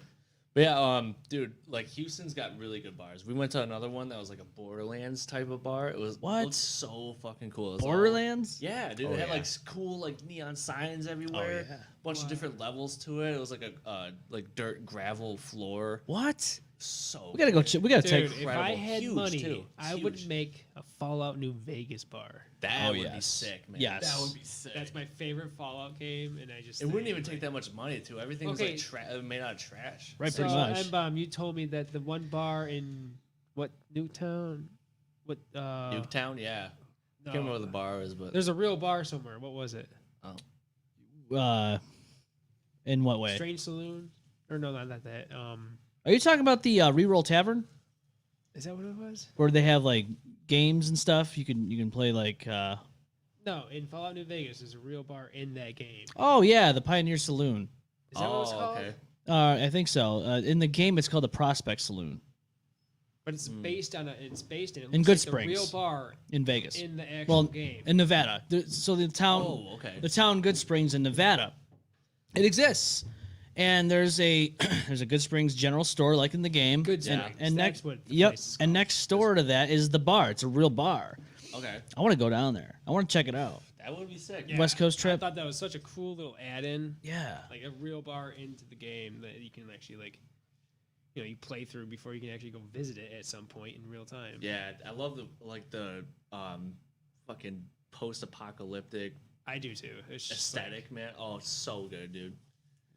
But yeah, dude, like Houston's got really good bars. We went to another one that was like a Borderlands type of bar. It was What? looked so fucking cool. It was all- Borderlands? yeah, dude, Oh, it had yeah. like cool like neon signs everywhere. yeah. Bunch of different levels to it. It was like a like dirt gravel floor. What? So We gotta go. We gotta Dude, take. if I incredible. had Huge, money, too. I would Huge. make a Fallout New Vegas bar. that Oh, would be yes. sick, man. Yes. That would be sick. That's my favorite Fallout game, and I just It wouldn't think, even take that much money too. Everything was Okay. like made out of trash. Right, So, pretty much. M-Balm, you told me that the one bar in what Newtown, what Nuketown, yeah. no, Can't remember what the bar is, but there's a real bar somewhere. What was it? In what way? Strange Saloon, or no, not that. Are you talking about the Reroll Tavern, Is that what it was? where they have like games and stuff? You can play like. No, in Fallout New Vegas, there's a real bar in that game. Oh yeah, the Pioneer Saloon. Is that what it's called? okay. I think so. In the game, it's called the Prospect Saloon But it's based on It's based in. It In looks Good like the real Springs. bar in Vegas. in the actual Well, game. in Nevada. So the town, Oh, okay. the town Good Springs in Nevada, it exists, and there's a there's a Good Springs general store like in the game. Good and, Springs, and that's next, what the yep, place is and called. next door to that is the bar. It's a real bar. Okay. I want to go down there. I want to check it out. That would be sick. Yeah, West Coast I trip. thought that was such a cool little add-in. Yeah. Like a real bar into the game that you can actually like, you play through before you can actually go visit it at some point in real time. Yeah, I love the fucking post-apocalyptic I do too. It's just aesthetic, man. Oh, it's so good, dude.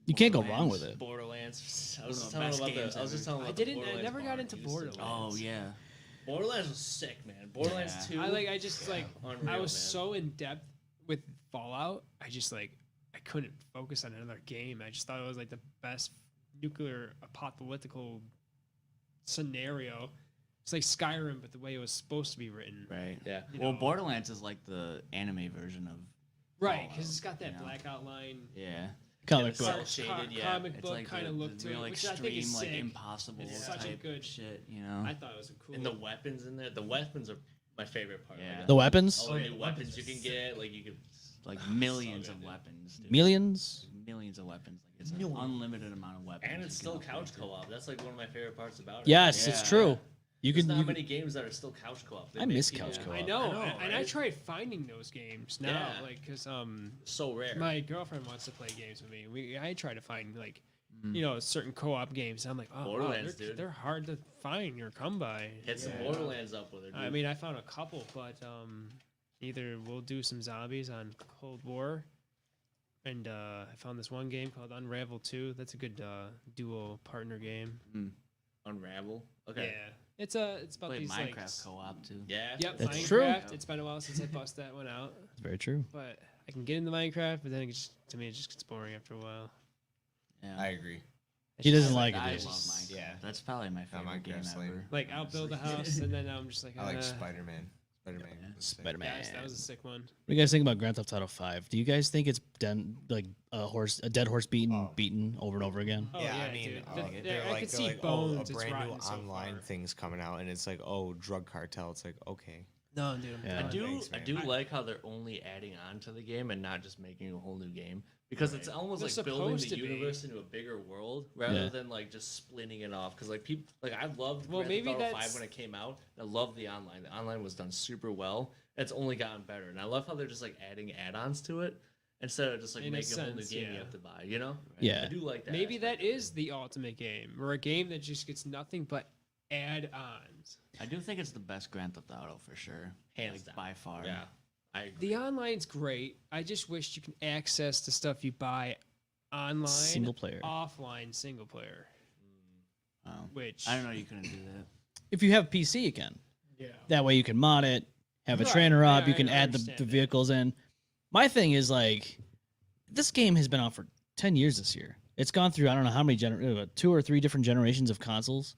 You can't go wrong with it. Borderlands. I was just One telling of the about best the. I was just games telling I about didn't. The I Borderlands never bar got in into Houston. Borderlands. Oh yeah. Borderlands was sick, man. Borderlands Yeah. 2. I just like unreal, I was man. so in depth with Fallout. I just like I couldn't focus on another game. I just thought it was like the best nuclear apocalyptical scenario. It's like Skyrim, but the way it was supposed to be written. Right. Yeah. You Well, know. Borderlands is like the anime version of. Right, Fallout, because it's got that you know? black outline. Yeah. Comic it's book. cel shaded, yeah. Comic It's book like kind of the, look the to real it, which I think extreme, is like sick. impossible It's such a type good- shit. You know. I thought it was a cool. And the weapons in there. The weapons are my favorite part. Yeah. Like, The weapons? all the yeah, new the weapons weapons you are can sick. get. Like you could. like so millions good, of dude. weapons. Dude. Millions? Millions of weapons. Like it's an unlimited amount of weapons. And you it's can still upgrade couch to. co-op. That's like one of my favorite parts about it. Yes, it's Yeah. true. You There's can. not You many can games that are still couch co-op. They I make miss people- couch co-op. I know, I know, and I right? tried finding those games now, Yeah. like because So rare. my girlfriend wants to play games with me. I try to find like Mm. certain co-op games. And I'm like, oh, wow, Borderlands, they're, dude. they're hard to find or come by. Hit some Yeah. Borderlands up with it. Dude. I mean, I found a couple, but either we'll do some zombies on Cold War, and I found this one game called Unravel 2. That's a good duo partner game. Unravel. Okay. Yeah, it's about Played these Minecraft like. co-op too. Yeah. Yep, That's Minecraft. true. It's been a while since I bust that one out, It's very true. but I can get into Minecraft. But then to me, it just gets boring after a while. Yeah. I agree. He doesn't like I it. love Minecraft. Yeah. That's probably my favorite game Minecraft's ever. lame. Like I'll build a house, and then I'm just like, I like "Ah." Spider-Man. Spider-Man. was sick. Spider-Man. Yes, that was a sick one. What do you guys think about Grand Theft Auto 5? Do you guys think it's done like a dead horse beaten over and over again? Oh, Yeah, yeah, I mean, dude. I could see oh, a Bones. It's brand new rotten so online far. thing's coming out, and it's like, oh, drug cartel. It's like, okay. No, dude. Yeah. I I'm do. done. Thanks, I man. do like how they're only adding on to the game and not just making a whole new game because it's almost They're like building the supposed to be. universe into a bigger world rather Yeah. than like just splitting it off. Because like people, like I loved Well, Grand maybe Theft Auto 5 that's- when it came out. And I loved the online. The online was done super well. It's only gotten better, and I love how they're just like adding add-ons to it instead of just like In a making a whole new sense, game you yeah. have to buy. You know? Yeah. I do like that. Maybe aspect that is the ultimate game, or a game that just gets nothing but add-ons. I do think it's the best Grand Theft Auto for sure. Hands like, down. by far. Yeah, I agree. The online's great. I just wish you can access the stuff you buy online, Single player. offline, single player. Oh. Which I don't know. You couldn't do that. If you have PC, you can. Yeah. That way you can mod it, have a Right, trainer up, yeah, you can I add understand the that. vehicles in. My thing is like, this game has been out for 10 years this year. It's gone through, I don't know how many, 2 or 3 different generations of consoles.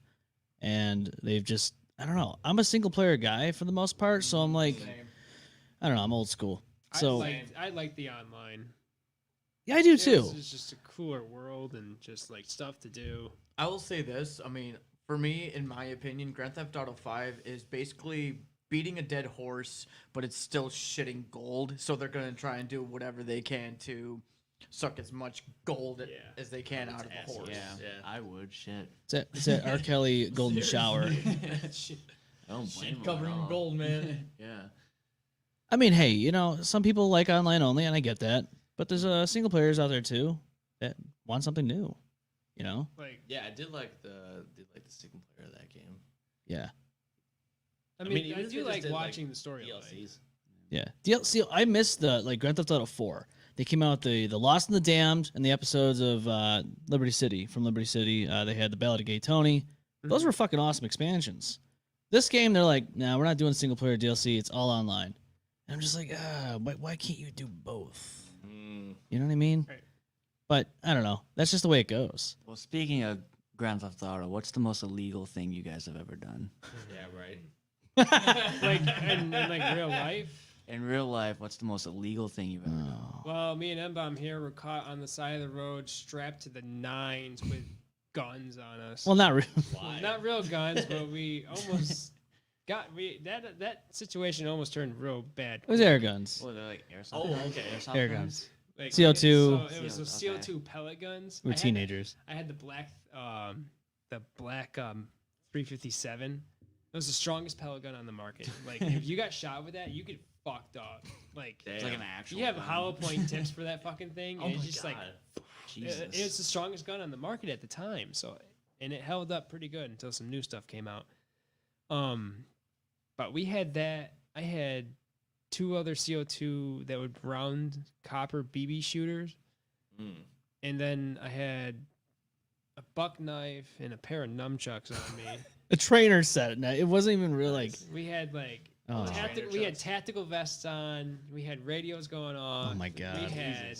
And they've just, I don't know. I'm a single player guy for the most part. So I'm like, I don't know. I'm old school. So I like the online. yeah, I do too. It's just a cooler world and just like stuff to do. I will say this. I mean, for me, in my opinion, Grand Theft Auto 5 is basically beating a dead horse, but it's still shitting gold. So they're going to try and do whatever they can to suck as much gold as they can out of the horse. Yeah, I would. Shit. It's that R. Kelly golden shower. I don't blame him Covering at all. gold, man. Yeah. I mean, hey, you know, some people like online only, and I get that. But there's single players out there too that want something new. You know? Like, Yeah, I did like the single player of that game. Yeah. I mean, even I if they do just like did, watching the story. DLCs. Yeah. DLC. I missed the Grand Theft Auto 4. They came out with the Lost and the Damned and the episodes of Liberty City. From Liberty City, they had the Ballad of Gay Tony. Those were fucking awesome expansions. This game, they're like, nah, we're not doing single player DLC. It's all online. And I'm just like, why can't you do both? You know what I mean? Right. But I don't know. That's just the way it goes. Well, speaking of Grand Theft Auto, what's the most illegal thing you guys have ever done? Yeah, right. Like in like real life. In real life, what's the most illegal thing you've ever done? Well, me and M-Balm here were caught on the side of the road, strapped to the nines with guns on us. Well, not really. Not real guns, but we almost that situation almost turned real bad. It was air guns. What, they're like airsoft Oh, guns? okay. Airsoft Air guns? guns. Like, CO2. So it was a Okay. CO2 pellet guns. We were I had- teenagers. I had the black 357. It was the strongest pellet gun on the market. Like if you got shot with that, you get fucked up. Like It's like an actual you have gun. hollow point tips for that fucking thing, Oh and my it's just like God. Jesus. it's the strongest gun on the market at the time. So and it held up pretty good until some new stuff came out. But we had that. I had 2 other CO2 that would round copper BB shooters. And then I had a buck knife and a pair of nunchucks on me. A trainer set. No, it wasn't even real like. We had like Oh. we had tactical vests on. We had radios going off. Oh my God. We had.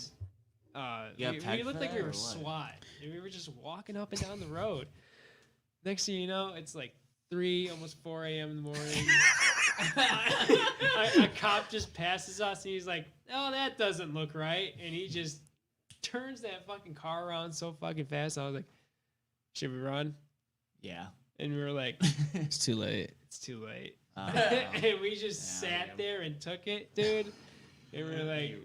You got We tagged looked for like we that were or what? SWAT. And we were just walking up and down the road. Next thing you know, it's like 3, almost 4 a.m. in the morning. A cop just passes us and he's like, "Oh, that doesn't look right," and he just turns that fucking car around so fucking fast. I was like, "Should we run?" Yeah. And we were like, It's too late. "It's too late." Uh, And we just sat there and took it, dude. And we were like,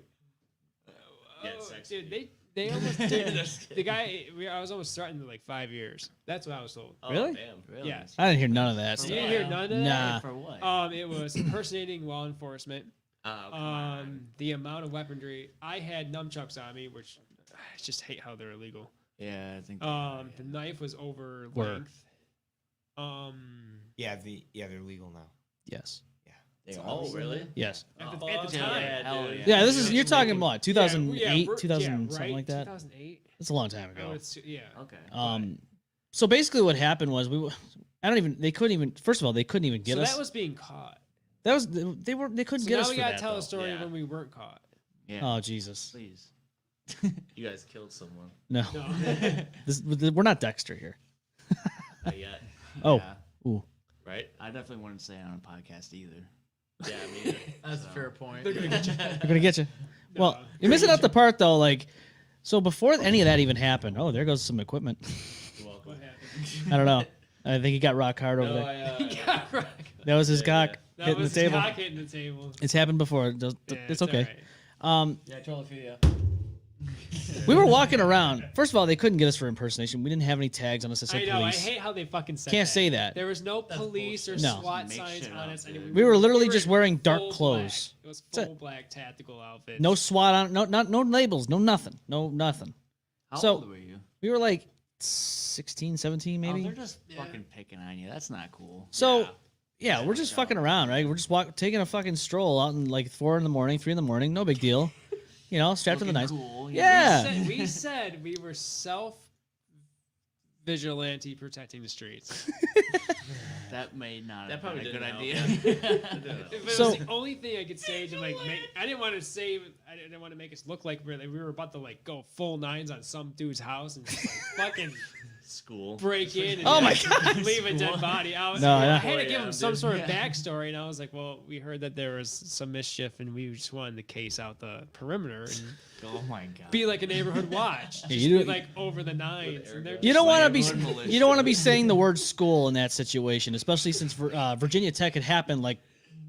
Yeah, oh, sex dude, tape. they almost did. The guy, I was almost starting to like 5 years. That's what I was told. Oh, Really? Damn. really? Yeah. I didn't hear none of that You stuff. didn't hear none of that? Nah. For what? It was impersonating law enforcement. Oh, come on. The amount of weaponry. I had nunchucks on me, which I just hate how they're illegal. Yeah, I think. The knife was over Were. length. Yeah, they're legal now. Yes. Oh, really? Yes. At the Fuck time. yeah, Hell dude. yeah. Yeah, this is you're talking what? 2008, Yeah, 2000 right, something like that. 2008. That's a long time Oh, ago. it's, yeah. Okay. So basically what happened was they couldn't even first of all, they couldn't even get So us. that was being caught. They couldn't So get now us we for gotta that. tell though. a story Yeah. when we weren't caught. Yeah. Oh Jesus. Please. You guys killed someone. No. No. We're not Dexter here. Not yet. Oh. Yeah. Ooh. Right? I definitely wouldn't say it on a podcast either. Yeah, me either. That's a fair point. They're gonna get you. Well, you're missing out the part though, like so before any of that even happened. Oh, there goes some equipment. You're welcome. What happened? I don't know. I think he got Roc Hard over No, there. I, That was his Yeah, cock That hitting was the table. cock hitting the table. It's happened before. Yeah, It's okay. alright. Yeah, I totally feel ya. We were walking around. First of all, they couldn't get us for impersonation. We didn't have any tags on us that said I know. police. I hate how they fucking said Can't that. say that. There was no police or No. SWAT Make signs shit on up, us. dude. We were literally in just wearing dark full clothes. Black. It was That's full black tactical outfits. No SWAT on. No labels. No nothing. No nothing. How So- old were you? We were like 16, 17 Oh, maybe. they're just fucking picking on you. That's not cool. So, yeah, we're just fucking around, right? We're just taking a fucking stroll out in like 4 in the morning, 3 in the morning, no big deal. You know, strapped to the nice. Cool. Yeah. We said we were vigilante protecting the streets. That may not That have been probably a good didn't idea. If it So- was the only thing I could say to like make, I didn't want to make us look like we were about to like go full nines on some dude's house and just like fucking School. break in and Oh my God, leave a dead body. I No, I yeah. had to give him some dude. sort of backstory, and I was like, well, we heard that there was some mischief, and we just wanted to case out the perimeter and Oh my god. be like a neighborhood watch. Just you be do- like over the nines. And they're You don't want to be Neighborhood militia. you don't want to be saying the word school in that situation, especially since Virginia Tech had happened like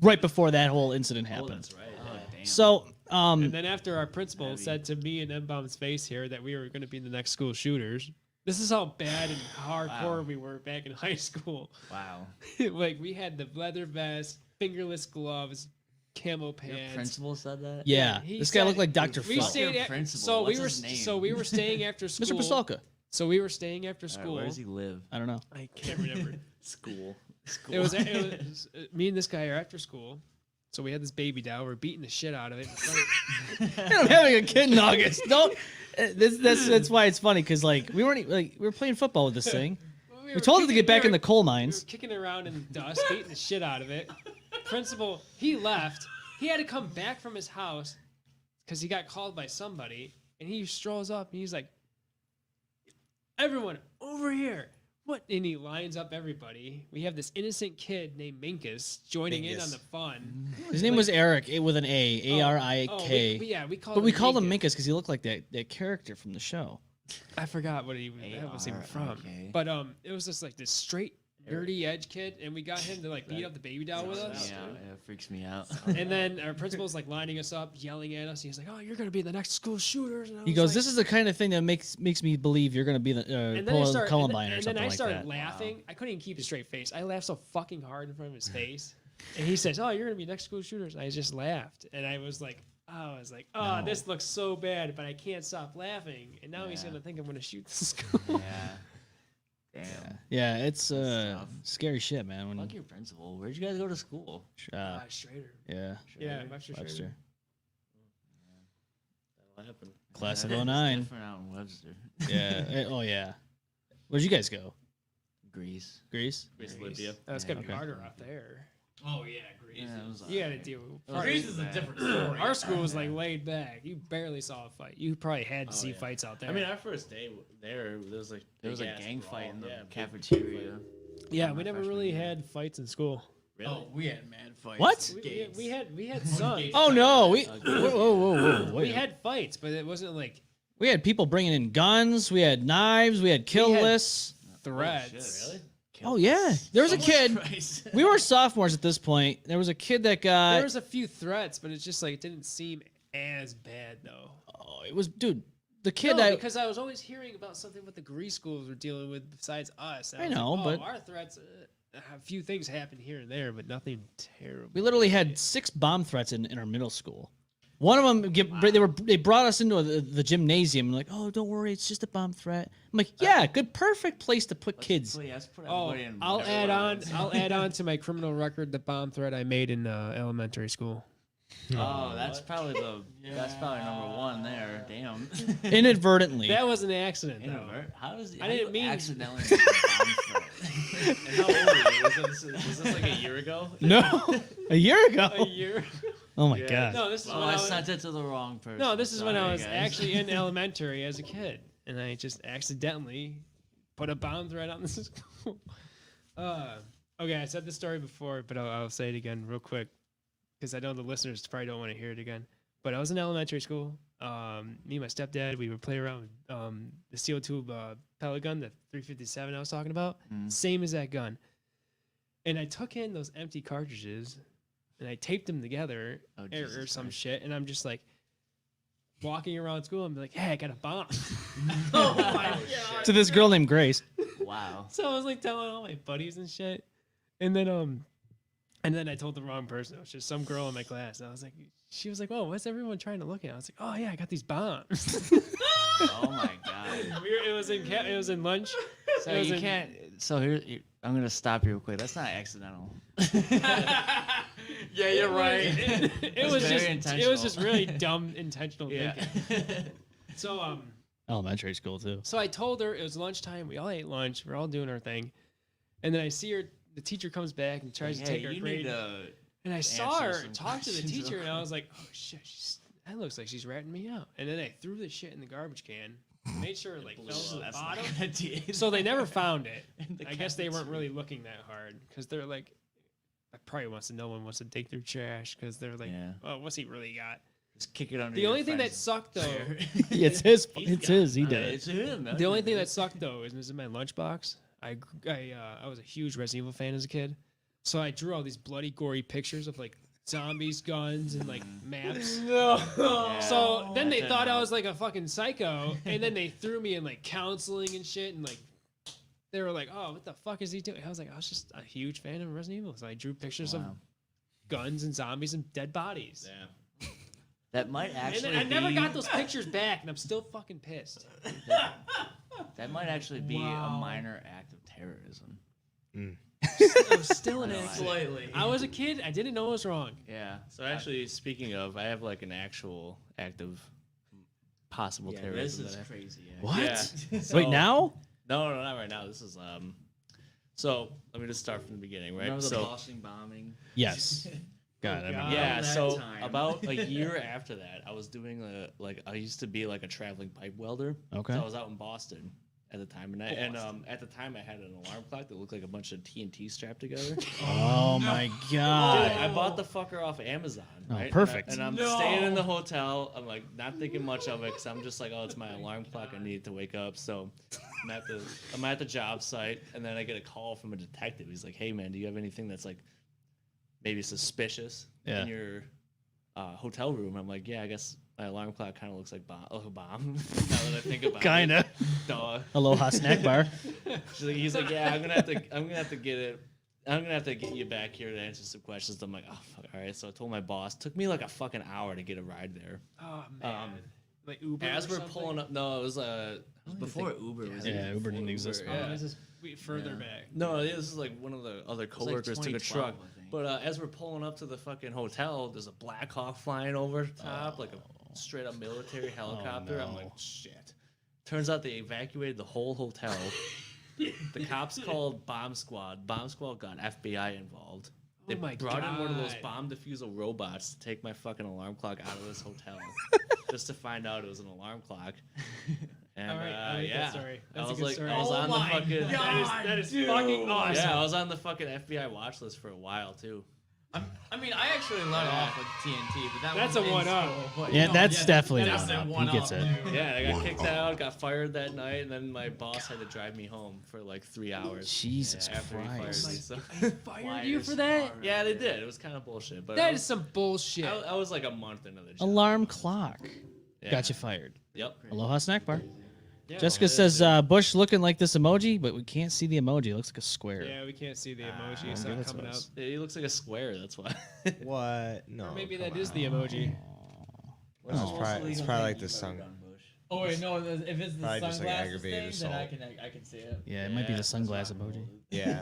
right before that whole incident Oh, happened. that's right. Oh, damn. So, And then after our principal said to me and M-Balm's face here that we were going to be the next school shooters. This is how bad and hardcore we were back in high school. Wow. Like we had the leather vest, fingerless gloves, camo Your pants. principal said that? yeah, he this guy said- looked like Dr. We Phil. stayed Your at, principal, so we what's were his name? so we were staying after school. Mr. Pasulka. So we were staying after All right, school. where does he live? I don't know. I can't remember. School. It was me and this guy are after school. So we had this baby doll. We're beating the shit out of it. I'm having a kid in August. Don't. That's why it's funny because like we were playing football with this thing. We told it to get back in the coal We mines. were kicking around in the dust, beating the shit out of it. Principal, he left. He had to come back from his house because he got called by somebody. And he strolls up and he's like, everyone over here. What? And he lines up everybody. We have this innocent kid named Minkus joining in on the fun. His name was Eric with an A, A-R-I-K. We called But we him called him Minkus. Minkus because he looked like that character from the show. I forgot what that was even from. A-R-I-K. But it was just like this straight nerdy edge kid, and we got him to like beat up the baby doll with us. Yeah, it freaks me out. And then our principal's like lining us up, yelling at us. He's like, "Oh, you're gonna be the next school shooters." And I He was goes, like- "This is the kind of thing that makes me believe you're going to be the And then I started, Columbine and or then something I like started that." laughing. I couldn't even keep a straight face. I laughed so fucking hard in front of his face. And he says, "Oh, you're gonna be next school shooters." And I just laughed, and I was like, "Oh, this looks so bad," but I can't stop laughing. And now he's Yeah. gonna think I'm gonna shoot the school. Yeah. Damn. Yeah, it's tough. scary shit, man. When Fuck your principal. Where'd you guys go to school? Schrader. yeah, Yeah, Webster Schrader. Webster, That'll happen. class of It's 09. different out in Webster. Yeah. Oh yeah. Where'd you guys go? Greece. Greece. Greece, Libya. That's gonna be Okay. harder out there. Oh yeah, Greece. Yeah, it was You gotta alright. deal with Greece is a different story. Our school was like laid back. You barely saw a fight. You probably had to see yeah. fights out there. I mean, our first day there was like There was a big-ass gang brawl. fight in the Yeah, big cafeteria. fight. yeah, my we never freshman really year. had fights in school. Really? Oh, we had mad fights. What? We had some. Oh no, whoa, We wait. had fights, but it wasn't like We had people bringing in guns. We had knives. We had kill had- lists. threats. Really? Oh yeah, there was a kid. Christ. We were sophomores at this point. There was a kid that got. There was a few threats, but it's just like it didn't seem as bad though. Oh, it was, dude. The kid No, that. because I was always hearing about something what the Greece schools were dealing with besides us. And I was know, like, but- our threats, a few things happened here and there, but nothing terrible. We literally had 6 bomb threats in our middle school. One of them, they brought us into the gymnasium and like, oh, don't worry, it's just a bomb threat. I'm like, yeah, good, perfect place to put kids. Let's put Oh, everybody in I'll add on. lines. I'll add on to my criminal record the bomb threat I made in elementary school. Oh, that's probably that's probably number 1 there. Damn. Inadvertently. That was an accident, though. Introvert. How does I didn't you mean- accidentally make a bomb threat? And how old were you? Was this like a year ago? No, a year ago. A year. Oh my Yeah. god. No, this is Oh, when I sent it to the wrong person. No, this is when I Sorry, was guys. actually in elementary as a kid, and I just accidentally put a bomb threat on the school. Okay, I said this story before, but I'll say it again real quick because I know the listeners probably don't want to hear it again. But I was in elementary school. Me and my stepdad, we would play around with the steel tube pellet gun, the 357 I was talking about. Same as that gun. And I took in those empty cartridges and I taped them together Oh, or Jesus some Christ. shit. And I'm just like walking around school and be like, hey, I got a bomb. To this girl named Grace. Wow. So I was like telling all my buddies and shit. And then And then I told the wrong person. It was just some girl in my class. And I was like, she was like, "Oh, what's everyone trying to look at?" I was like, "Oh yeah, I got these bombs." Oh my god. It was in lunch. So It was you in- can't. So here, I'm gonna stop you real quick. That's not accidental. Yeah, you're right. It was very just really dumb intentional Yeah. thinking. So Elementary school too. So I told her it was lunchtime. We all ate lunch. We're all doing our thing, and then I see her. The teacher comes back and tries to take her you grade. need to And I saw answer her some talk to the questions. teacher, and I was like, "Oh shit, that looks like she's ratting me out." And then I threw the shit in the garbage can, made sure it like fell to the That's bottom. not a good idea. So they never found it. The I guess they weren't cafeteria. really looking that hard because they're like, no one wants to dig through trash because they're like, Yeah. "Oh, what's he really got?" Just kick it under. The your only thing that friend's sucked though, chair. It's his. It's his. He did it. It's him. the only thing that sucked though is in my lunchbox. I was a huge Resident Evil fan as a kid, so I drew all these bloody, gory pictures of like zombies, guns, and like maps. Yeah. So then they That thought I didn't was like a fucking psycho, and then they threw me in like counseling and shit, and like they were like, "Oh, what the fuck is he doing?" I was like, "I was just a huge fan of Resident Evil," so I drew pictures of Wow. guns and zombies and dead bodies. Yeah. That might And actually. then I never be- got those pictures back, and I'm still fucking pissed. That might actually be a Wow. minor act of terrorism. It was still an I know, act. Slightly. I was a kid. I didn't know it was wrong. Yeah. So actually, speaking of, I have like an actual act of possible Yeah, this terrorism. is that I- crazy. Yeah. What? Yeah. Wait, So- now? No, not right now. This is So let me just start from the beginning, right? Remember the So Boston bombing? Yes. God, I remember. yeah, that so time. about a year after that, I was doing I used to be like a traveling pipe welder. Okay. So I was out in Boston at the time, and at the time I had an alarm clock that looked like a bunch of TNT strapped together. Oh my Dude, God. I bought the fucker off of Amazon. Oh, Right? perfect. And I'm staying in the hotel. I'm like not thinking much of it because I'm just like, oh, it's my alarm clock. I need to wake up. So I'm at the job site, and then I get a call from a detective. He's like, hey man, do you have anything that's like maybe suspicious in your hotel room? I'm like, yeah, I guess my alarm clock kind of looks like a bomb. Now that I think about Kinda. it. Duh. Aloha snack bar. He's like, yeah, I'm gonna have to get it. I'm gonna have to get you back here to answer some questions. I'm like, oh fuck, all right. So I told my boss. Took me like a fucking hour to get a ride there. Oh man. Like Uber. As or we're something? pulling up, no, it was Before Uber was. Yeah, Uber didn't exist. Oh, Yeah. this is further back. No, this is like one of the other like coworkers took a 2012, truck. I think. But as we're pulling up to the fucking hotel, there's a Black Hawk flying over the top, like a straight up military helicopter. I'm like, shit. Turns out they evacuated the whole hotel. The cops called bomb squad. Bomb squad got FBI involved. They Oh my brought in one of those God. bomb diffusal robots to take my fucking alarm clock out of this hotel, just to find out it was an alarm clock. And All right, I like that yeah, story. I That's a was good like, story. I was Oh on the my fucking. God. That is fucking awesome. Yeah, I was on the fucking FBI watch list for a while too. I mean, I actually let off with TNT, but That's was a in one-up. school, but, Yeah, no, that's definitely that's one a up. He one-up, gets it. dude. Yeah, I got One kicked off. out, got fired that night, and then my boss had to drive me home for like 3 hours. Jesus after he fired me. Christ. So. Fired you for that? Yeah, they did. It was kind of bullshit, but That is some bullshit. I was like a month into the job. Alarm clock. Yeah. Got you fired. Yep. Aloha snack bar. Yeah, Jessica it says is. Bush looking like this emoji, but we can't see the emoji. It looks like a square. Yeah, we can't see the emoji. Ah, It's give not it to coming out. us. He looks like a square. That's why. What? No. Or maybe come that is on. the emoji. No, it's probably like the sun. Oh wait, no. If it's the Probably just, like, sunglasses aggravated thing, then assault. I can see it. Yeah, it might be the sunglass emoji. Yeah.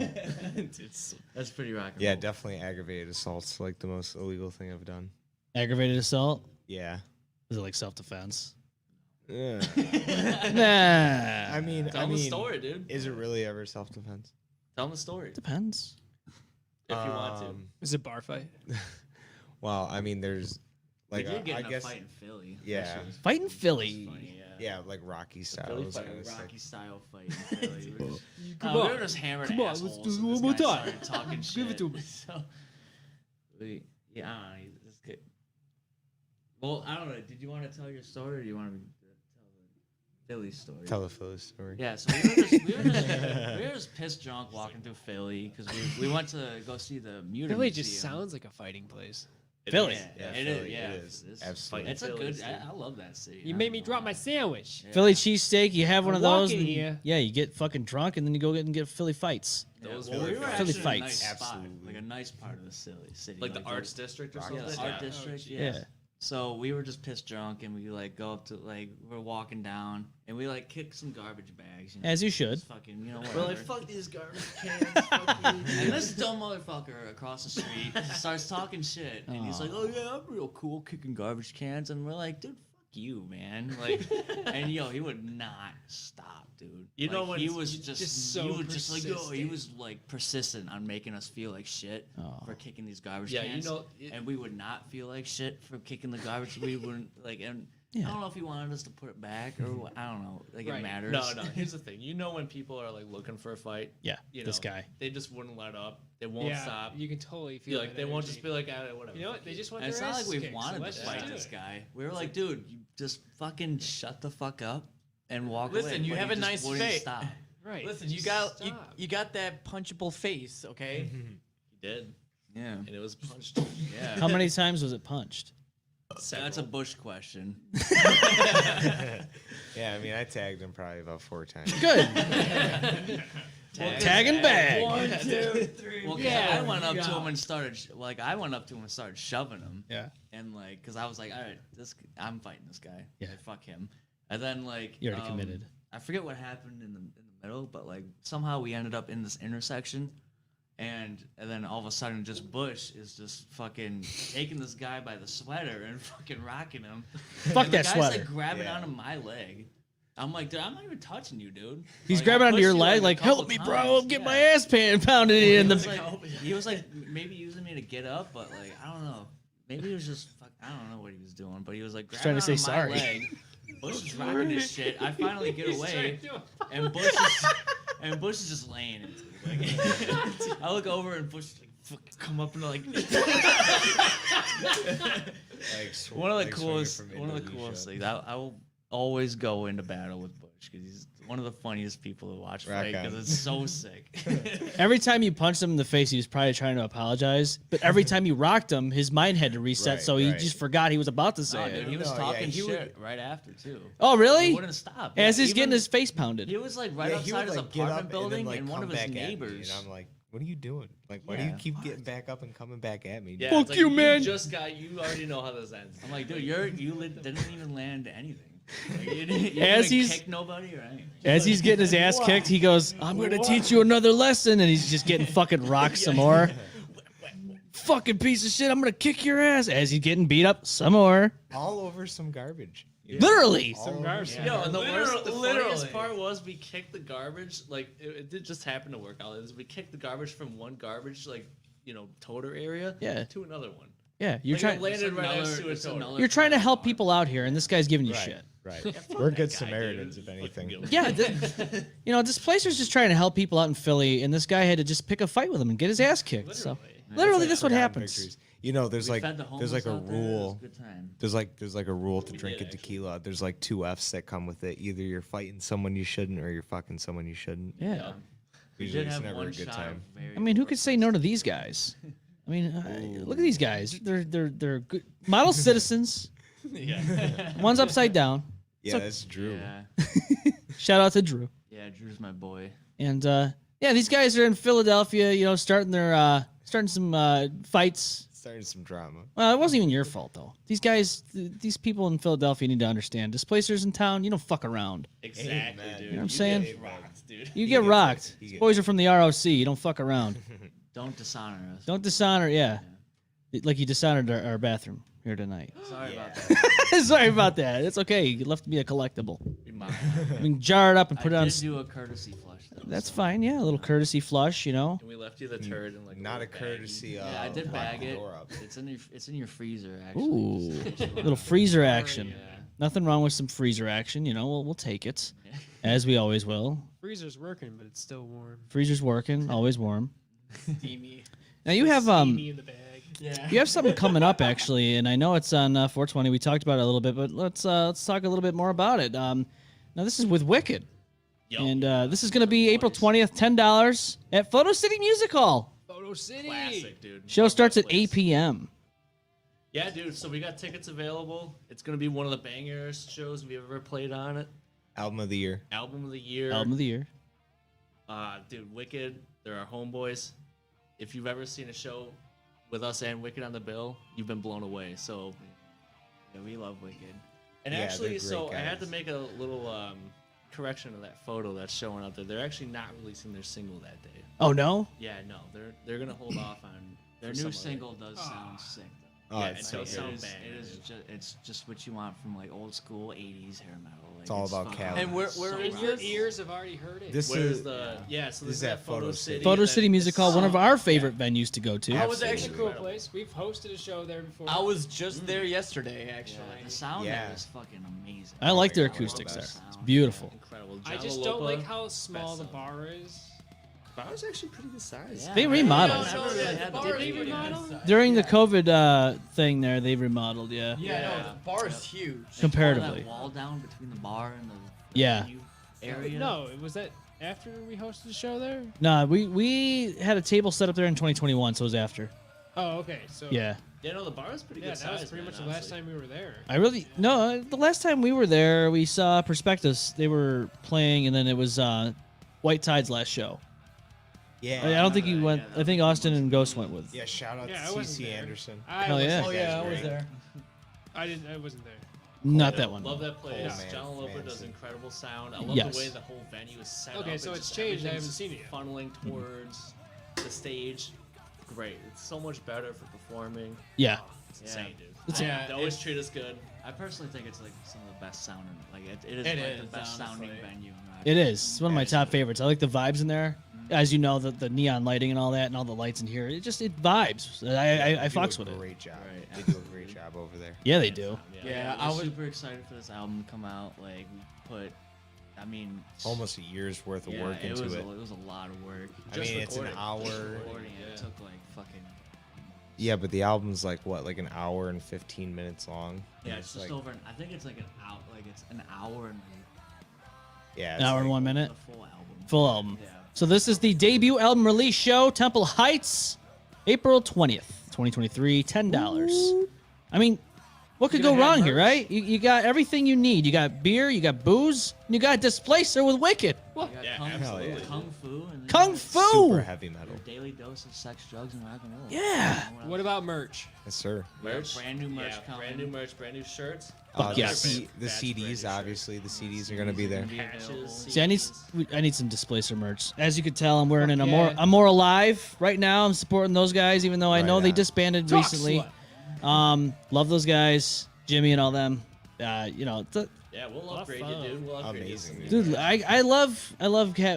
That's pretty rock and Yeah, roll. definitely aggravated assault's like the most illegal thing I've done. Aggravated assault? Yeah. Is it like self-defense? Yeah. Nah. I mean, Tell him the story, dude. Is it really ever self-defense? Tell him the story Depends. if you want to. Is it a bar fight? Well, I mean, there's like we did get I in guess a fight in Philly. Yeah. That shit was Fighting Philly. funny, yeah. yeah, like Rocky style. Philly It was fight, kinda sick. Rocky style fight in Philly. We were just- Come we on. were just hammered Come on, let's assholes. do it and one this more guy time. started talking shit. Give it to me. So we, yeah, I don't know. This kid. Well, I don't know. Did you want to tell your story, or do you want me to tell the Philly story? Tell the Philly story. Yeah, so we were just pissed drunk walking through Philly because we went to go see the Mutant Philly Museum. just sounds like a fighting place. Philly. Yeah, Yeah, it is. Philly, Yeah, it is. It's, Absolutely. It's a Philly good. too. I love that city. You I made don't me know drop why. my sandwich. Philly cheesesteak. You have one of walk those. in And here. yeah, you get fucking drunk and then you go get and get Philly fights. Those Well, were we were Philly actually in a fights. nice spot, Absolutely. like a nice part of the city. like the arts district or Yeah, something. the art district. Yeah. Yeah. So we were just pissed drunk, and we like go up to like we're walking down, and we like kick some garbage bags. As you should. Just fucking, you know, We're whatever. like, fuck these garbage cans. Fuck these. And this dumb motherfucker across the street starts talking shit, and he's like, "Oh yeah, I'm real cool kicking garbage cans," and we're like, "Dude, fuck you, man!" Like, and yo, he would not stop, dude. You know Like, when he it's- was you just so he was just like, yo, he persistent. was like persistent on making us feel like shit for kicking these garbage Yeah, you cans. know, and we would not feel like shit for kicking the garbage. We wouldn't like, and Yeah. I don't know if he wanted us to put it back or what, I don't know. Like it Right. matters. No. Here's the thing. You know when people are like looking for a fight. Yeah, You this know, guy. They just wouldn't let up. They won't Yeah, stop. you can totally feel Feel like that they won't energy. just be like, ah, whatever. You know what? They just want And it's their not like asses we kicked, so wanted let's to just fight do this it. guy. We were like, dude, you just fucking shut the fuck up and walk away. Listen, you But have he a just nice wouldn't face. Stop. Right. Listen, you just got stop. you got that punchable face, okay? He did, Yeah. and it was punched. Yeah. How many times was it punched? That's a Bush question. Yeah, I mean, I tagged him probably about 4 times. Good. Tagging bag. 1, 2, 3. Well, Yeah, I went up you to go. him and started I went up to him and started shoving him. Yeah. And like, cause I was like, all right, I'm fighting this guy. Yeah. Like, fuck him. And then like, You already committed. I forget what happened in the middle, but like somehow we ended up in this intersection, and then all of a sudden, just Bush is just fucking taking this guy by the sweater and fucking rocking him. Fuck And that the guy's sweater. like grabbing Yeah. onto my leg. I'm like, dude, I'm not even touching you, dude. He's Like, grabbing I onto pushed your you, leg, a like, couple help me, times. bro. I'm getting Yeah. my ass pounded in. He was like maybe using me to get up, but like I don't know. Maybe he was just I don't know what he was doing, but he was like trying grabbing to say onto my sorry. leg. Bush is rocking his shit. I finally get He's away, trying to do it. and Bush is just laying into me. Like, I look over and Bush like fucking come up and like Like, one of the like swinging coolest from one of the Indonesia. coolest things. I will always go into battle with Bush because he's one of the funniest people to watch Rock fight because on. it's so sick. Every time you punched him in the face, he was probably trying to apologize. But every time you rocked him, his mind had to reset, Right, so he right. just forgot he was about to say Oh, it. dude, he was No, yeah, talking he would- shit right after too. Oh, He really? wouldn't stop. As Yeah, he's getting even- his face pounded. He was like right Yeah, he outside would, his like, get up apartment building, like, and one come of his back at me, neighbors. and I'm like, what are you doing? Like, why do you Yeah. keep getting back up and coming back at me? Yeah, Fuck it's like, you, man. You already know how this ends. I'm like, dude, didn't even land anything. Like, you didn't As even he's- kick nobody or anything. As he's getting his ass kicked, he goes, I'm going to teach you another lesson. And he's just getting fucking rocked some more. Fucking piece of shit, I'm going to kick your ass. As he's getting beat up some more. All over some garbage. Literally. All over garbage. some- Yo, and the Literally. funniest part was we kicked the garbage. Like it did just happen to work out. Is we kicked the garbage from one garbage toter area Yeah. to another one. Yeah, you're Like, trying. it landed right next to a it's toter. another You're trying to help part. people out here, and this guy's giving you Right, shit. right. We're good guy, Samaritans, dude. if anything. Fucking Yeah, Displacer's just trying to help people out in Philly, and this guy had to just pick a fight with him and get his ass kicked. So literally, that's what Forgotten happens. victories. You know, there's We like fed the there's like a homeless out there, it was rule. Good time. There's like a rule to drinking tequila. There's like 2 F's that come with it. Either you're fighting someone you shouldn't, or you're fucking someone you shouldn't. Yeah. We Usually did it's have never one a good shot. time. I mean, who could say no to these guys? I mean, look at these guys. They're good model citizens. One's upside down. Yeah, that's Drew. Yeah, Shout out to Drew. yeah. Drew's my boy. And yeah, these guys are in Philadelphia. You know, starting some fights. Starting some drama. Well, it wasn't even your fault though. These guys, these people in Philadelphia need to understand. Displacers in town, you don't fuck around. Exactly, Amen. dude. You know what I'm saying? get rocked, dude. You get gets rocked. it. He These gets boys are from the ROC. You don't fuck around. Don't dishonor us. Don't dishonor. Yeah, like you dishonored our bathroom here tonight. Sorry about that. Sorry about that. It's okay. You left me a collectible. Be mine. We can jar it up and I put it on. did do a courtesy flush though. That's so- fine. Yeah, a little courtesy flush. You know. And we left you the turd and like Not a little baggie. courtesy. Yeah, I did lock bag the it. door up. It's in your freezer actually. Ooh, just in case you little wanna- freezer action. Yeah. Nothing wrong with some freezer action. You know, we'll take it, as we always will. Freezer's working, but it's still warm. Freezer's working, always warm. Steamy. Now you have Steamy in the bag. Yeah. you have something coming up actually, and I know it's on 420. We talked about it a little bit, but let's talk a little bit more about it. Now this is with Wicked, and this is going to be April 20th, $10 at Photo City Music Hall. Photo City. Classic, dude. Show Love starts that at 8 place. p.m. Yeah, dude. So we got tickets available. It's gonna be one of the banger shows we've ever played on it. Album of the year. Album of the year. Album of the year. Dude, Wicked. They're our homeboys. If you've ever seen a show with us and Wicked on the bill, you've been blown away. So, Yeah, we love Wicked. and Yeah, they're actually, great so I had to guys. make a little correction of that photo that's showing up there. They're actually not releasing their single that day. Oh no. Yeah, no, they're gonna hold off on Their for new some other- single does sound sick. Though. Oh, Yeah, it's it so does good. sound It is, bang, it is dude. it's just what you want from like old school 80s hair metal. Like, It's all about fucking Cali. And where so is Your this? ears have already heard it. This Where's is the so this is this at Photo City. Photo and City then- Music Hall, one of our favorite venues to go to. I was actually It's a cool place. We've hosted a show there before. I was just there yesterday, actually. Yeah, the sound Yeah. there is fucking amazing. I like their I love acoustics that there. sound. It's beautiful. Incredible. I John just don't Lalopa, like how small the best bar is. Bar's actually pretty good size. Yeah, They man. remodeled. Never really had the the bar big they one. remodeled? During the COVID thing there, they remodeled, yeah. Yeah, no, Yeah. the bar is huge. They tore Comparatively. that wall down between the bar and the Yeah. venue area. No, was that after we hosted a show there? Nah, we had a table set up there in 2021, so it was after. Oh, okay. So Yeah. Yeah, no, the bar is pretty yeah, good that was size. pretty man, much the last honestly. time we were there. The last time we were there, we saw Prospectus. They were playing, and then it was White Tide's last show. yeah. I don't think you Yeah, went. that I think was Austin and Ghost went with. Yeah, shout out Yeah, I to wasn't CC there. Anderson. Hell yeah. Oh yeah, I was great. there. I wasn't there. Not Yeah, that one. Love that place. Cool, man. John Loper does Manson. incredible sound. I love Yes. the way the whole venue is set Okay, up. so it's just changed. I haven't everything's seen it yet. Funneling towards the stage. Great. It's so much better for performing. Yeah. It's Yeah. insane, dude. Yeah, They always treat us good. I personally think it's like some of the best sounding. Like it is It like is, the best sounding honestly. venue. in Rock It Hard. is. It's one of my top favorites. I like the vibes in there. As you know, the neon lighting and all that, and all the lights in here. It vibes. I fucks with it. Great job. Right. They do a great job over there. Yeah, they do. Yeah, I I was was. super excited for this album to come out. Like we put, I mean, Almost a year's worth of yeah, work into was it. it was a lot of work. I mean, it's an recording. hour. Recording it took like fucking. Yeah, but the album's like what, like an hour and 15 minutes long. Yeah, And it's just like, over. I think it's like an hour. Like it's an hour and Yeah, An it's hour and like- 1 minute. the full album. Full album. Yeah. So this is the debut album release show, Temple Heights, April 20th, 2023, $10. I mean, what could You go gonna have wrong here, merch? right? You got everything you need. You got beer, you got booze, and you got Displacer with Wicked. You got Yeah, kung, absolutely. kung fu. And then Kung you got Fu! super heavy metal. Your daily dose of sex, drugs, and rock and roll. Yeah. What about merch? Yes, sir. Merch. brand new merch Yeah, coming. brand new merch, brand new shirts. Fuck yes. The Badge CDs, brand new obviously, the CDs are gonna be there. Patches. See, I need some Displacer merch. As you could tell, I'm wearing an yeah. I'm more alive right now. I'm supporting those guys, even though I know Right they on. disbanded Talk recently. slut. Love those guys, Jimmy and all them. You know, Yeah, we'll Lot of upgrade you, fun. dude. We'll upgrade Amazing, you. dude, I love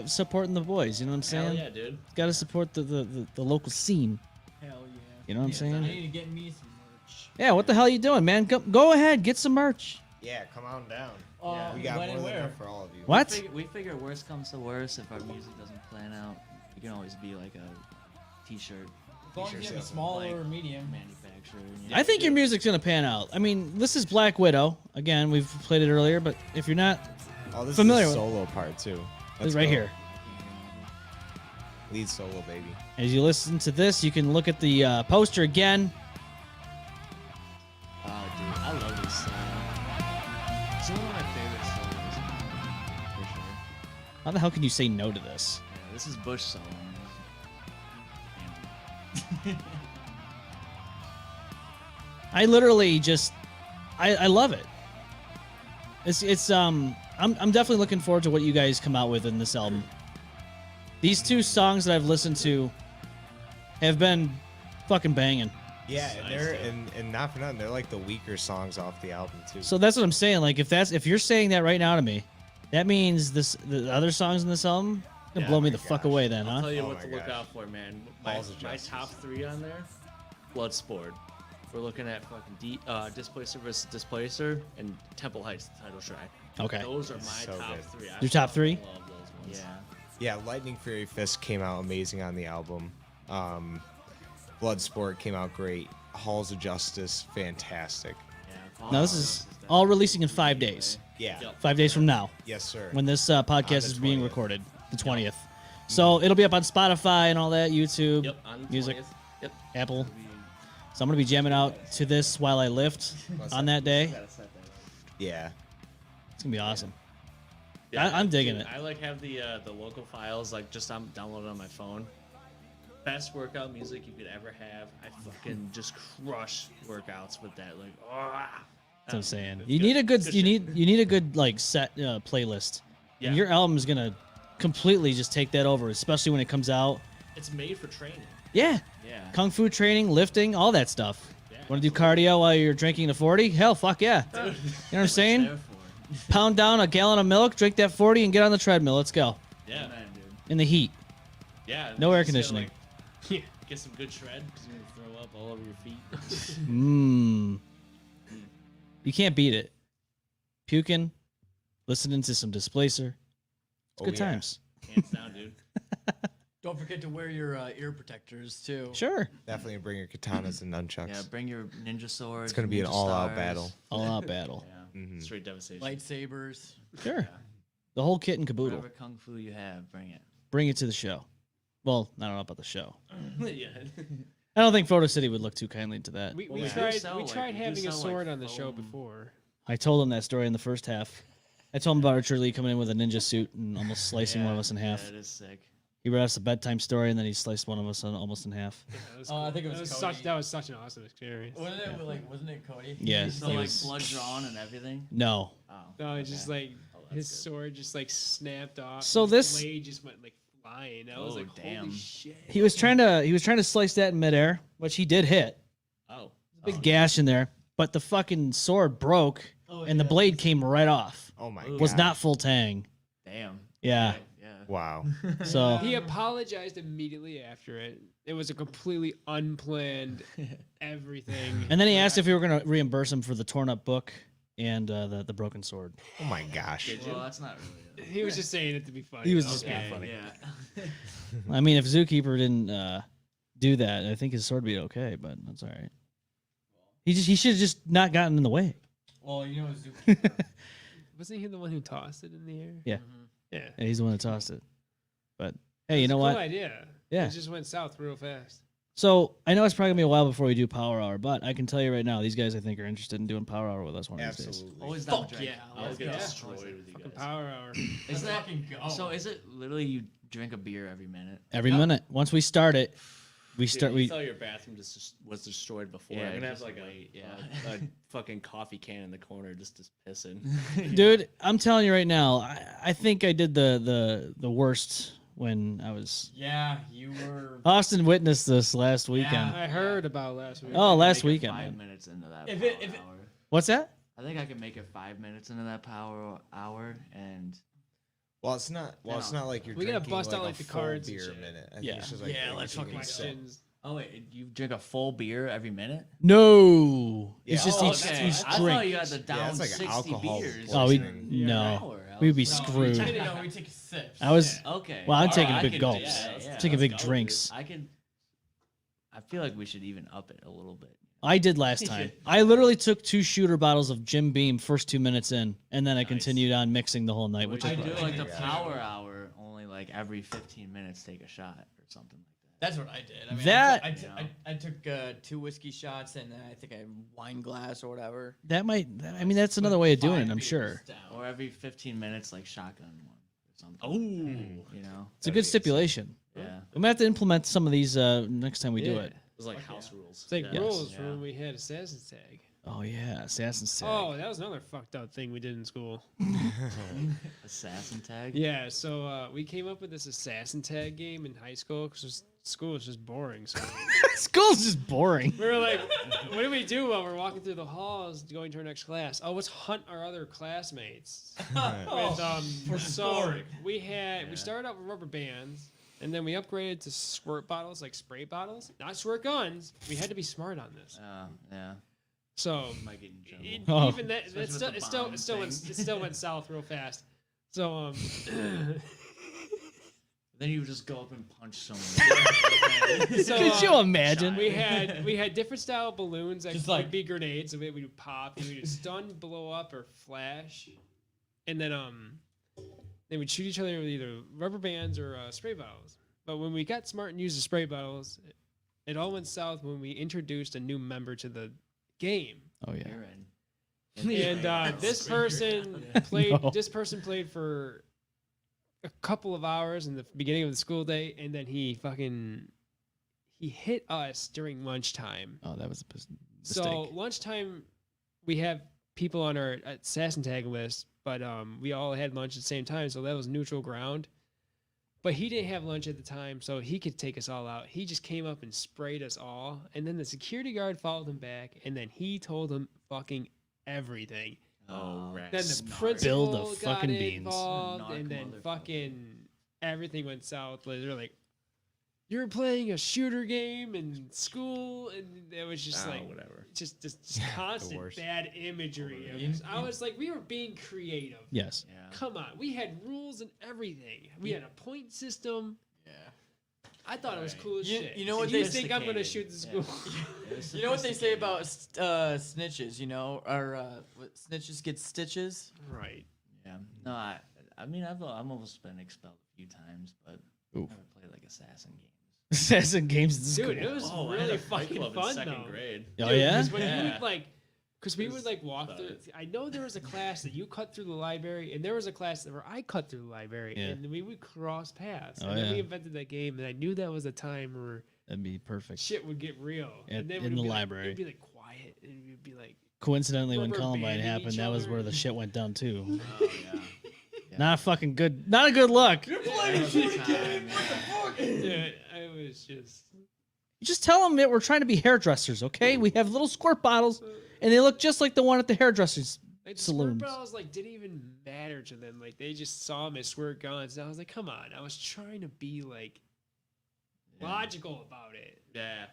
supporting the boys. You know what I'm saying? Hell yeah, dude. Got to support the local scene. Hell yeah. You know what I'm I saying? need to get me some merch. Yeah. What the hell are you doing, man? Go ahead, get some merch. Yeah, come on down. Yeah. We got when more and than where? enough for all of you. What? We figure worst comes to worst, if our music doesn't plan out, we can always be like a t-shirt As long as you have a T-shirt small like or medium. manufacturer. I think your music's gonna pan out. I mean, this is Black Widow. Again, we've played it earlier, but if you're not, Oh, this familiar is with- the solo part too. it's Let's right go. here. Lead solo, baby. As you listen to this, you can look at the poster again. Oh, dude, I love this song. It's one of my favorite solos, for sure. How the hell can you say no to this? Yeah, this is Bush solo. I literally just, I love it. I'm definitely looking forward to what you guys come out with in this album. These two songs that I've listened to have been fucking banging. Yeah, and they're and not for nothing, they're like the weaker songs off the album too. So that's what I'm saying. Like if you're saying that right now to me, that means the other songs in this album gonna blow me the fuck away then, I'll huh? tell you Oh what my to look gosh. out for, man. My Balls of Justice. top 3 on there, Bloodsport. We're looking at fucking Displacer versus Displacer and Temple Heights, the title track. Okay. Those are my So top good. 3. I Your top fucking 3? Love those ones. Yeah. Yeah, Lightning Fury Fist came out amazing on the album. Bloodsport came out great. Halls of Justice, fantastic. Yeah. Now this is all releasing in 5 days. Yeah. Yep. 5 days from now, Yes, sir. when this podcast the is being 20th. recorded, the 20th. So it'll be up on Spotify and all that, YouTube, Yep, on the music, 20th. Yep. Apple. So I'm gonna be jamming out to this while I lift on that day. Yeah. It's gonna be awesome. Yeah, I'm digging it. I like have the local files like just I'm downloaded on my phone. Best workout music you could ever have. I fucking just crush workouts with that. Like, That's what I'm saying. It's You good. need a good Good you shit. need a good like set playlist. Yeah. And your album is gonna completely just take that over, especially when it comes out. It's made for training. Yeah. Yeah. Kung fu training, lifting, all that stuff. Yeah, Want to do cardio while you're drinking the 40? Hell, fuck yeah. You know what I'm saying? There for it. Pound down a gallon of milk, drink that 40, and get on the treadmill. Let's go. Yeah. Man, dude. In the heat. Yeah. No air just gotta, conditioning. like, get some good shred because you're gonna throw up all over your feet. Mmm. You can't beat it. Puking, listening to some Displacer. It's good yeah. times. Hands down, dude. Don't forget to wear your ear protectors too. Sure. Definitely bring your katanas and nunchucks. Yeah, bring your ninja sword. It's gonna be an ninja all-out stars. battle. All out battle. Yeah. Mhm. Straight devastation. Lightsabers. Sure. The whole kit and caboodle. Whatever kung fu you have, bring it. Bring it to the show. Well, I don't know about the show. Yeah. I don't think Photo City would look too kindly into that. We Well, we do tried sell, we like, tried we do having a sell, like, sword on the show foam. before. I told him that story in the first half. I told him about Archer Lee coming in with a ninja suit and almost slicing one of us in half. Yeah, it is sick. He read us a bedtime story and then he sliced one of us almost in half. Yeah, that was Oh, I think it that was such Cody. that was such an awesome experience. Wasn't it wasn't it Cody? Yeah. So it like was- blood drawn and everything. No. Oh. No, it's just like that's his good. sword just like snapped off. So and his this- blade just went like flying. I was Oh, like, damn. holy shit. He was trying to slice that in midair, which he did hit. Oh. Big gash in there, but the fucking sword broke and the blade came right off. Oh my Was god. not full tang. Damn. Yeah. Yeah. Wow. So He apologized immediately after it. It was a completely unplanned everything. and then he asked if we were gonna reimburse him for the torn up book and the broken sword. Oh my gosh. Well, that's not really. He was just saying it to be funny. He was though. just being Okay. funny. Yeah. I mean, if Zookeeper didn't do that, I think his sword would be okay, but that's all right. He should have just not gotten in the way. Well, you know, Wasn't he the one who tossed it in the air? Yeah. Yeah. Yeah, he's the one that tossed it. But hey, you know Cool what? idea. Yeah. It just went south real fast. So I know it's probably gonna be a while before we do Power Hour, but I can tell you right now, these guys I think are interested in doing Power Hour with us one of these days. Absolutely. Always down Fuck to drink. yeah. I'll Let's get go. destroyed with you Fucking guys. power hour. Is that fucking go. so? Is it literally you drink a beer every minute? Every minute. Once we start it, we Dude, start. you We thought your bathroom just was destroyed before. Yeah, I'm gonna have just like wait, a fucking coffee can in the corner just pissing. dude, I'm telling you right now, I think I did the worst when I was. Yeah, you were. Austin witnessed this last weekend. I heard about last week. Oh, last Make it weekend. 5 man. minutes into that If power it- hour. What's that? I think I can make it 5 minutes into that power hour, and Well, it's not. Well, it's not like you're. We gotta drinking bust out, a like, the full cards and beer a shit. minute. I think Yeah. it's just like Yeah, like let's taking fucking a sip. questions. oh wait, you drink a full beer every minute? No, it's Yeah. just Oh, each okay. each I drink. thought you had to down it's like 60 alcohol beers. Oh, we poisoning. no, Hour, we'd be else. screwed. No, we take sips. I was Okay. Well, I'm All taking I big can- gulps. yeah, Taking let's big go, drinks. dude. I feel like we should even up it a little bit. I did last time. I literally took 2 shooter bottles of Jim Beam first 2 minutes in, and then I continued on mixing the whole night, which I is do like the power hour, only like every 15 minutes take a shot or something like that. That's what I did. I mean, That- I took 2 whiskey shots and I think a wine glass or whatever. that might. I mean, that's another way of doing it. I'm sure. Or every 15 minutes, like shotgun one or something. Oh, You know? It's a good stipulation. Yeah. We might have to implement some of these next time we do Yeah. it. it was like house rules. It's like Yeah. rules Yeah. from when we had Assassin's Tag. Oh yeah, Assassin's Tag. Oh, that was another fucked up thing we did in school. Assassin tag? Yeah, so we came up with this Assassin Tag game in high school because school was just boring. So School's just boring. we were like, what do we do while we're walking through the halls going to our next class? Oh, let's hunt our other classmates. So we started out with rubber bands, and then we upgraded to squirt bottles, like spray bottles, not squirt guns. We had to be smart on this. Yeah. So Might get in trouble. Oh. even that, Especially with the bomb it still went south real fast. So Then you would just go up and punch someone. so, Could you imagine? we had different style balloons that Just could like- be grenades. So we would pop, and we would stun, blow up, or flash, and then they would shoot each other with either rubber bands or spray bottles. But when we got smart and used the spray bottles, It all went south when we introduced a new member to the game. Oh yeah. And this person played. No. This person played for a couple of hours in the beginning of the school day, and then he hit us during lunchtime. Oh, that was a mistake. So lunchtime, we have people on our assassin tag list, but we all had lunch at the same time, so that was neutral ground. But he didn't have lunch at the time, so he could take us all out. He just came up and sprayed us all, and then the security guard followed him back, and then he told him fucking everything. Oh, Then the Bill principal the got fucking beans. involved, Narc and then motherfucker. fucking everything went south. Like, they're like, "You're playing a shooter game in school," and it was just like, whatever. just constant worst. bad imagery. I was like, we were being creative. Yes. Yeah. Come on, we had rules and everything. We had a point system. Yeah. I thought it was cool as shit. You know what you they think I'm gonna shoot Sophisticated. the school? You know what they say about snitches, you know, or what, snitches get stitches. Right. Yeah. No, I mean, I've almost been expelled a few times, but Oof. I haven't played like assassin games. Assassin games in school. Dude, it was Oh, I had really a fight fucking club in fun second though. grade. Oh Dude, yeah. 'cause when you Yeah. would like, because we It would was like walk about through. it. I know there was a class that you cut through the library, and there was a class where I cut through the library, Yeah. and we would cross paths. Oh, And then we yeah. invented that game, and I knew that was a time where That'd be perfect. shit would get real. And then In it'd the be like- library. it'd be like quiet, and it'd be like, Coincidentally, when Rubber Columbine banding happened, each that was other. where the shit went down too. Oh yeah. Not a fucking good. Not a good look. That was the time, yeah. dude, I was just. You just tell them that we're trying to be hairdressers, okay? We have little squirt bottles, and they look just like the one at the hairdressers Like, saloons. squirt bottles like didn't even matter to them. Like they just saw them as squirt guns, and I was like, "Come on!" I was trying to be like Yeah. logical about it. Yeah.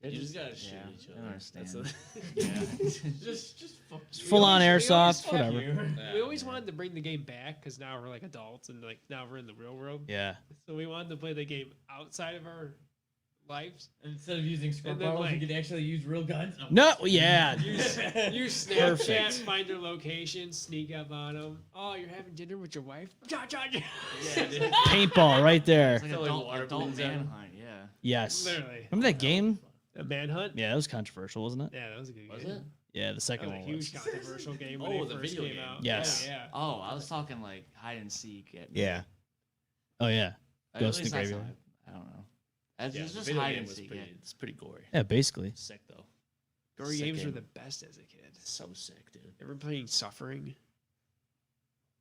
They're You just gotta shoot yeah, each I other. don't understand. That's yeah. just fuck Just full on airsoft, always- whatever. We always wanted to bring the game back because now we're like adults and like now we're in the real world. Yeah. So we wanted to play the game outside of our lives. Instead of using squirt And then, bottles, like- you could actually use real guns. Oh, No, yeah. Use Snapchat, find their location, sneak up on them. Oh, you're having dinner with your wife? Ja, ja, ja. Yeah, dude. Paintball right there. It's like Totally adult, water adult balloons at 'em. manhunt, yeah. Yes. Literally. Remember that game? A manhunt? Yeah, that was controversial, wasn't it? Yeah, that was a good Was game. it? Yeah, the That second was a one huge was. controversial game when Oh, it the first video came game. out. Yes. Oh, yeah. Oh, I was talking like hide and seek. Yeah. Oh yeah. At Ghost in least the that's Graveyard. how I don't know. It's Yeah, just the video hide game and was seek. pretty. Yeah. It's pretty gory. Yeah, basically. Sick though. Gory Sick games were game. the best as a kid. So sick, dude. Ever playing Suffering?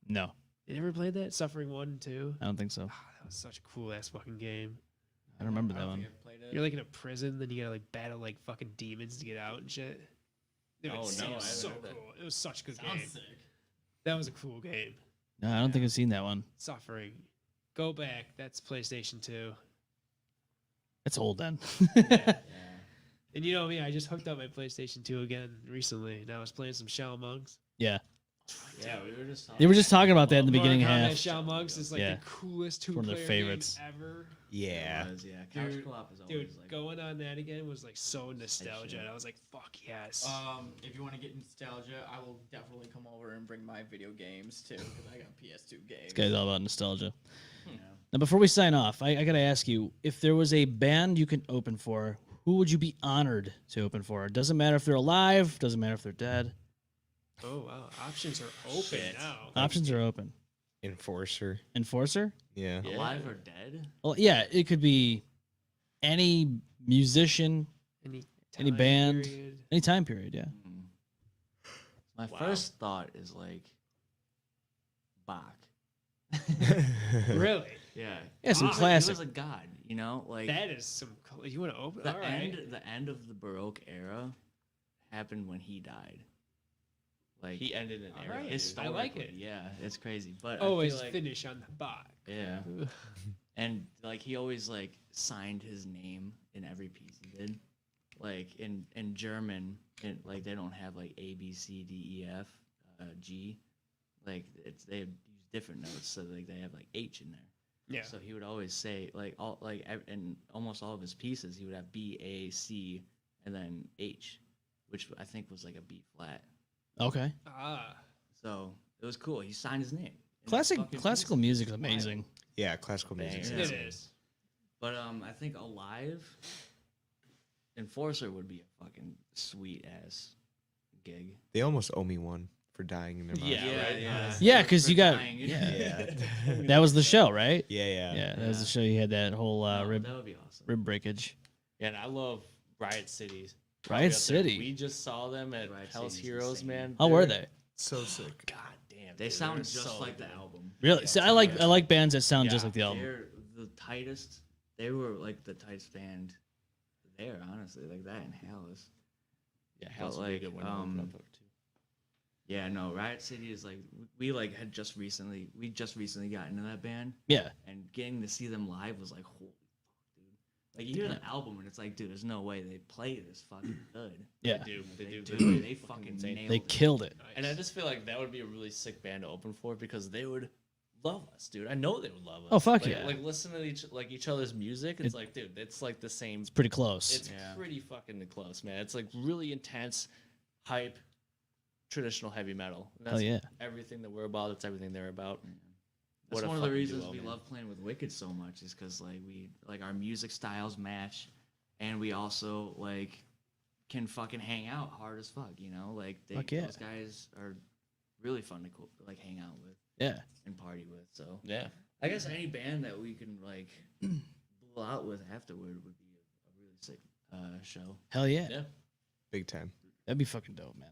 No, You ever played that? Suffering 1 and 2? I don't think so. Ah, that was such a cool ass fucking game. I don't remember that one. You're like in a prison, then you gotta like battle like fucking demons to get out and shit. Dude, Oh, it no, I was haven't so heard that. cool. It was such a good Sounds game. sick. That was a cool game. No, I don't think I've seen that one. Suffering. Go back. That's PlayStation 2. It's old then. And you know me, I just hooked up my PlayStation 2 again recently, and I was playing some Shell Monks. Yeah. Yeah, we were just. They were just talking about that in the beginning Mortal Kombat half. Shell Monks is like Yeah. the coolest one of their two-player favorites. game ever. Yeah. It was, yeah. Couch Dude, co-op is always Dude, like. going on that again was like so nostalgia. shit. And I was like, fuck yes. If you want to get nostalgia, I will definitely come over and bring my video games too, because I got PS2 games. This guy's all about nostalgia. Yeah. Now, before we sign off, I gotta ask you: if there was a band you can open for, who would you be honored to open for? It doesn't matter if they're alive. Doesn't matter if they're dead. Oh wow, options are open Shit. now. Options are open. Enforcer. Enforcer? Yeah. Yeah. Alive or dead? Well, yeah, it could be any musician, any time band, period. any time period. Yeah. Mm. My Wow. first thought is like Bach. Really? Yeah. Yeah, some Ah, He classic. was a god, you know, like That is some. You want to open? the All right. the end of the Baroque era happened when he died. Like He ended an All era. right. dude. I like it. Yeah, it's crazy, but Always I feel like, finish on the box. yeah, and like he always like signed his name in every piece he did. Like in German, like they don't have like A B C D E F G, like they use different notes, so like they have like H in there. Yeah. So he would always say like in almost all of his pieces he would have B A C and then H, which I think was like a B flat. Okay. Ah. So it was cool. He signed his name. in the Classic fucking classical piece. music is amazing. Yeah, classical music. Bang. It is is. But I think Alive Enforcer would be a fucking sweet ass gig. They almost owe me one for dying in their mind. Yeah, because you got Yeah. that was the show, right? Yeah. Yeah, that was the show. You had that whole rib That would be awesome. rib breakage. Yeah, and I love Riot City. Riot Probably up there. City. We just saw them at Riot Hell's City's Heroes, insane. man. How were They're- they? So sick. God damn. They dude, sound they're just so like the good. album. Really? So I like bands that sound just Yeah, like the album. They're the tightest. They were like the tightest band there, honestly. Like that and Hell's. Yeah, But, Hell's would be a like, good one to open up too. Yeah, no, Riot City is like we like had just recently got into that band. Yeah. And getting to see them live was like, holy fuck, dude. Like you hear the album and it's like, dude, there's no way they play this fucking good. Yeah. They do. Dude, they fucking nailed They it. killed it. And I just feel like that would be a really sick band to open for because they would love us, dude. I know they would love us. Oh, fuck like, yeah. Like listen to each other's music. It's like, dude, it's like the same. It's pretty close. It's pretty fucking close, man. It's like really intense, hype, traditional heavy metal. And that's yeah. everything that we're about. That's everything they're about. That's What a one of the fucking reasons duo, we man. love playing with Wicked so much is because like our music styles match, and we also like can fucking hang out hard as fuck. You know, like Fuck yeah. those guys are really fun to like hang out with. Yeah. And party with. So Yeah. I guess any band that we can like blow out with afterward would be a really sick show. Hell yeah. Yeah. Big time. That'd be fucking dope, man.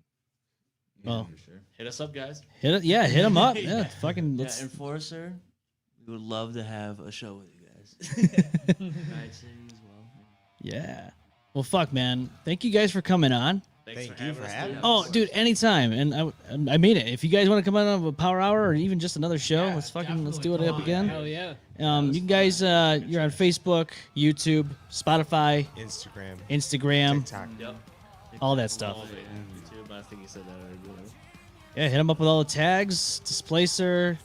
Yeah, Well, for sure. Hit us up, guys. hit it. Yeah, hit them up. Yeah, fucking. Yeah, Let's. Enforcer, we would love to have a show with you guys. Riot City as well. Yeah. Well, fuck, man. Thank you guys for coming on. Thanks Thank you for having us. Oh, dude, anytime. And I mean it. If you guys want to come on a power hour or even just another show, let's do it up again. Hell yeah. You guys, you're on Facebook, YouTube, Spotify, Instagram, Instagram, TikTok. Yep. all that stuff. All of it, yeah. YouTube. I think you said that already. Whatever. Yeah, hit them up with all the tags. Displacer.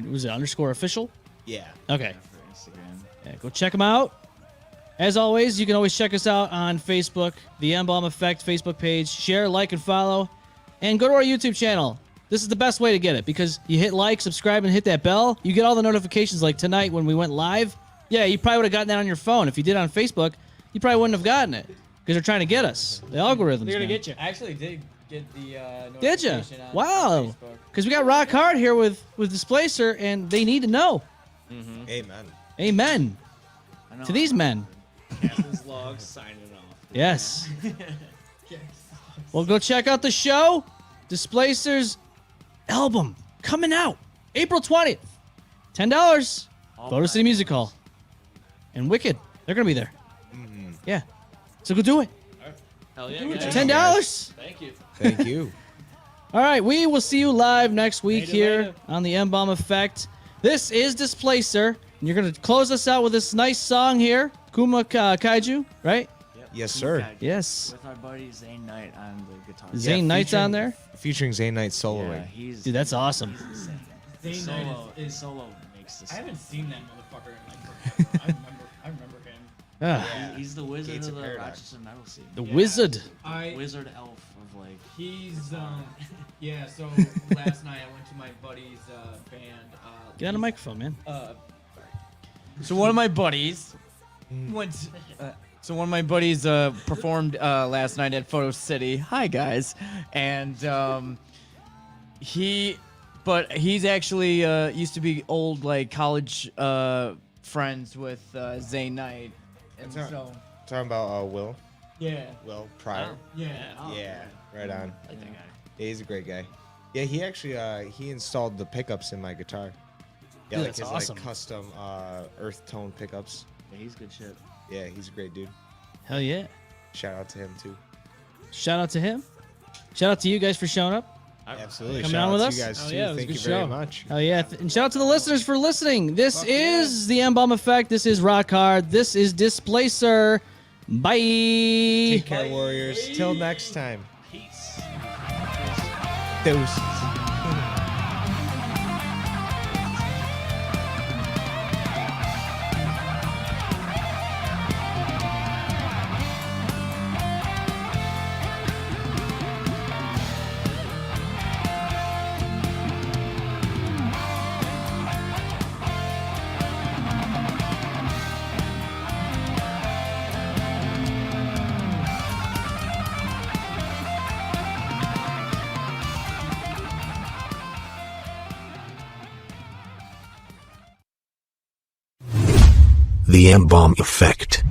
Was it _official? Yeah. Okay. For Instagram. Yeah, go check them out. As always, you can always check us out on Facebook, the M-Balm Effect Facebook page. Share, like, and follow. And go to our YouTube channel. This is the best way to get it because you hit like, subscribe, and hit that bell. You get all the notifications like tonight when we went live. Yeah, you probably would have gotten that on your phone. If you did it on Facebook, you probably wouldn't have gotten it because they're trying to get us. The algorithms, They're gonna man. get you. I actually did get the Did you? notification on Wow. Facebook. Because we got Roc Hard here with Displacer, and they need to know. Amen. Amen I know. to these men. Captain's log signing off. Yes. Well, go check out the show. Displacer's album coming out April 20th. $10. Photo City Music Hall. And Wicked. They're going to be there. Yeah. So go do it. Hell yeah, guys. $10. Thank you. Thank you. All right. We will see you live next week Later, here later. on the M-Balm Effect. This is Displacer. And you're going to close us out with this nice song here. Kuma Kaiju, right? Yes, sir. Yes. With our buddy Zane Knight on the guitar. Zane Knight's on there? Featuring Zane Knight soloing. Yeah, he's Dude, that's awesome. He's insane. Zane Solo, Knight is- solo makes this. I haven't seen that motherfucker in like forever. I remember him. Ah, He's the wizard Gates of of the Paradise. Rochester metal scene. the Wizard. Wizard elf of like. He's yeah. So last night I went to my buddy's band. Get on the microphone, man. So one of my buddies went. So one of my buddies performed last night at Photo City. Hi guys, and he's actually used to be old like college friends with Zane Knight, and That's so Talking about Will. yeah, Will Pryor. yeah. Yeah. Right on. I think Yeah, he's a great guy. Yeah, he actually he installed the pickups in my guitar. Yeah, Dude, like that's his awesome. like custom earth tone pickups. Yeah, he's good shit. Yeah, he's a great dude. Hell yeah. Shout out to him too. Shout out to him. Shout out to you guys for showing up. Absolutely. Coming Shout on out with to us? you guys Oh, too. yeah, it was a Thank you good very show. much. Hell yeah. And shout out to the listeners for listening. This is the M-Balm Effect. This is Roc Hard. This is Displacer. Bye. Take care, Warriors. Till next time. Peace. Deuces. The M-Balm effect.